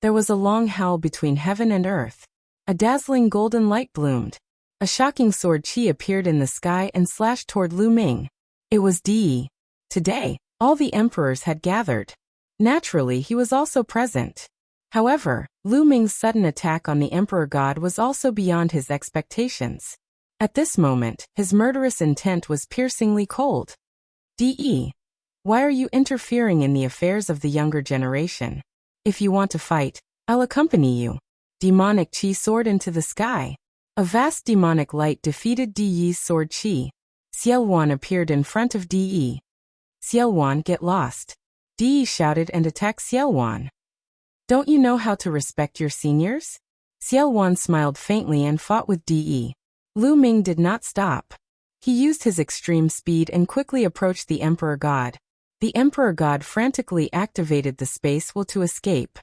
There was a long howl between heaven and earth. A dazzling golden light bloomed. A shocking sword chi appeared in the sky and slashed toward Lu Ming. It was Di. Today, all the emperors had gathered. Naturally, he was also present. However, Lu Ming's sudden attack on the Emperor God was also beyond his expectations. At this moment, his murderous intent was piercingly cold. Di, why are you interfering in the affairs of the younger generation? If you want to fight, I'll accompany you. Demonic chi soared into the sky. A vast demonic light defeated Di Yi's sword chi. Xiaowan appeared in front of Di Yi. Xiaowan, get lost. Di Yi shouted and attacked Xiaowan. Don't you know how to respect your seniors? Xiaowan smiled faintly and fought with Di Yi. Lu Ming did not stop. He used his extreme speed and quickly approached the Emperor God. The Emperor God frantically activated the space will to escape.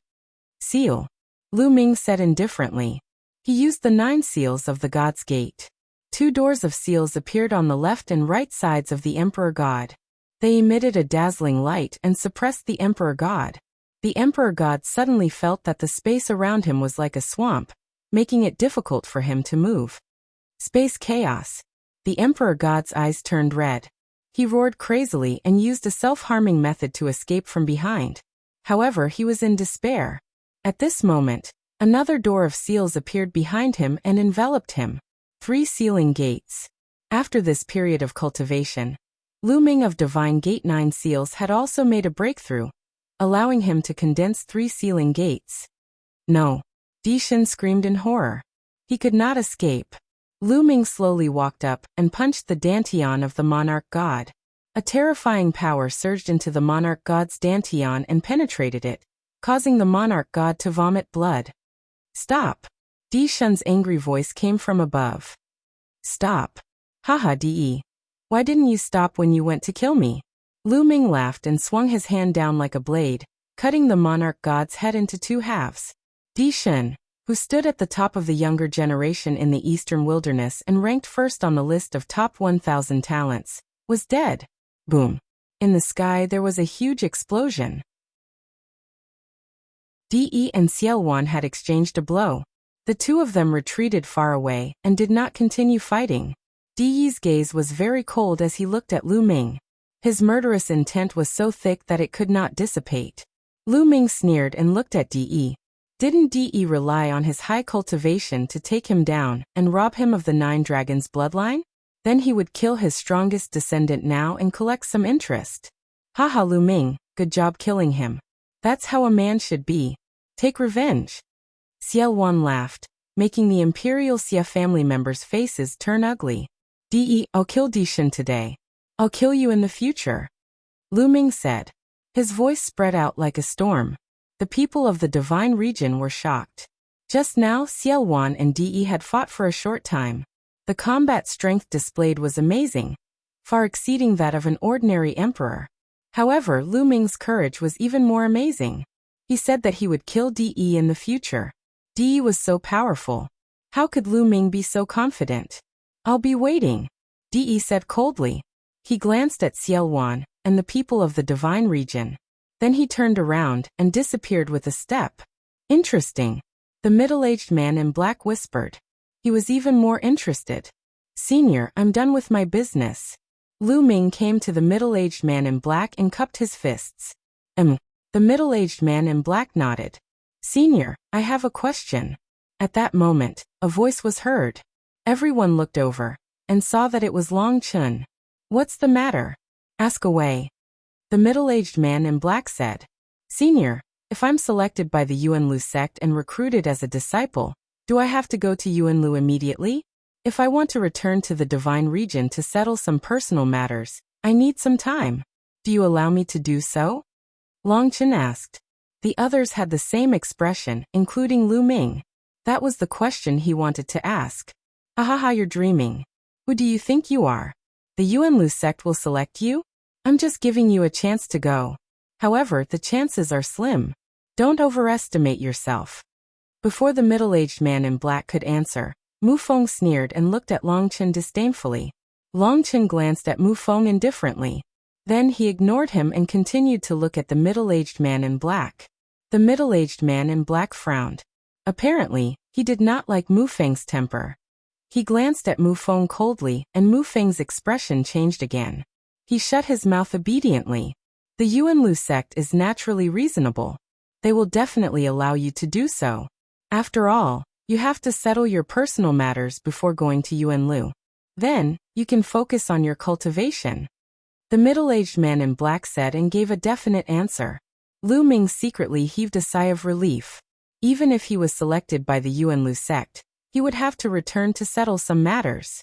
Seal. Lu Ming said indifferently. He used the 9 seals of the God's Gate. 2 doors of seals appeared on the left and right sides of the Emperor God. They emitted a dazzling light and suppressed the Emperor God. The Emperor God suddenly felt that the space around him was like a swamp, making it difficult for him to move. Space chaos. The Emperor God's eyes turned red. He roared crazily and used a self-harming method to escape from behind. However, he was in despair. At this moment, another door of seals appeared behind him and enveloped him. 3 sealing gates. After this period of cultivation, Lu Ming of Divine Gate 9 seals had also made a breakthrough, allowing him to condense 3 sealing gates. No. Di Shen screamed in horror. He could not escape. Lu Ming slowly walked up and punched the dantian of the monarch god. A terrifying power surged into the monarch god's dantian and penetrated it, causing the monarch god to vomit blood. Stop! Di Shen's angry voice came from above. Stop! Haha Di. Why didn't you stop when you went to kill me? Lu Ming laughed and swung his hand down like a blade, cutting the monarch god's head into 2 halves. Di Shen, who stood at the top of the younger generation in the eastern wilderness and ranked first on the list of top 1,000 talents, was dead. Boom. In the sky there was a huge explosion. Di and Xiaowan had exchanged a blow. The 2 of them retreated far away and did not continue fighting. Di Yi's gaze was very cold as he looked at Lu Ming. His murderous intent was so thick that it could not dissipate. Lu Ming sneered and looked at Di. Didn't Di rely on his high cultivation to take him down and rob him of the 9 dragons' bloodline? Then he would kill his strongest descendant now and collect some interest. Haha Lu Ming, good job killing him. That's how a man should be. Take revenge. Xiaowan laughed, making the Imperial Xia family members' faces turn ugly. Di, I'll kill Di Shen today. I'll kill you in the future. Lu Ming said. His voice spread out like a storm. The people of the divine region were shocked. Just now, Xiaowan and Di had fought for a short time. The combat strength displayed was amazing, far exceeding that of an ordinary emperor. However, Lu Ming's courage was even more amazing. He said that he would kill Di in the future. Di was so powerful. How could Lu Ming be so confident? I'll be waiting, Di said coldly. He glanced at Xiaowan and the people of the divine region. Then he turned around and disappeared with a step. Interesting. The middle-aged man in black whispered. He was even more interested. Senior, I'm done with my business. Lu Ming came to the middle-aged man in black and cupped his fists. The middle-aged man in black nodded. Senior, I have a question. At that moment, a voice was heard. Everyone looked over and saw that it was Long Chun. What's the matter? Ask away. The middle-aged man in black said. Senior, if I'm selected by the Yuanlu sect and recruited as a disciple, do I have to go to Yuanlu immediately? If I want to return to the divine region to settle some personal matters, I need some time. Do you allow me to do so? Long Chen asked. The others had the same expression, including Lu Ming. That was the question he wanted to ask. Ahaha, you're dreaming. Who do you think you are? The Yuanlu sect will select you? I'm just giving you a chance to go. However, the chances are slim. Don't overestimate yourself. Before the middle-aged man in black could answer, Mu Feng sneered and looked at Long Chen disdainfully. Long Chen glanced at Mu Feng indifferently. Then he ignored him and continued to look at the middle-aged man in black. The middle-aged man in black frowned. Apparently, he did not like Mu Feng's temper. He glanced at Mu Feng coldly, and Mu Feng's expression changed again. He shut his mouth obediently. The Yuanlu sect is naturally reasonable. They will definitely allow you to do so. After all, you have to settle your personal matters before going to Yuanlu. Then, you can focus on your cultivation. The middle-aged man in black said and gave a definite answer. Lu Ming secretly heaved a sigh of relief. Even if he was selected by the Yuanlu sect, he would have to return to settle some matters.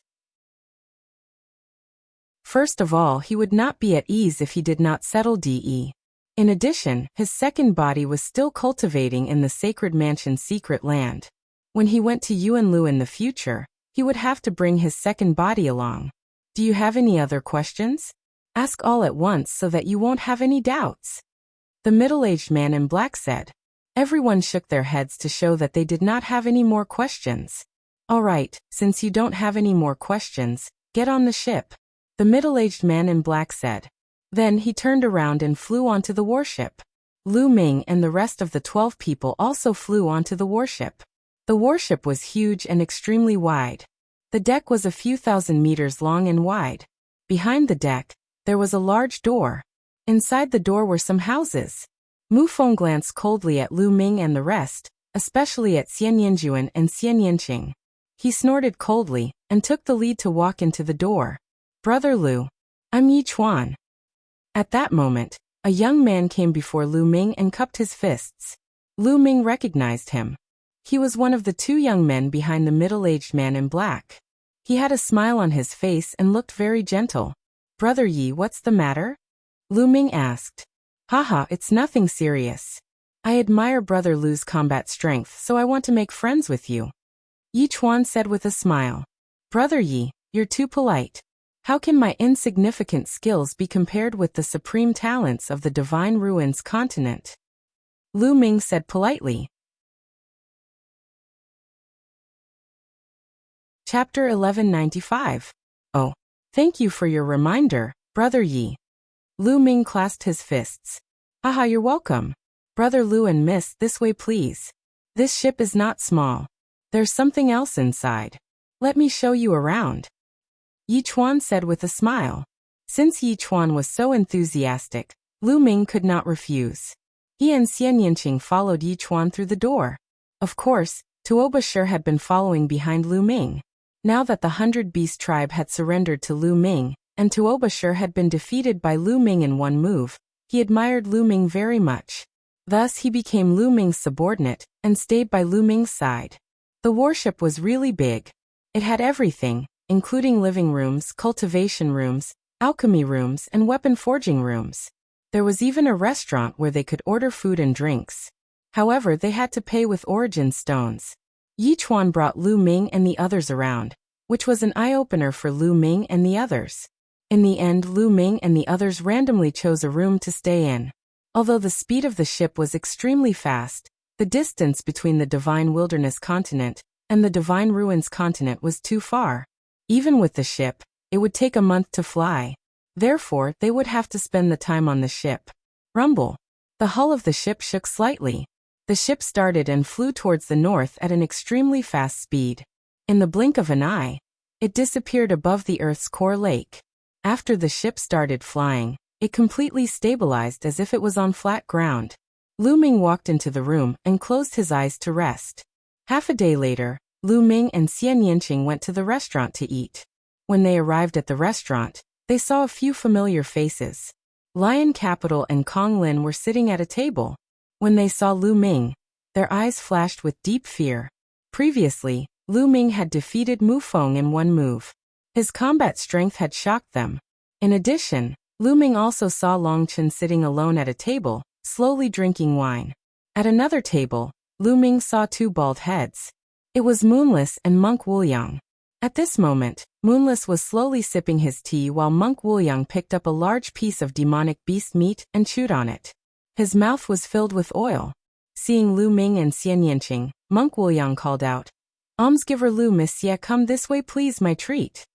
First of all, he would not be at ease if he did not settle DE. In addition, his second body was still cultivating in the Sacred Mansion's secret land. When he went to Yuanlu in the future, he would have to bring his second body along. Do you have any other questions? Ask all at once so that you won't have any doubts. The middle-aged man in black said. Everyone shook their heads to show that they did not have any more questions. All right, since you don't have any more questions, get on the ship. The middle-aged man in black said. Then he turned around and flew onto the warship. Lu Ming and the rest of the 12 people also flew onto the warship. The warship was huge and extremely wide. The deck was a few thousand meters long and wide. Behind the deck, there was a large door. Inside the door were some houses. Mu Feng glanced coldly at Lu Ming and the rest, especially at Xian Yanjuan and Xian Yanqing. He snorted coldly and took the lead to walk into the door. Brother Lu, I'm Yi Chuan. At that moment, a young man came before Lu Ming and cupped his fists. Lu Ming recognized him. He was one of the two young men behind the middle-aged man in black. He had a smile on his face and looked very gentle. Brother Yi, what's the matter? Lu Ming asked. Haha, it's nothing serious. I admire Brother Lu's combat strength, so I want to make friends with you. Yi Chuan said with a smile. Brother Yi, you're too polite. How can my insignificant skills be compared with the supreme talents of the Divine Ruins continent? Lu Ming said politely. Chapter 1195. Oh, thank you for your reminder, Brother Yi. Lu Ming clasped his fists. Haha, you're welcome. Brother Lu and Miss, this way please. This ship is not small. There's something else inside. Let me show you around. Yi Chuan said with a smile. Since Yi Chuan was so enthusiastic, Lu Ming could not refuse. He and Xian Yanqing followed Yi Chuan through the door. Of course, Tuobashir had been following behind Lu Ming. Now that the 100-beast tribe had surrendered to Lu Ming, and Tuobashir had been defeated by Lu Ming in one move, he admired Lu Ming very much. Thus he became Lu Ming's subordinate, and stayed by Lu Ming's side. The warship was really big. It had everything, including living rooms, cultivation rooms, alchemy rooms, and weapon forging rooms. There was even a restaurant where they could order food and drinks. However, they had to pay with origin stones. Yi Chuan brought Lu Ming and the others around, which was an eye-opener for Lu Ming and the others. In the end, Lu Ming and the others randomly chose a room to stay in. Although the speed of the ship was extremely fast, the distance between the Divine Wilderness continent and the Divine Ruins continent was too far. Even with the ship, it would take a month to fly. Therefore, they would have to spend the time on the ship. Rumble. The hull of the ship shook slightly. The ship started and flew towards the north at an extremely fast speed. In the blink of an eye, it disappeared above the Earth's core lake. After the ship started flying, it completely stabilized as if it was on flat ground. Lu Ming walked into the room and closed his eyes to rest. Half a day later, Lu Ming and Xian Yanqing went to the restaurant to eat. When they arrived at the restaurant, they saw a few familiar faces. Lion Capital and Kong Lin were sitting at a table. When they saw Lu Ming, their eyes flashed with deep fear. Previously, Lu Ming had defeated Mu Feng in one move. His combat strength had shocked them. In addition, Lu Ming also saw Long Chen sitting alone at a table, slowly drinking wine. At another table, Lu Ming saw two bald heads. It was Moonless and Monk Wuliang. At this moment, Moonless was slowly sipping his tea while Monk Wuliang picked up a large piece of demonic beast meat and chewed on it. His mouth was filled with oil. Seeing Lu Ming and Xian Yanqing, Monk Wuliang called out, "Almsgiver Lu Monsieur, come this way please, my treat."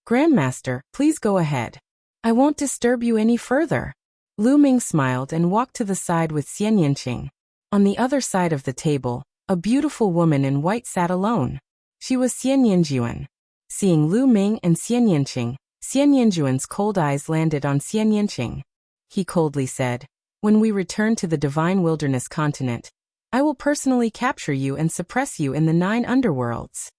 "Grandmaster, please go ahead. I won't disturb you any further." Lu Ming smiled and walked to the side with Xian Yanqing. On the other side of the table, a beautiful woman in white sat alone. She was Xian Yanjuan. Seeing Lu Ming and Xian Yanjuan's cold eyes landed on Xian Yanqing. He coldly said, "When we return to the Divine Wilderness continent, I will personally capture you and suppress you in the 9 underworlds."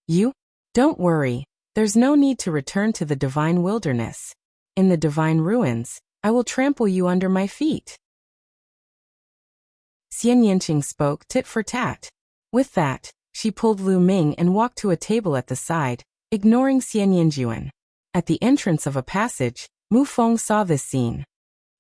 "You? Don't worry, there's no need to return to the Divine Wilderness. In the Divine Ruins, I will trample you under my feet." Xian Yanqing spoke tit for tat. With that, she pulled Lu Ming and walked to a table at the side, ignoring Xian Yanjuan. At the entrance of a passage, Mu Feng saw this scene.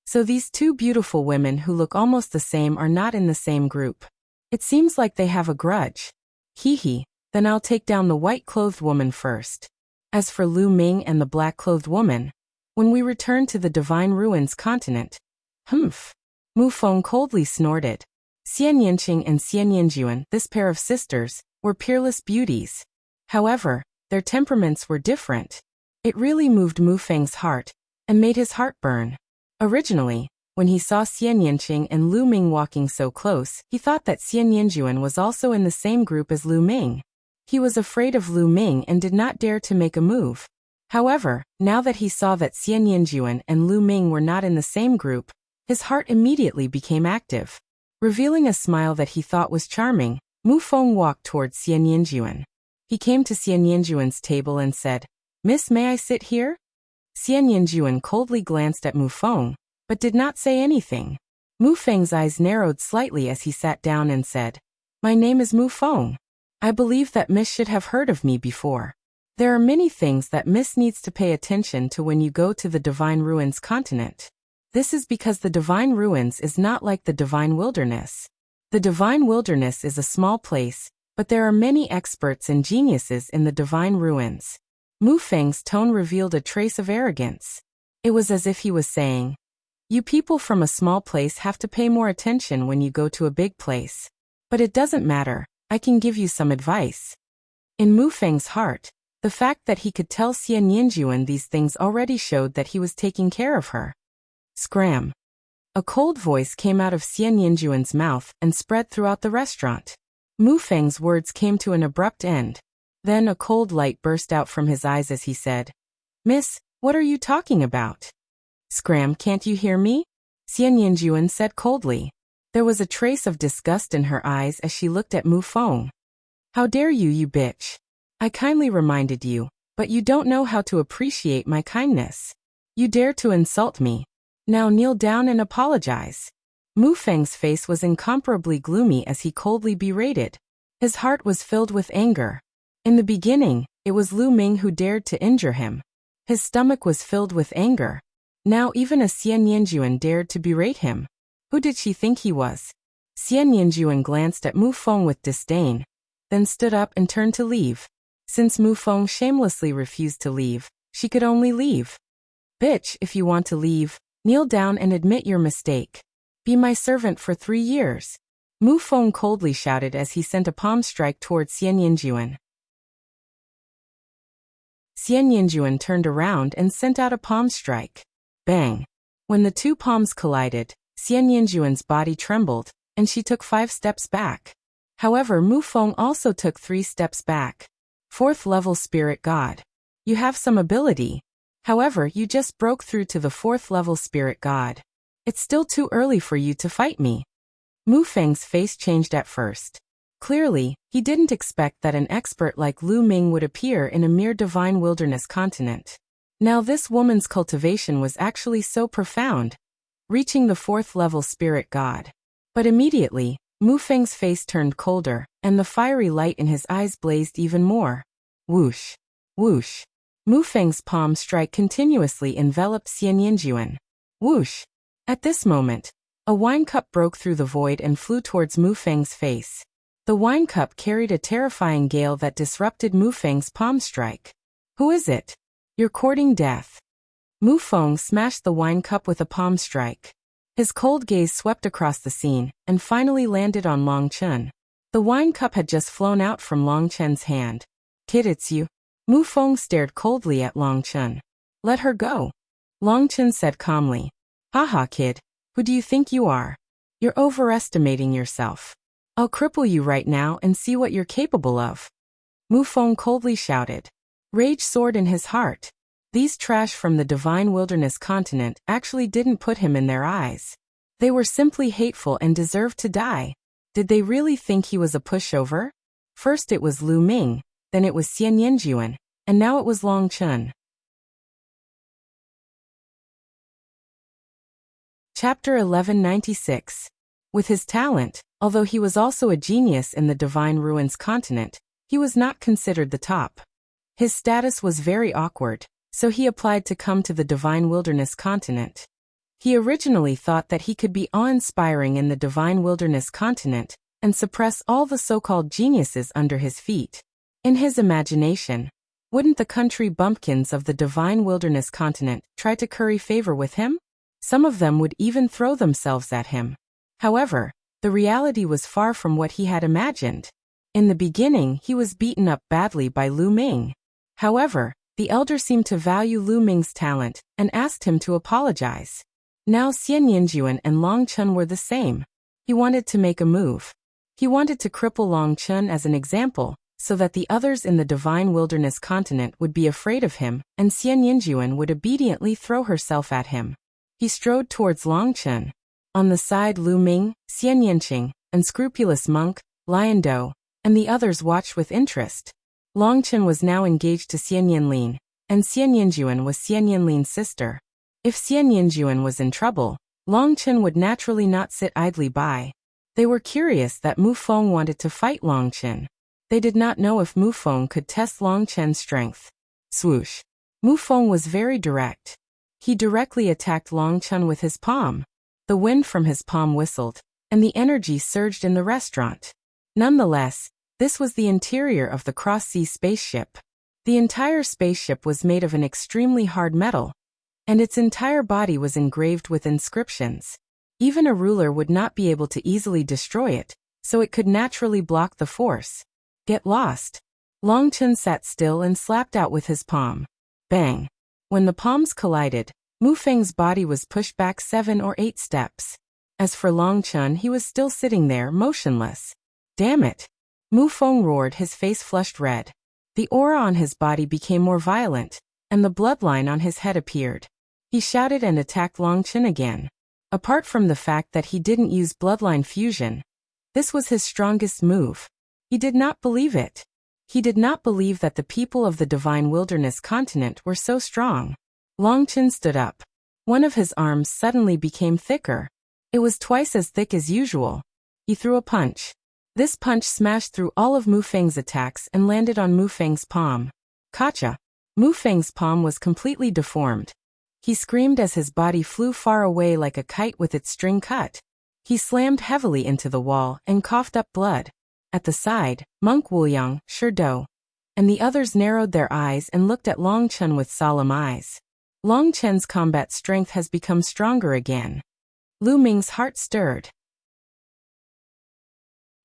So these 2 beautiful women who look almost the same are not in the same group. It seems like they have a grudge. Hee, then I'll take down the white-clothed woman first. As for Lu Ming and the black-clothed woman, when we return to the Divine Ruins continent. Humph. Mu Feng coldly snorted. Xian Yanqing and Xian Yanjuan, this pair of sisters, were peerless beauties. However, their temperaments were different. It really moved Mu Feng's heart, and made his heart burn. Originally, when he saw Xian Yanqing and Lu Ming walking so close, he thought that Xian Yanjuan was also in the same group as Lu Ming. He was afraid of Lu Ming and did not dare to make a move. However, now that he saw that Xian Yanjuan and Lu Ming were not in the same group, his heart immediately became active. Revealing a smile that he thought was charming, Mu Feng walked towards Xian Yanjuan. He came to Xian Yanjuan's table and said, "Miss, may I sit here?" Xian Yanjuan coldly glanced at Mu Feng, but did not say anything. Mu Feng's eyes narrowed slightly as he sat down and said, "My name is Mu Feng. I believe that Miss should have heard of me before. There are many things that Miss needs to pay attention to when you go to the Divine Ruins continent. This is because the Divine Ruins is not like the Divine Wilderness. The Divine Wilderness is a small place, but there are many experts and geniuses in the Divine Ruins." Mu Feng's tone revealed a trace of arrogance. It was as if he was saying, "You people from a small place have to pay more attention when you go to a big place. But it doesn't matter, I can give you some advice." In Mu Feng's heart, the fact that he could tell Xian Yanjuan these things already showed that he was taking care of her. Scram. A cold voice came out of Xian Yanjuan's mouth and spread throughout the restaurant. Mu Feng's words came to an abrupt end. Then a cold light burst out from his eyes as he said, "Miss, what are you talking about?" "Scram, can't you hear me?" Xian Yanjuan said coldly. There was a trace of disgust in her eyes as she looked at Mu Feng. "How dare you, you bitch. I kindly reminded you, but you don't know how to appreciate my kindness. You dare to insult me. Now kneel down and apologize." Mu Feng's face was incomparably gloomy as he coldly berated. His heart was filled with anger. In the beginning, it was Lu Ming who dared to injure him. His stomach was filled with anger. Now even a Xian Yanjuan dared to berate him. Who did she think he was? Xian Yanjuan glanced at Mu Feng with disdain, then stood up and turned to leave. Since Mu Feng shamelessly refused to leave, she could only leave. "Bitch, if you want to leave, kneel down and admit your mistake. Be my servant for 3 years." Mu Feng coldly shouted as he sent a palm strike towards Xian Yanjuan. Xian Yanjuan turned around and sent out a palm strike. Bang! When the 2 palms collided, Xian Yanjuan's body trembled, and she took 5 steps back. However, Mu Feng also took 3 steps back. 4th level Spirit God. You have some ability. However, you just broke through to the 4th level Spirit God. It's still too early for you to fight me. Mu Feng's face changed at first. Clearly, he didn't expect that an expert like Lu Ming would appear in a mere Divine Wilderness continent. Now this woman's cultivation was actually so profound, reaching the 4th level Spirit God. But immediately, Mu Feng's face turned colder, and the fiery light in his eyes blazed even more. Whoosh! Whoosh! Mu Feng's palm strike continuously enveloped Xian Yanjuan. Whoosh! At this moment, a wine cup broke through the void and flew towards Mu Feng's face. The wine cup carried a terrifying gale that disrupted Mu Feng's palm strike. Who is it? You're courting death. Mu Feng smashed the wine cup with a palm strike. His cold gaze swept across the scene and finally landed on Long Chen. The wine cup had just flown out from Long Chen's hand. Kid, it's you. Mu Feng stared coldly at Long Chen. Let her go. Long Chen said calmly. Haha, kid. Who do you think you are? You're overestimating yourself. I'll cripple you right now and see what you're capable of. Mu Feng coldly shouted. Rage soared in his heart. These trash from the divine wilderness continent actually didn't put him in their eyes. They were simply hateful and deserved to die. Did they really think he was a pushover? First it was Lu Ming, then it was Xian Yanjuan, and now it was Long Chen. Chapter 1196. With his talent, although he was also a genius in the Divine Ruins continent, he was not considered the top. His status was very awkward, so he applied to come to the Divine Wilderness continent. He originally thought that he could be awe-inspiring in the Divine Wilderness continent and suppress all the so-called geniuses under his feet. In his imagination, wouldn't the country bumpkins of the Divine Wilderness continent try to curry favor with him? Some of them would even throw themselves at him. However, the reality was far from what he had imagined. In the beginning, he was beaten up badly by Lu Ming. However, the elder seemed to value Lu Ming's talent and asked him to apologize. Now Xian Yanjuan and Long Chen were the same. He wanted to make a move. He wanted to cripple Long Chen as an example, so that the others in the Divine Wilderness continent would be afraid of him, and Xian Yanjuan would obediently throw herself at him. He strode towards Long Chen. On the side, Lu Ming, Xian Yanqing, Unscrupulous Monk, Lion Do, and the others watched with interest. Long Chen was now engaged to Xian Yanlin, and Xian Yanjuan was Xian Yanlin's sister. If Xian Yanjuan was in trouble, Long Chen would naturally not sit idly by. They were curious that Mu Feng wanted to fight Long Chen. They did not know if Mu Feng could test Long Chen's strength. Swoosh. Mu Feng was very direct. He directly attacked Long Chen with his palm. The wind from his palm whistled, and the energy surged in the restaurant. Nonetheless, this was the interior of the cross-sea spaceship. The entire spaceship was made of an extremely hard metal, and its entire body was engraved with inscriptions. Even a ruler would not be able to easily destroy it, so it could naturally block the force. Get lost. Long Chen sat still and slapped out with his palm. Bang. When the palms collided, Mu Feng's body was pushed back 7 or 8 steps. As for Long Chen, he was still sitting there, motionless. Damn it. Mu Feng roared, his face flushed red. The aura on his body became more violent, and the bloodline on his head appeared. He shouted and attacked Long Chen again. Apart from the fact that he didn't use bloodline fusion, this was his strongest move. He did not believe it. He did not believe that the people of the Divine Wilderness continent were so strong. Long Chen stood up. One of his arms suddenly became thicker. It was twice as thick as usual. He threw a punch. This punch smashed through all of Mu Feng's attacks and landed on Mu Feng's palm. Kacha! Mu Feng's palm was completely deformed. He screamed as his body flew far away like a kite with its string cut. He slammed heavily into the wall and coughed up blood. At the side, Monk Wuliang, Shurdo, and the others narrowed their eyes and looked at Long Chen with solemn eyes. Long Chen's combat strength has become stronger again. Lu Ming's heart stirred.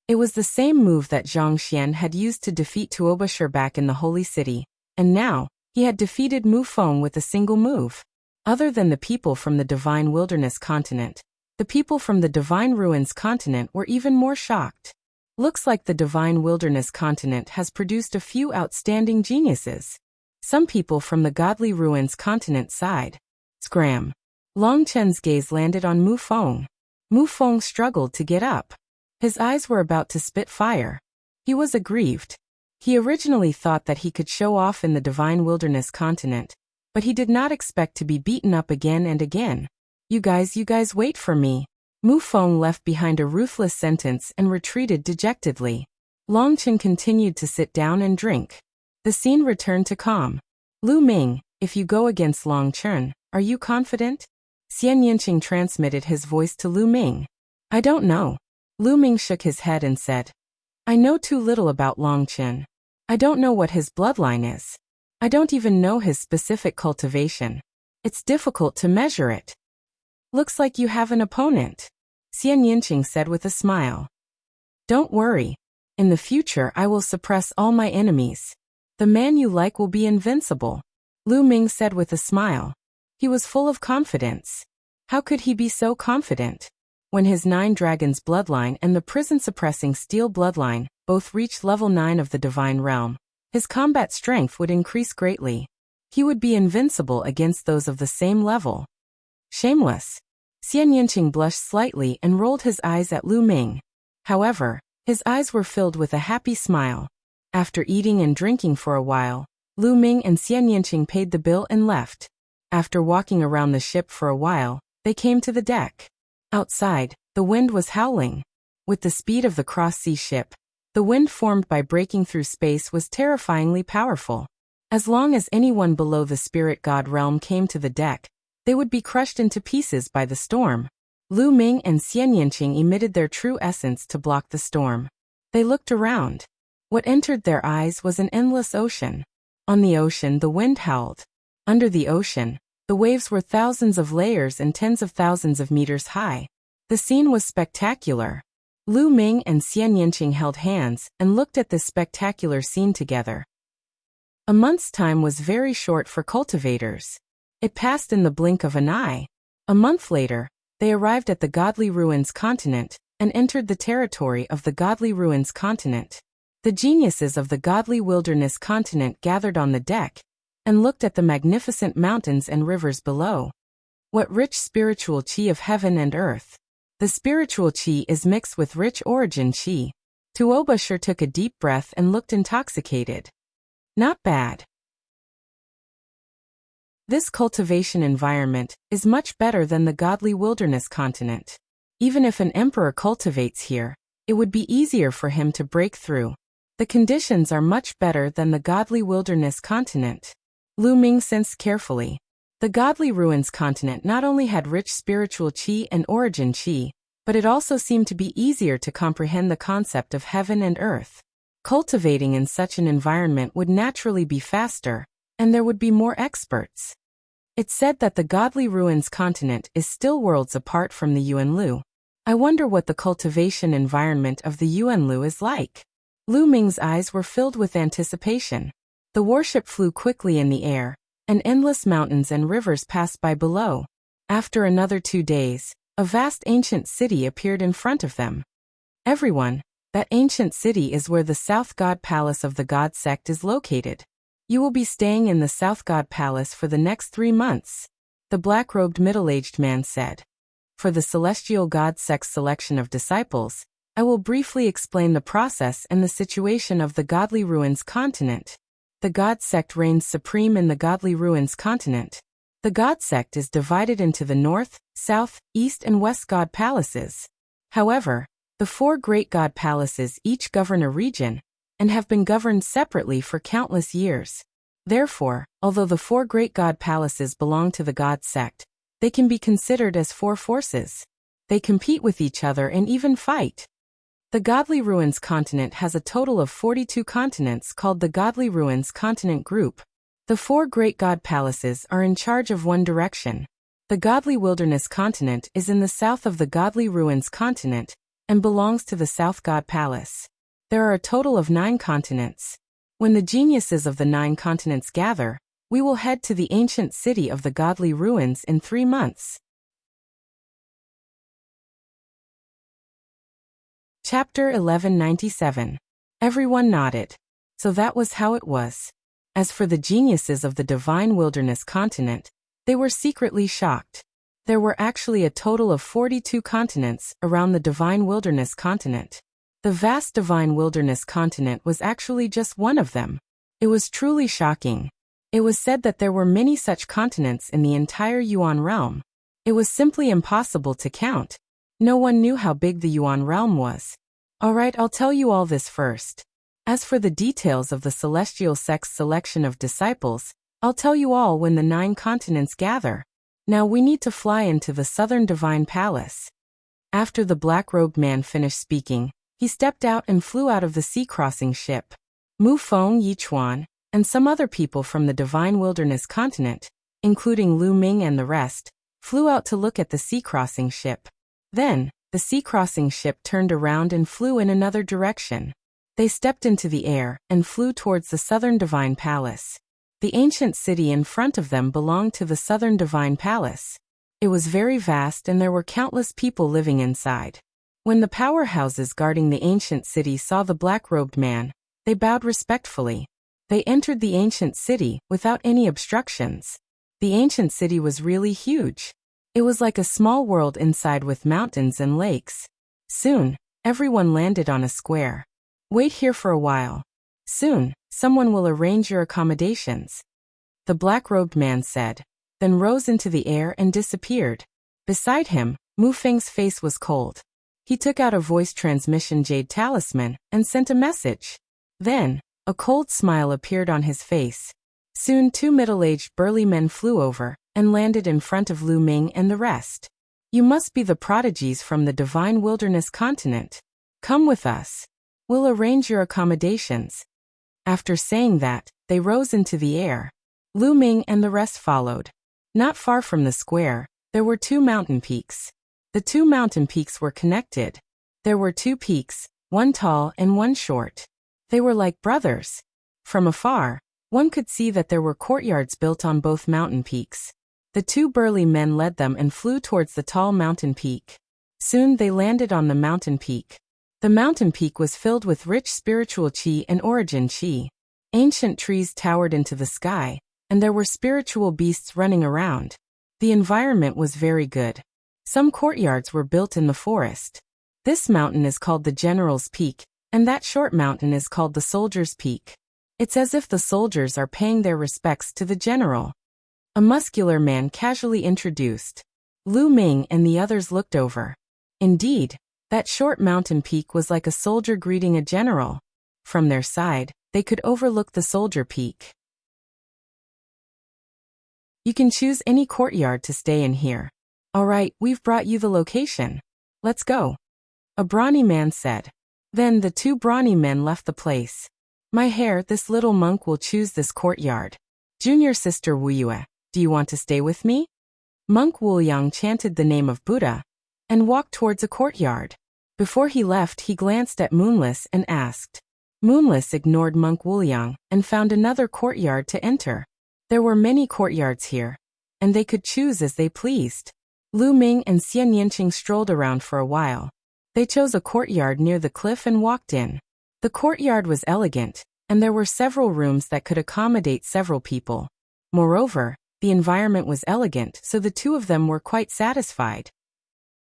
It was the same move that Zhang Xian had used to defeat Tuobashir back in the Holy City, and now, he had defeated Mu Feng with a single move. Other than the people from the Divine Wilderness continent, the people from the Divine Ruins continent were even more shocked. Looks like the Divine Wilderness continent has produced a few outstanding geniuses. Some people from the Godly Ruins continent sighed. Scram. Long Chen's gaze landed on Mu Feng. Mu Feng struggled to get up. His eyes were about to spit fire. He was aggrieved. He originally thought that he could show off in the Divine Wilderness continent, but he did not expect to be beaten up again and again. You guys wait for me. Mu Feng left behind a ruthless sentence and retreated dejectedly. Long Chen continued to sit down and drink. The scene returned to calm. Lu Ming, if you go against Long Chen, are you confident? Xian Yanqing transmitted his voice to Lu Ming. I don't know. Lu Ming shook his head and said, I know too little about Long Chen. I don't know what his bloodline is. I don't even know his specific cultivation. It's difficult to measure it. Looks like you have an opponent, Xian Yinqing said with a smile. Don't worry. In the future I will suppress all my enemies. The man you like will be invincible, Lu Ming said with a smile. He was full of confidence. How could he be so confident? When his 9 dragons bloodline and the prison-suppressing steel bloodline both reached level 9 of the divine realm, his combat strength would increase greatly. He would be invincible against those of the same level. Shameless. Xian Yinqing blushed slightly and rolled his eyes at Lu Ming. However, his eyes were filled with a happy smile. After eating and drinking for a while, Lu Ming and Xian Yinqing paid the bill and left. After walking around the ship for a while, they came to the deck. Outside, the wind was howling. With the speed of the cross-sea ship, the wind formed by breaking through space was terrifyingly powerful. As long as anyone below the spirit god realm came to the deck, they would be crushed into pieces by the storm. Lu Ming and Xian Yinqing emitted their true essence to block the storm. They looked around. What entered their eyes was an endless ocean. On the ocean the wind howled. Under the ocean, the waves were thousands of layers and tens of thousands of meters high. The scene was spectacular. Lu Ming and Xian Yinqing held hands and looked at this spectacular scene together. A month's time was very short for cultivators. It passed in the blink of an eye. A month later, they arrived at the Godly Ruins continent and entered the territory of the Godly Ruins continent. The geniuses of the Godly Wilderness continent gathered on the deck and looked at the magnificent mountains and rivers below. What rich spiritual qi of heaven and earth. The spiritual qi is mixed with rich origin qi. Tuoba sure took a deep breath and looked intoxicated. Not bad. This cultivation environment is much better than the Godly Wilderness continent. Even if an emperor cultivates here, it would be easier for him to break through. The conditions are much better than the Godly Wilderness continent. Lu Ming sensed carefully. The Godly Ruins continent not only had rich spiritual qi and origin qi, but it also seemed to be easier to comprehend the concept of heaven and earth. Cultivating in such an environment would naturally be faster, and there would be more experts. It's said that the Godly Ruins continent is still worlds apart from the Yuanlu. I wonder what the cultivation environment of the Yuanlu is like. Lu Ming's eyes were filled with anticipation. The warship flew quickly in the air, and endless mountains and rivers passed by below. After another 2 days, a vast ancient city appeared in front of them. Everyone, that ancient city is where the South God Palace of the God Sect is located. You will be staying in the South God Palace for the next 3 months, the black-robed middle-aged man said. For the Celestial God Sect's selection of disciples, I will briefly explain the process and the situation of the Godly Ruins continent. The God Sect reigns supreme in the Godly Ruins continent. The God Sect is divided into the North, South, East and West God Palaces. However, the 4 great God Palaces each govern a region, and have been governed separately for countless years. Therefore, although the 4 great God Palaces belong to the God Sect, they can be considered as 4 forces. They compete with each other and even fight. The Godly Ruins continent has a total of 42 continents called the Godly Ruins Continent Group. The 4 great God Palaces are in charge of one direction. The Godly Wilderness continent is in the south of the Godly Ruins continent and belongs to the South God Palace. There are a total of 9 continents. When the geniuses of the 9 continents gather, we will head to the ancient city of the Godly Ruins in 3 months. Chapter 1197. Everyone nodded. So that was how it was. As for the geniuses of the Divine Wilderness continent, they were secretly shocked. There were actually a total of 42 continents around the Divine Wilderness continent. The vast Divine Wilderness continent was actually just one of them. It was truly shocking. It was said that there were many such continents in the entire Yuan realm. It was simply impossible to count. No one knew how big the Yuan realm was. Alright, I'll tell you all this first. As for the details of the Celestial Sect's selection of disciples, I'll tell you all when the 9 continents gather. Now we need to fly into the Southern Divine Palace. After the black-robed man finished speaking, he stepped out and flew out of the sea-crossing ship. Mu Feng Yichuan, and some other people from the Divine Wilderness continent, including Lu Ming and the rest, flew out to look at the sea-crossing ship. Then, the sea-crossing ship turned around and flew in another direction. They stepped into the air and flew towards the Southern Divine Palace. The ancient city in front of them belonged to the Southern Divine Palace. It was very vast and there were countless people living inside. When the powerhouses guarding the ancient city saw the black-robed man, they bowed respectfully. They entered the ancient city without any obstructions. The ancient city was really huge. It was like a small world inside with mountains and lakes. Soon, everyone landed on a square. Wait here for a while. Soon, someone will arrange your accommodations, the black-robed man said, then rose into the air and disappeared. Beside him, Mu Feng's face was cold. He took out a voice transmission jade talisman and sent a message. Then, a cold smile appeared on his face. Soon 2 middle-aged burly men flew over and landed in front of Lu Ming and the rest. You must be the prodigies from the Divine Wilderness continent. Come with us. We'll arrange your accommodations. After saying that, they rose into the air. Lu Ming and the rest followed. Not far from the square, there were 2 mountain peaks. The 2 mountain peaks were connected. There were 2 peaks, one tall and one short. They were like brothers. From afar, one could see that there were courtyards built on both mountain peaks. The 2 burly men led them and flew towards the tall mountain peak. Soon they landed on the mountain peak. The mountain peak was filled with rich spiritual qi and origin qi. Ancient trees towered into the sky, and there were spiritual beasts running around. The environment was very good. Some courtyards were built in the forest. This mountain is called the General's Peak, and that short mountain is called the Soldier's Peak. It's as if the soldiers are paying their respects to the general. A muscular man casually introduced. Lu Ming and the others looked over. Indeed, that short mountain peak was like a soldier greeting a general. From their side, they could overlook the soldier peak. You can choose any courtyard to stay in here. All right, we've brought you the location. Let's go. A brawny man said. Then the 2 brawny men left the place. My hair, this little monk will choose this courtyard. Junior sister Wuxia, do you want to stay with me? Monk Wuliang chanted the name of Buddha and walked towards a courtyard. Before he left, he glanced at Moonless and asked. Moonless ignored Monk Wuliang and found another courtyard to enter. There were many courtyards here, and they could choose as they pleased. Lu Ming and Xian Yinqing strolled around for a while. They chose a courtyard near the cliff and walked in. The courtyard was elegant, and there were several rooms that could accommodate several people. Moreover, the environment was elegant, so the 2 of them were quite satisfied.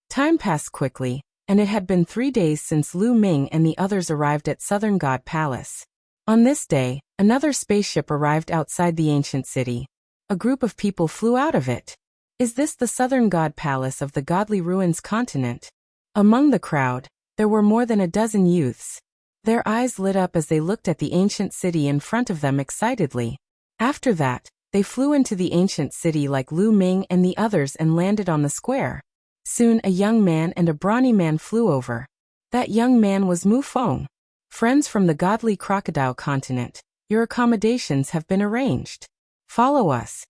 Time passed quickly, and it had been 3 days since Lu Ming and the others arrived at Southern God Palace. On this day, another spaceship arrived outside the ancient city. A group of people flew out of it. Is this the Southern God Palace of the Godly Ruins continent? Among the crowd, there were more than a dozen youths. Their eyes lit up as they looked at the ancient city in front of them excitedly. After that, they flew into the ancient city like Lu Ming and the others and landed on the square. Soon a young man and a brawny man flew over. That young man was Mu Feng. Friends from the Godly Crocodile continent, your accommodations have been arranged. Follow us.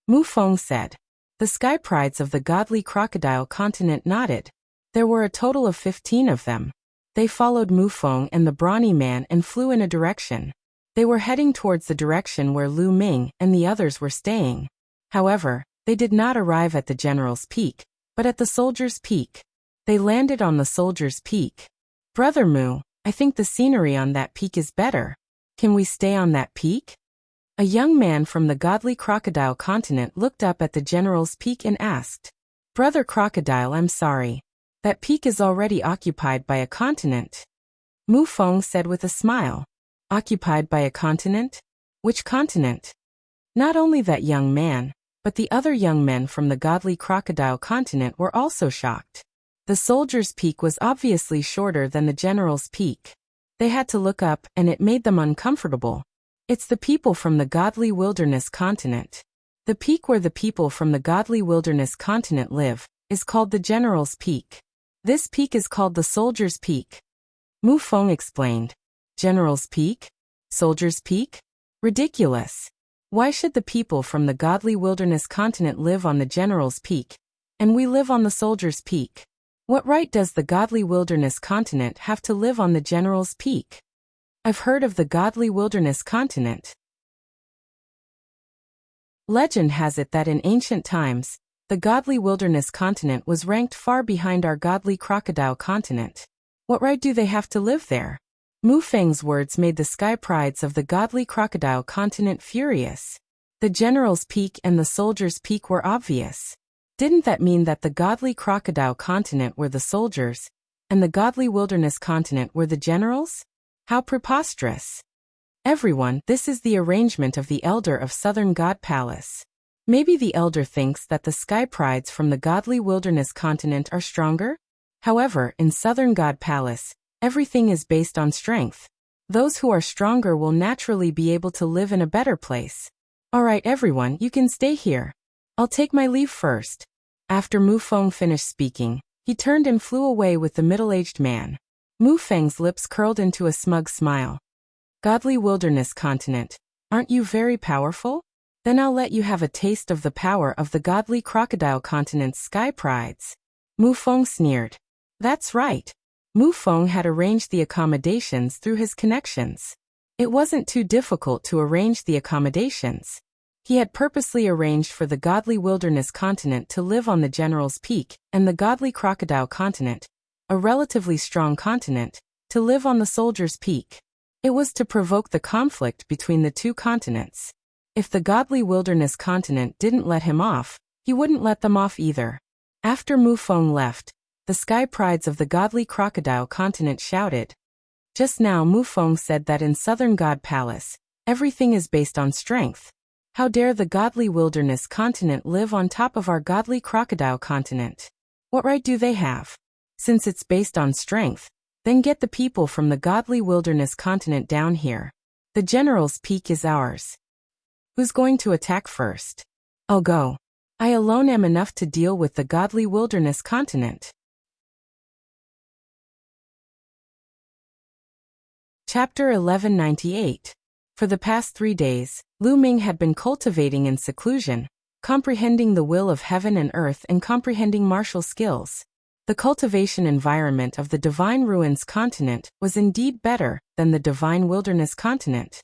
Mu Feng said. The sky prides of the Godly Crocodile continent nodded. There were a total of 15 of them. They followed Mu Feng and the brawny man and flew in a direction. They were heading towards the direction where Lu Ming and the others were staying. However, they did not arrive at the General's Peak, but at the Soldier's Peak. They landed on the Soldier's Peak. Brother Mu, I think the scenery on that peak is better. Can we stay on that peak? A young man from the Godly Crocodile continent looked up at the General's Peak and asked. Brother Crocodile, I'm sorry. That peak is already occupied by a continent. Mu Feng said with a smile. Occupied by a continent? Which continent? Not only that young man, but the other young men from the Godly Crocodile continent were also shocked. The Soldier's Peak was obviously shorter than the General's Peak. They had to look up and it made them uncomfortable. It's the people from the Godly Wilderness continent. The peak where the people from the Godly Wilderness continent live is called the General's Peak. This peak is called the Soldier's Peak. Mu Feng explained. General's Peak? Soldier's Peak? Ridiculous. Why should the people from the godly wilderness continent live on the general's peak, and we live on the soldier's peak? What right does the godly wilderness continent have to live on the general's peak? I've heard of the godly wilderness continent. Legend has it that in ancient times, the godly wilderness continent was ranked far behind our godly crocodile continent. What right do they have to live there? Mu Feng's words made the sky prides of the godly crocodile continent furious. The general's peak and the soldier's peak were obvious. Didn't that mean that the godly crocodile continent were the soldiers, and the godly wilderness continent were the generals? How preposterous. Everyone, this is the arrangement of the elder of Southern God Palace. Maybe the elder thinks that the sky prides from the godly wilderness continent are stronger? However, in Southern God Palace, everything is based on strength. Those who are stronger will naturally be able to live in a better place. Alright everyone, you can stay here. I'll take my leave first. After Mu Feng finished speaking, he turned and flew away with the middle-aged man. Mu Feng's lips curled into a smug smile. Godly wilderness continent, aren't you very powerful? Then I'll let you have a taste of the power of the godly crocodile continent's sky prides. Mu Feng sneered. That's right. Mu Feng had arranged the accommodations through his connections. It wasn't too difficult to arrange the accommodations. He had purposely arranged for the godly wilderness continent to live on the general's peak, and the godly crocodile continent, a relatively strong continent, to live on the soldier's peak. It was to provoke the conflict between the two continents. If the godly wilderness continent didn't let him off, he wouldn't let them off either. After Mu Feng left, the sky prides of the godly crocodile continent shouted. Just now Mu Feng said that in Southern God Palace, everything is based on strength. How dare the godly wilderness continent live on top of our godly crocodile continent? What right do they have? Since it's based on strength, then get the people from the godly wilderness continent down here. The general's peak is ours. Who's going to attack first? I'll go. I alone am enough to deal with the godly wilderness continent. Chapter 1198. For the past 3 days, Lu Ming had been cultivating in seclusion, comprehending the will of heaven and earth and comprehending martial skills. The cultivation environment of the Divine Ruins continent was indeed better than the Divine Wilderness continent.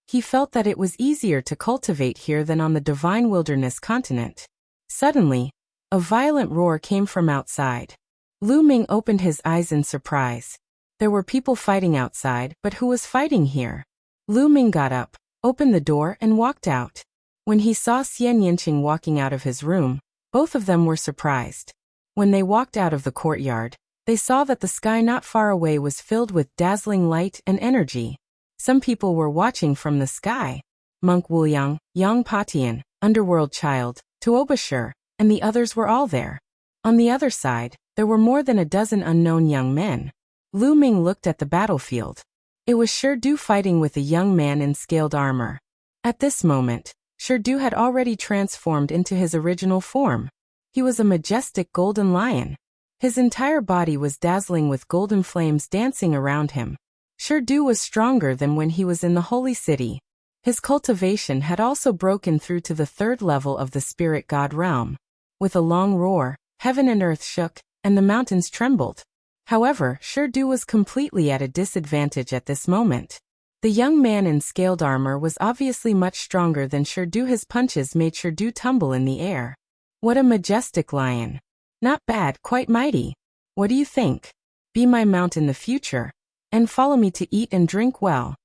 He felt that it was easier to cultivate here than on the Divine Wilderness continent. Suddenly, a violent roar came from outside. Lu Ming opened his eyes in surprise. There were people fighting outside, but who was fighting here? Lu Ming got up, opened the door and walked out. When he saw Xian Yinqing walking out of his room, both of them were surprised. When they walked out of the courtyard, they saw that the sky not far away was filled with dazzling light and energy. Some people were watching from the sky. Monk Wuliang, Yang Patian, Underworld Child, Tuobashir, and the others were all there. On the other side, there were more than a dozen unknown young men. Lu Ming looked at the battlefield. It was Sherdu fighting with a young man in scaled armor. At this moment, Sherdu had already transformed into his original form. He was a majestic golden lion. His entire body was dazzling with golden flames dancing around him. Sherdu was stronger than when he was in the holy city. His cultivation had also broken through to the 3rd level of the spirit god realm. With a long roar, heaven and earth shook, and the mountains trembled. However, Sherdu was completely at a disadvantage at this moment. The young man in scaled armor was obviously much stronger than Sherdu. His punches made Sherdu tumble in the air. What a majestic lion. Not bad, quite mighty. What do you think? Be my mount in the future, and follow me to eat and drink well.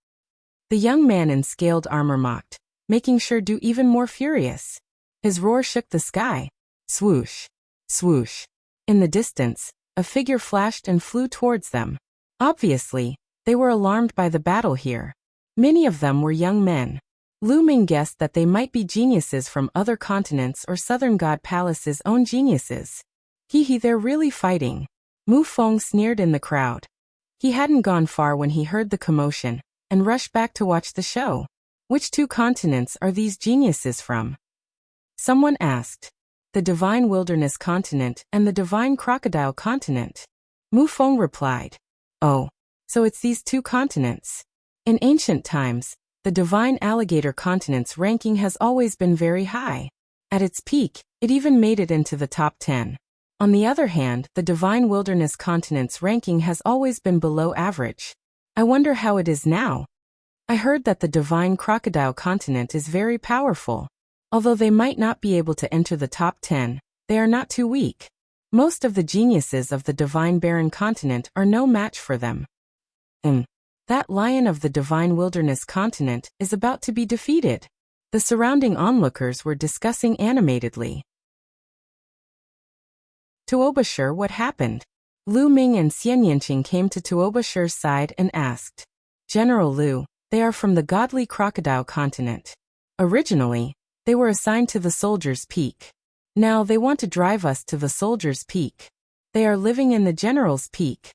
The young man in scaled armor mocked, making Sherdu even more furious. His roar shook the sky. Swoosh. Swoosh. In the distance, a figure flashed and flew towards them. Obviously, they were alarmed by the battle here. Many of them were young men. Lu Ming guessed that they might be geniuses from other continents or Southern God Palace's own geniuses. Hee, they're really fighting. Mu Feng sneered in the crowd. He hadn't gone far when he heard the commotion, and rushed back to watch the show. Which 2 continents are these geniuses from? Someone asked. The Divine Wilderness continent and the Divine Crocodile continent. Mu Feng replied. Oh, so it's these 2 continents. In ancient times, the divine alligator continent's ranking has always been very high. At its peak, it even made it into the top 10. On the other hand, the divine wilderness continent's ranking has always been below average. I wonder how it is now. I heard that the divine crocodile continent is very powerful. Although they might not be able to enter the top 10, they are not too weak. Most of the geniuses of the divine barren continent are no match for them. That lion of the divine wilderness continent is about to be defeated. The surrounding onlookers were discussing animatedly. Tuobashir, what happened? Lu Ming and Xian Yanqing came to Tuobashir's side and asked, General Lu, they are from the godly crocodile continent. Originally, they were assigned to the Soldier's Peak. Now they want to drive us to the Soldier's Peak. They are living in the General's Peak.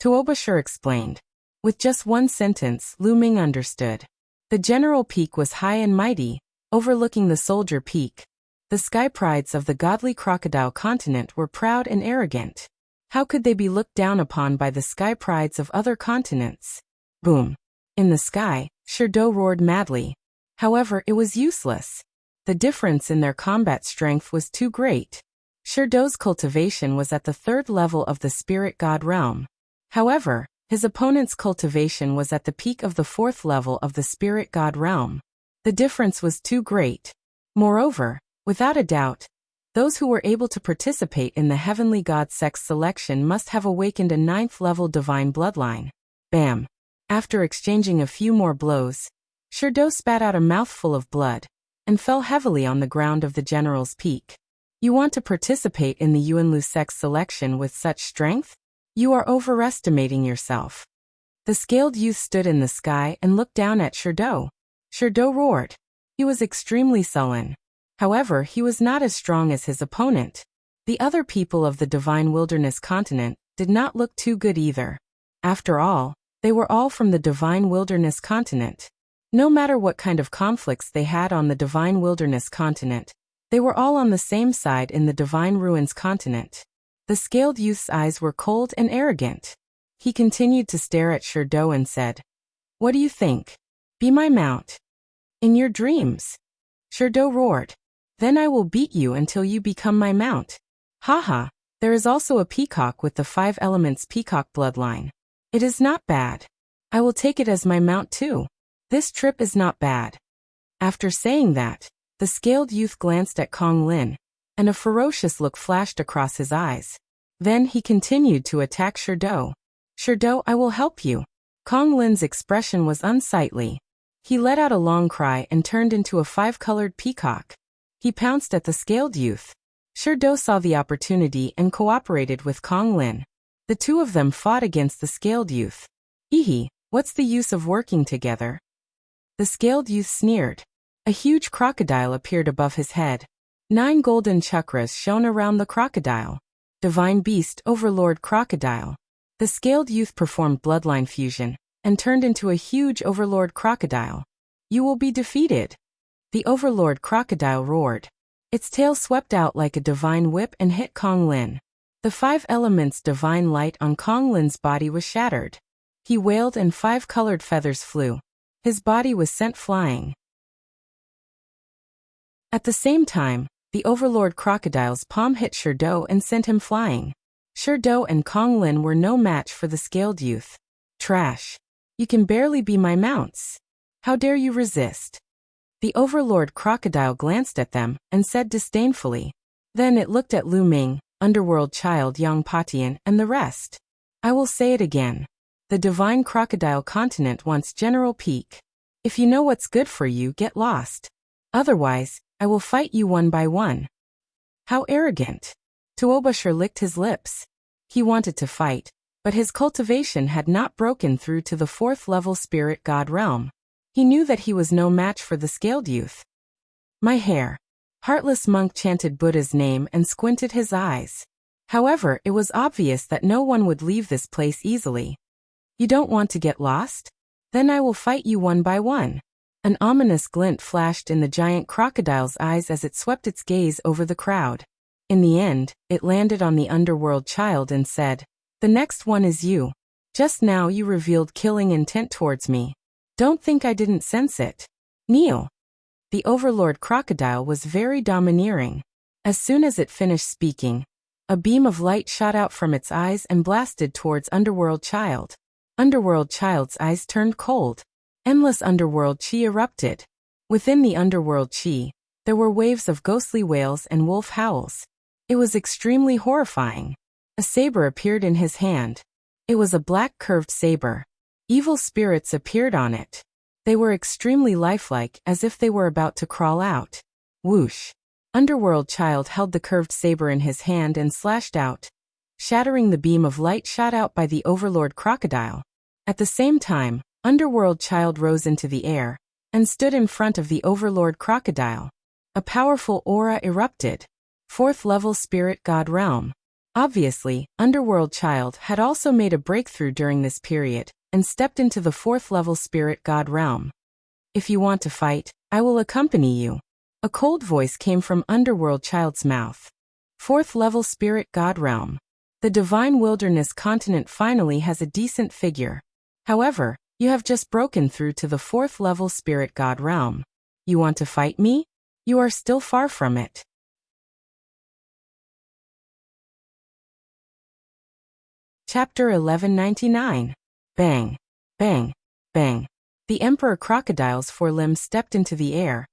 Tuobashir explained. With just one sentence, Lu Ming understood. The General Peak was high and mighty, overlooking the Soldier Peak. The sky prides of the godly crocodile continent were proud and arrogant. How could they be looked down upon by the sky prides of other continents? Boom! In the sky, Sherdo roared madly. However, it was useless. The difference in their combat strength was too great. Sherdo's cultivation was at the 3rd level of the spirit god realm. However, his opponent's cultivation was at the peak of the 4th level of the spirit god realm. The difference was too great. Moreover, without a doubt, those who were able to participate in the heavenly god sex selection must have awakened a 9th level divine bloodline. Bam! After exchanging a few more blows, Sherdo spat out a mouthful of blood and fell heavily on the ground of the General's Peak. You want to participate in the Yuanlu sex selection with such strength? You are overestimating yourself. The scaled youth stood in the sky and looked down at Sherdo. Sherdo roared. He was extremely sullen. However, he was not as strong as his opponent. The other people of the divine wilderness continent did not look too good either. After all, they were all from the divine wilderness continent. No matter what kind of conflicts they had on the divine wilderness continent, they were all on the same side in the divine ruins continent. The scaled youth's eyes were cold and arrogant. He continued to stare at Sherdo and said, What do you think? Be my mount. In your dreams. Sherdo roared. Then I will beat you until you become my mount. Haha, there is also a peacock with the 5 elements peacock bloodline. It is not bad. I will take it as my mount too. This trip is not bad. After saying that, the scaled youth glanced at Kong Lin, and a ferocious look flashed across his eyes. Then he continued to attack Sherdo. Sherdo, I will help you. Kong Lin's expression was unsightly. He let out a long cry and turned into a 5-colored peacock. He pounced at the scaled youth. Sherdo saw the opportunity and cooperated with Kong Lin. The two of them fought against the scaled youth. Hehe, what's the use of working together? The scaled youth sneered. A huge crocodile appeared above his head. 9 golden chakras shone around the crocodile. Divine Beast, Overlord Crocodile. The scaled youth performed bloodline fusion and turned into a huge Overlord Crocodile. You will be defeated. The Overlord Crocodile roared. Its tail swept out like a divine whip and hit Kong Lin. The 5 elements divine light on Kong Lin's body was shattered. He wailed and 5 colored feathers flew. His body was sent flying. At the same time, the Overlord Crocodile's palm hit Sherdo and sent him flying. Sherdo and Kong Lin were no match for the scaled youth. Trash. You can barely be my mounts. How dare you resist? The Overlord Crocodile glanced at them and said disdainfully. Then it looked at Lu Ming, Underworld Child Yang Patian, and the rest. I will say it again. The Divine Crocodile Continent wants General Peak. If you know what's good for you, get lost. Otherwise, I will fight you one by one. How arrogant. Tuobashir licked his lips. He wanted to fight, but his cultivation had not broken through to the 4th level spirit god realm. He knew that he was no match for the scaled youth. My hair. Heartless monk chanted Buddha's name and squinted his eyes. However, it was obvious that no one would leave this place easily. You don't want to get lost? Then I will fight you one by one. An ominous glint flashed in the giant crocodile's eyes as it swept its gaze over the crowd. In the end, it landed on the Underworld Child and said, The next one is you. Just now you revealed killing intent towards me. Don't think I didn't sense it. Kneel. The Overlord Crocodile was very domineering. As soon as it finished speaking, a beam of light shot out from its eyes and blasted towards Underworld Child. Underworld Child's eyes turned cold. Endless underworld chi erupted. Within the underworld chi, there were waves of ghostly wails and wolf howls. It was extremely horrifying. A saber appeared in his hand. It was a black curved saber. Evil spirits appeared on it. They were extremely lifelike, as if they were about to crawl out. Whoosh! Underworld Child held the curved saber in his hand and slashed out, shattering the beam of light shot out by the Overlord Crocodile. At the same time, Underworld Child rose into the air and stood in front of the Overlord Crocodile. A powerful aura erupted. 4th level Spirit God Realm. Obviously, Underworld Child had also made a breakthrough during this period and stepped into the 4th level Spirit God Realm. If you want to fight, I will accompany you. A cold voice came from Underworld Child's mouth. 4th level Spirit God Realm. The Divine Wilderness continent finally has a decent figure. However, you have just broken through to the 4th level Spirit God Realm. You want to fight me? You are still far from it. Chapter 1199. Bang, bang, bang. The Emperor Crocodile's forelimbs stepped into the air,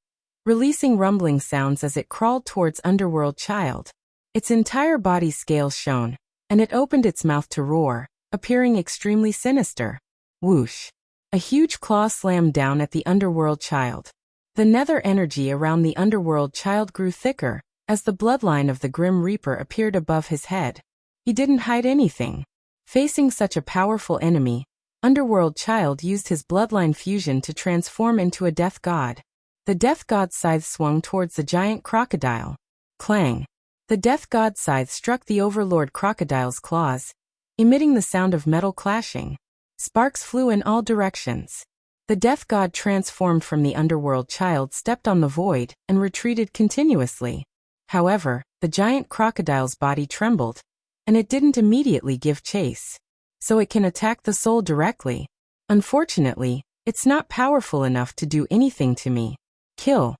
releasing rumbling sounds as it crawled towards Underworld Child. Its entire body scales shone, and it opened its mouth to roar, appearing extremely sinister. Whoosh! A huge claw slammed down at the Underworld Child. The nether energy around the Underworld Child grew thicker, as the bloodline of the Grim Reaper appeared above his head. He didn't hide anything. Facing such a powerful enemy, Underworld Child used his bloodline fusion to transform into a death god. The death god's scythe swung towards the giant crocodile. Clang! The death god's scythe struck the Overlord Crocodile's claws, emitting the sound of metal clashing. Sparks flew in all directions. The death god transformed from the Underworld Child stepped on the void and retreated continuously. However, the giant crocodile's body trembled, and it didn't immediately give chase. So it can attack the soul directly. Unfortunately, it's not powerful enough to do anything to me. Kill.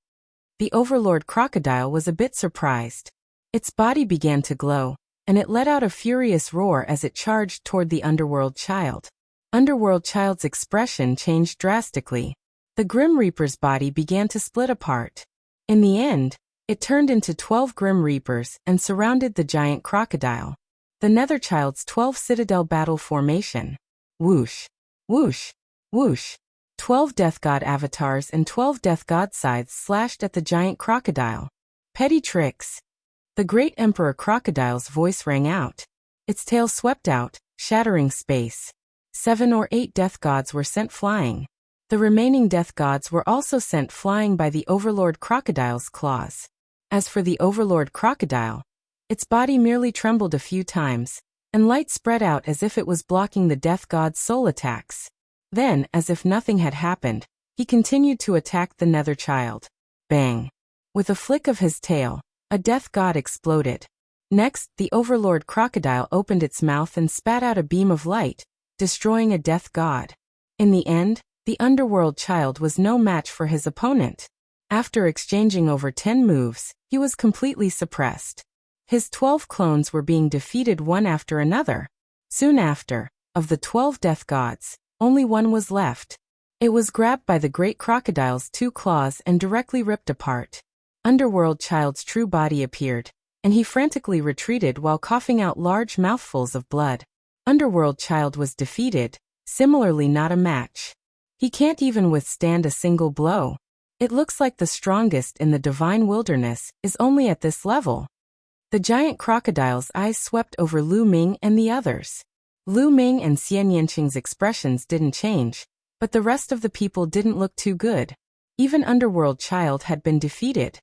The Overlord Crocodile was a bit surprised. Its body began to glow, and it let out a furious roar as it charged toward the Underworld Child. Underworld Child's expression changed drastically. The Grim Reaper's body began to split apart. In the end, it turned into 12 Grim Reapers and surrounded the giant crocodile. The Nether Child's 12 Citadel Battle Formation. Whoosh! Whoosh! Whoosh! 12 Death God avatars and 12 Death God scythes slashed at the giant crocodile. Petty tricks. The great Emperor Crocodile's voice rang out. Its tail swept out, shattering space. 7 or 8 Death Gods were sent flying. The remaining Death Gods were also sent flying by the Overlord Crocodile's claws. As for the Overlord Crocodile, its body merely trembled a few times, and light spread out as if it was blocking the Death God's soul attacks. Then, as if nothing had happened, he continued to attack the Nether Child. Bang! With a flick of his tail, a Death God exploded. Next, the Overlord Crocodile opened its mouth and spat out a beam of light, destroying a Death God. In the end, the Underworld Child was no match for his opponent. After exchanging over 10 moves, he was completely suppressed. His 12 clones were being defeated one after another. Soon after, of the 12 Death Gods, only one was left. It was grabbed by the great crocodile's 2 claws and directly ripped apart. Underworld Child's true body appeared, and he frantically retreated while coughing out large mouthfuls of blood. Underworld Child was defeated, similarly not a match. He can't even withstand a single blow. It looks like the strongest in the Divine Wilderness is only at this level. The giant crocodile's eyes swept over Lu Ming and the others. Lu Ming and Xian Yanqing's expressions didn't change, but the rest of the people didn't look too good. Even Underworld Child had been defeated.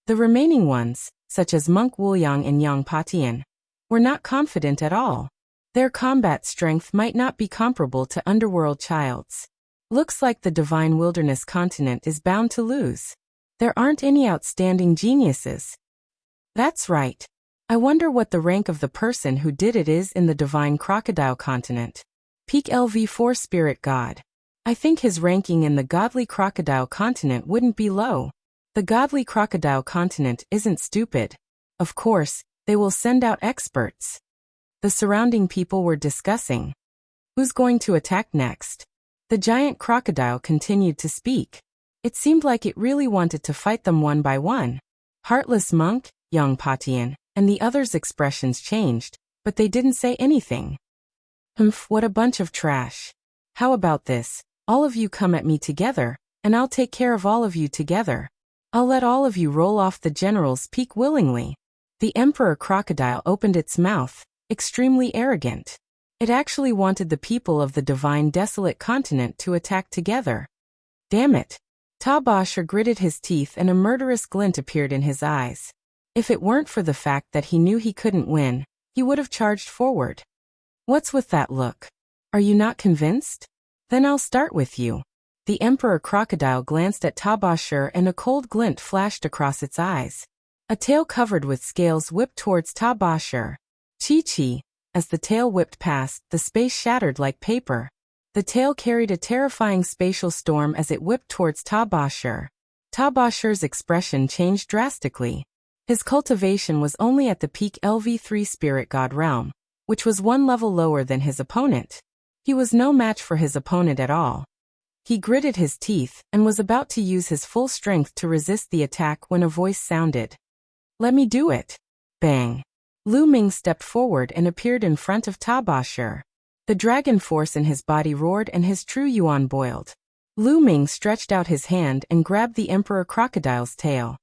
The remaining ones, such as Monk Wuliang and Yang Patian, were not confident at all. Their combat strength might not be comparable to Underworld Child's. Looks like the Divine Wilderness continent is bound to lose. There aren't any outstanding geniuses. That's right. I wonder what the rank of the person who did it is in the Divine Crocodile continent. Peak LV4 Spirit God. I think his ranking in the godly crocodile continent wouldn't be low. The godly crocodile continent isn't stupid. Of course, they will send out experts. The surrounding people were discussing. Who's going to attack next? The giant crocodile continued to speak. It seemed like it really wanted to fight them one by one. Heartless Monk, Young Patian, and the others' expressions changed, but they didn't say anything. What a bunch of trash. How about this? All of you come at me together, and I'll take care of all of you together. I'll let all of you roll off the general's peak willingly. The Emperor Crocodile opened its mouth, extremely arrogant. It actually wanted the people of the divine desolate continent to attack together. Damn it. Tabasher gritted his teeth and a murderous glint appeared in his eyes. If it weren't for the fact that he knew he couldn't win, he would have charged forward. What's with that look? Are you not convinced? Then I'll start with you. The Emperor Crocodile glanced at Tabasher and a cold glint flashed across its eyes. A tail covered with scales whipped towards Tabasher. Chi-chi. As the tail whipped past, the space shattered like paper. The tail carried a terrifying spatial storm as it whipped towards Tabasher. Tabasher's expression changed drastically. His cultivation was only at the peak LV3 Spirit God realm, which was one level lower than his opponent. He was no match for his opponent at all. He gritted his teeth and was about to use his full strength to resist the attack when a voice sounded. Let me do it. Bang. Lu Ming stepped forward and appeared in front of Tabasher. The dragon force in his body roared and his true yuan boiled. Lu Ming stretched out his hand and grabbed the Emperor Crocodile's tail.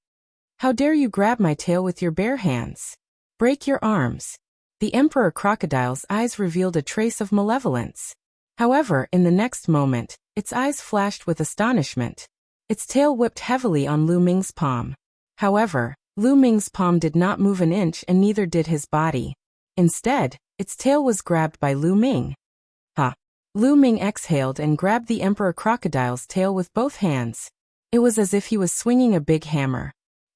How dare you grab my tail with your bare hands? Break your arms. The Emperor Crocodile's eyes revealed a trace of malevolence. However, in the next moment, its eyes flashed with astonishment. Its tail whipped heavily on Lu Ming's palm. However, Lu Ming's palm did not move an inch and neither did his body. Instead, its tail was grabbed by Lu Ming. Ha! Lu Ming exhaled and grabbed the Emperor Crocodile's tail with both hands. It was as if he was swinging a big hammer.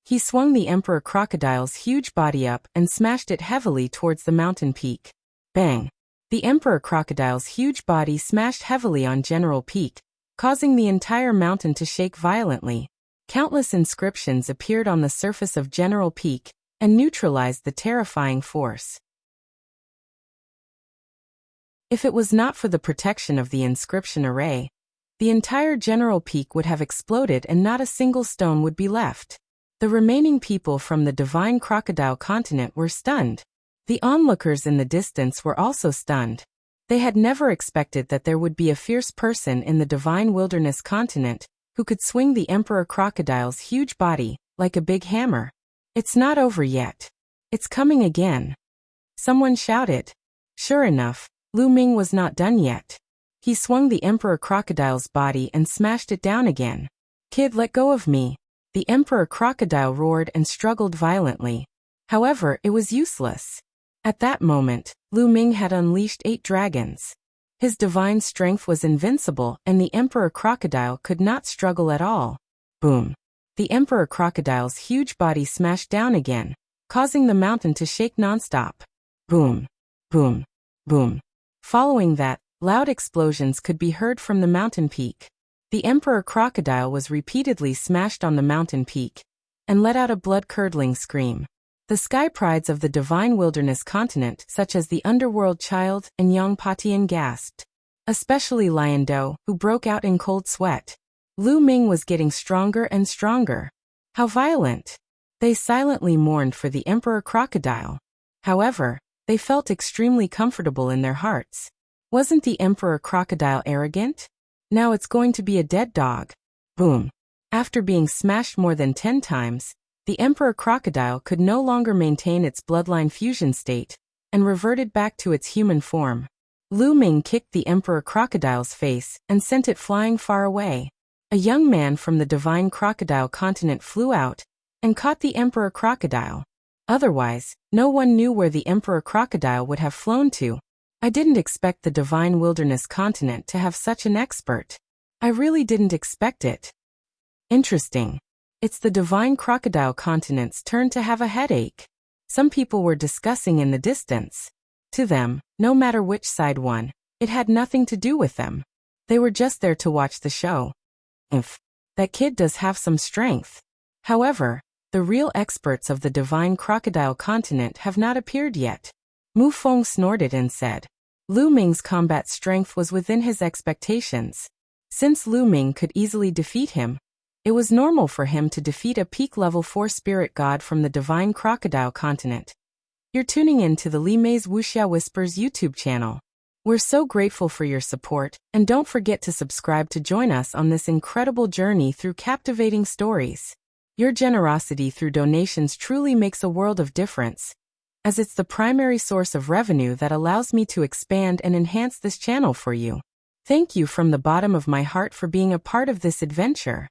He swung the Emperor Crocodile's huge body up and smashed it heavily towards the mountain peak. Bang! The Emperor Crocodile's huge body smashed heavily on General Peak, causing the entire mountain to shake violently. Countless inscriptions appeared on the surface of General Peak and neutralized the terrifying force. If it was not for the protection of the inscription array, the entire General Peak would have exploded and not a single stone would be left. The remaining people from the divine crocodile continent were stunned. The onlookers in the distance were also stunned. They had never expected that there would be a fierce person in the divine wilderness continent who could swing the Emperor Crocodile's huge body like a big hammer. It's not over yet. It's coming again. Someone shouted. Sure enough, Lu Ming was not done yet. He swung the Emperor Crocodile's body and smashed it down again. Kid, let go of me. The Emperor Crocodile roared and struggled violently. However, it was useless. At that moment, Lu Ming had unleashed 8 dragons. His divine strength was invincible and the Emperor Crocodile could not struggle at all. Boom. The Emperor Crocodile's huge body smashed down again, causing the mountain to shake nonstop. Boom. Boom. Boom. Following that, loud explosions could be heard from the mountain peak. The Emperor Crocodile was repeatedly smashed on the mountain peak and let out a blood-curdling scream. The sky prides of the divine wilderness continent, such as the underworld child and Yang Patian, gasped. Especially Lion Do, who broke out in cold sweat. Lu Ming was getting stronger and stronger. How violent! They silently mourned for the Emperor Crocodile. However, they felt extremely comfortable in their hearts. Wasn't the Emperor Crocodile arrogant? Now it's going to be a dead dog. Boom. After being smashed more than 10 times, the Emperor Crocodile could no longer maintain its bloodline fusion state and reverted back to its human form. Lu Ming kicked the Emperor Crocodile's face and sent it flying far away. A young man from the divine crocodile continent flew out and caught the Emperor Crocodile. Otherwise, no one knew where the Emperor Crocodile would have flown to. I didn't expect the divine wilderness continent to have such an expert. I really didn't expect it. Interesting. It's the divine crocodile continent's turn to have a headache. Some people were discussing in the distance. To them, no matter which side won, It had nothing to do with them. They were just there to watch the show. That kid does have some strength. However, the real experts of the divine crocodile continent have not appeared yet. Mu Feng snorted and said. Lu Ming's combat strength was within his expectations. Since Lu Ming could easily defeat him, it was normal for him to defeat a peak level 4 spirit god from the divine crocodile continent. You're tuning in to the Li Mei's Wuxia Whispers YouTube channel. We're so grateful for your support, and don't forget to subscribe to join us on this incredible journey through captivating stories. Your generosity through donations truly makes a world of difference, as it's the primary source of revenue that allows me to expand and enhance this channel for you. Thank you from the bottom of my heart for being a part of this adventure.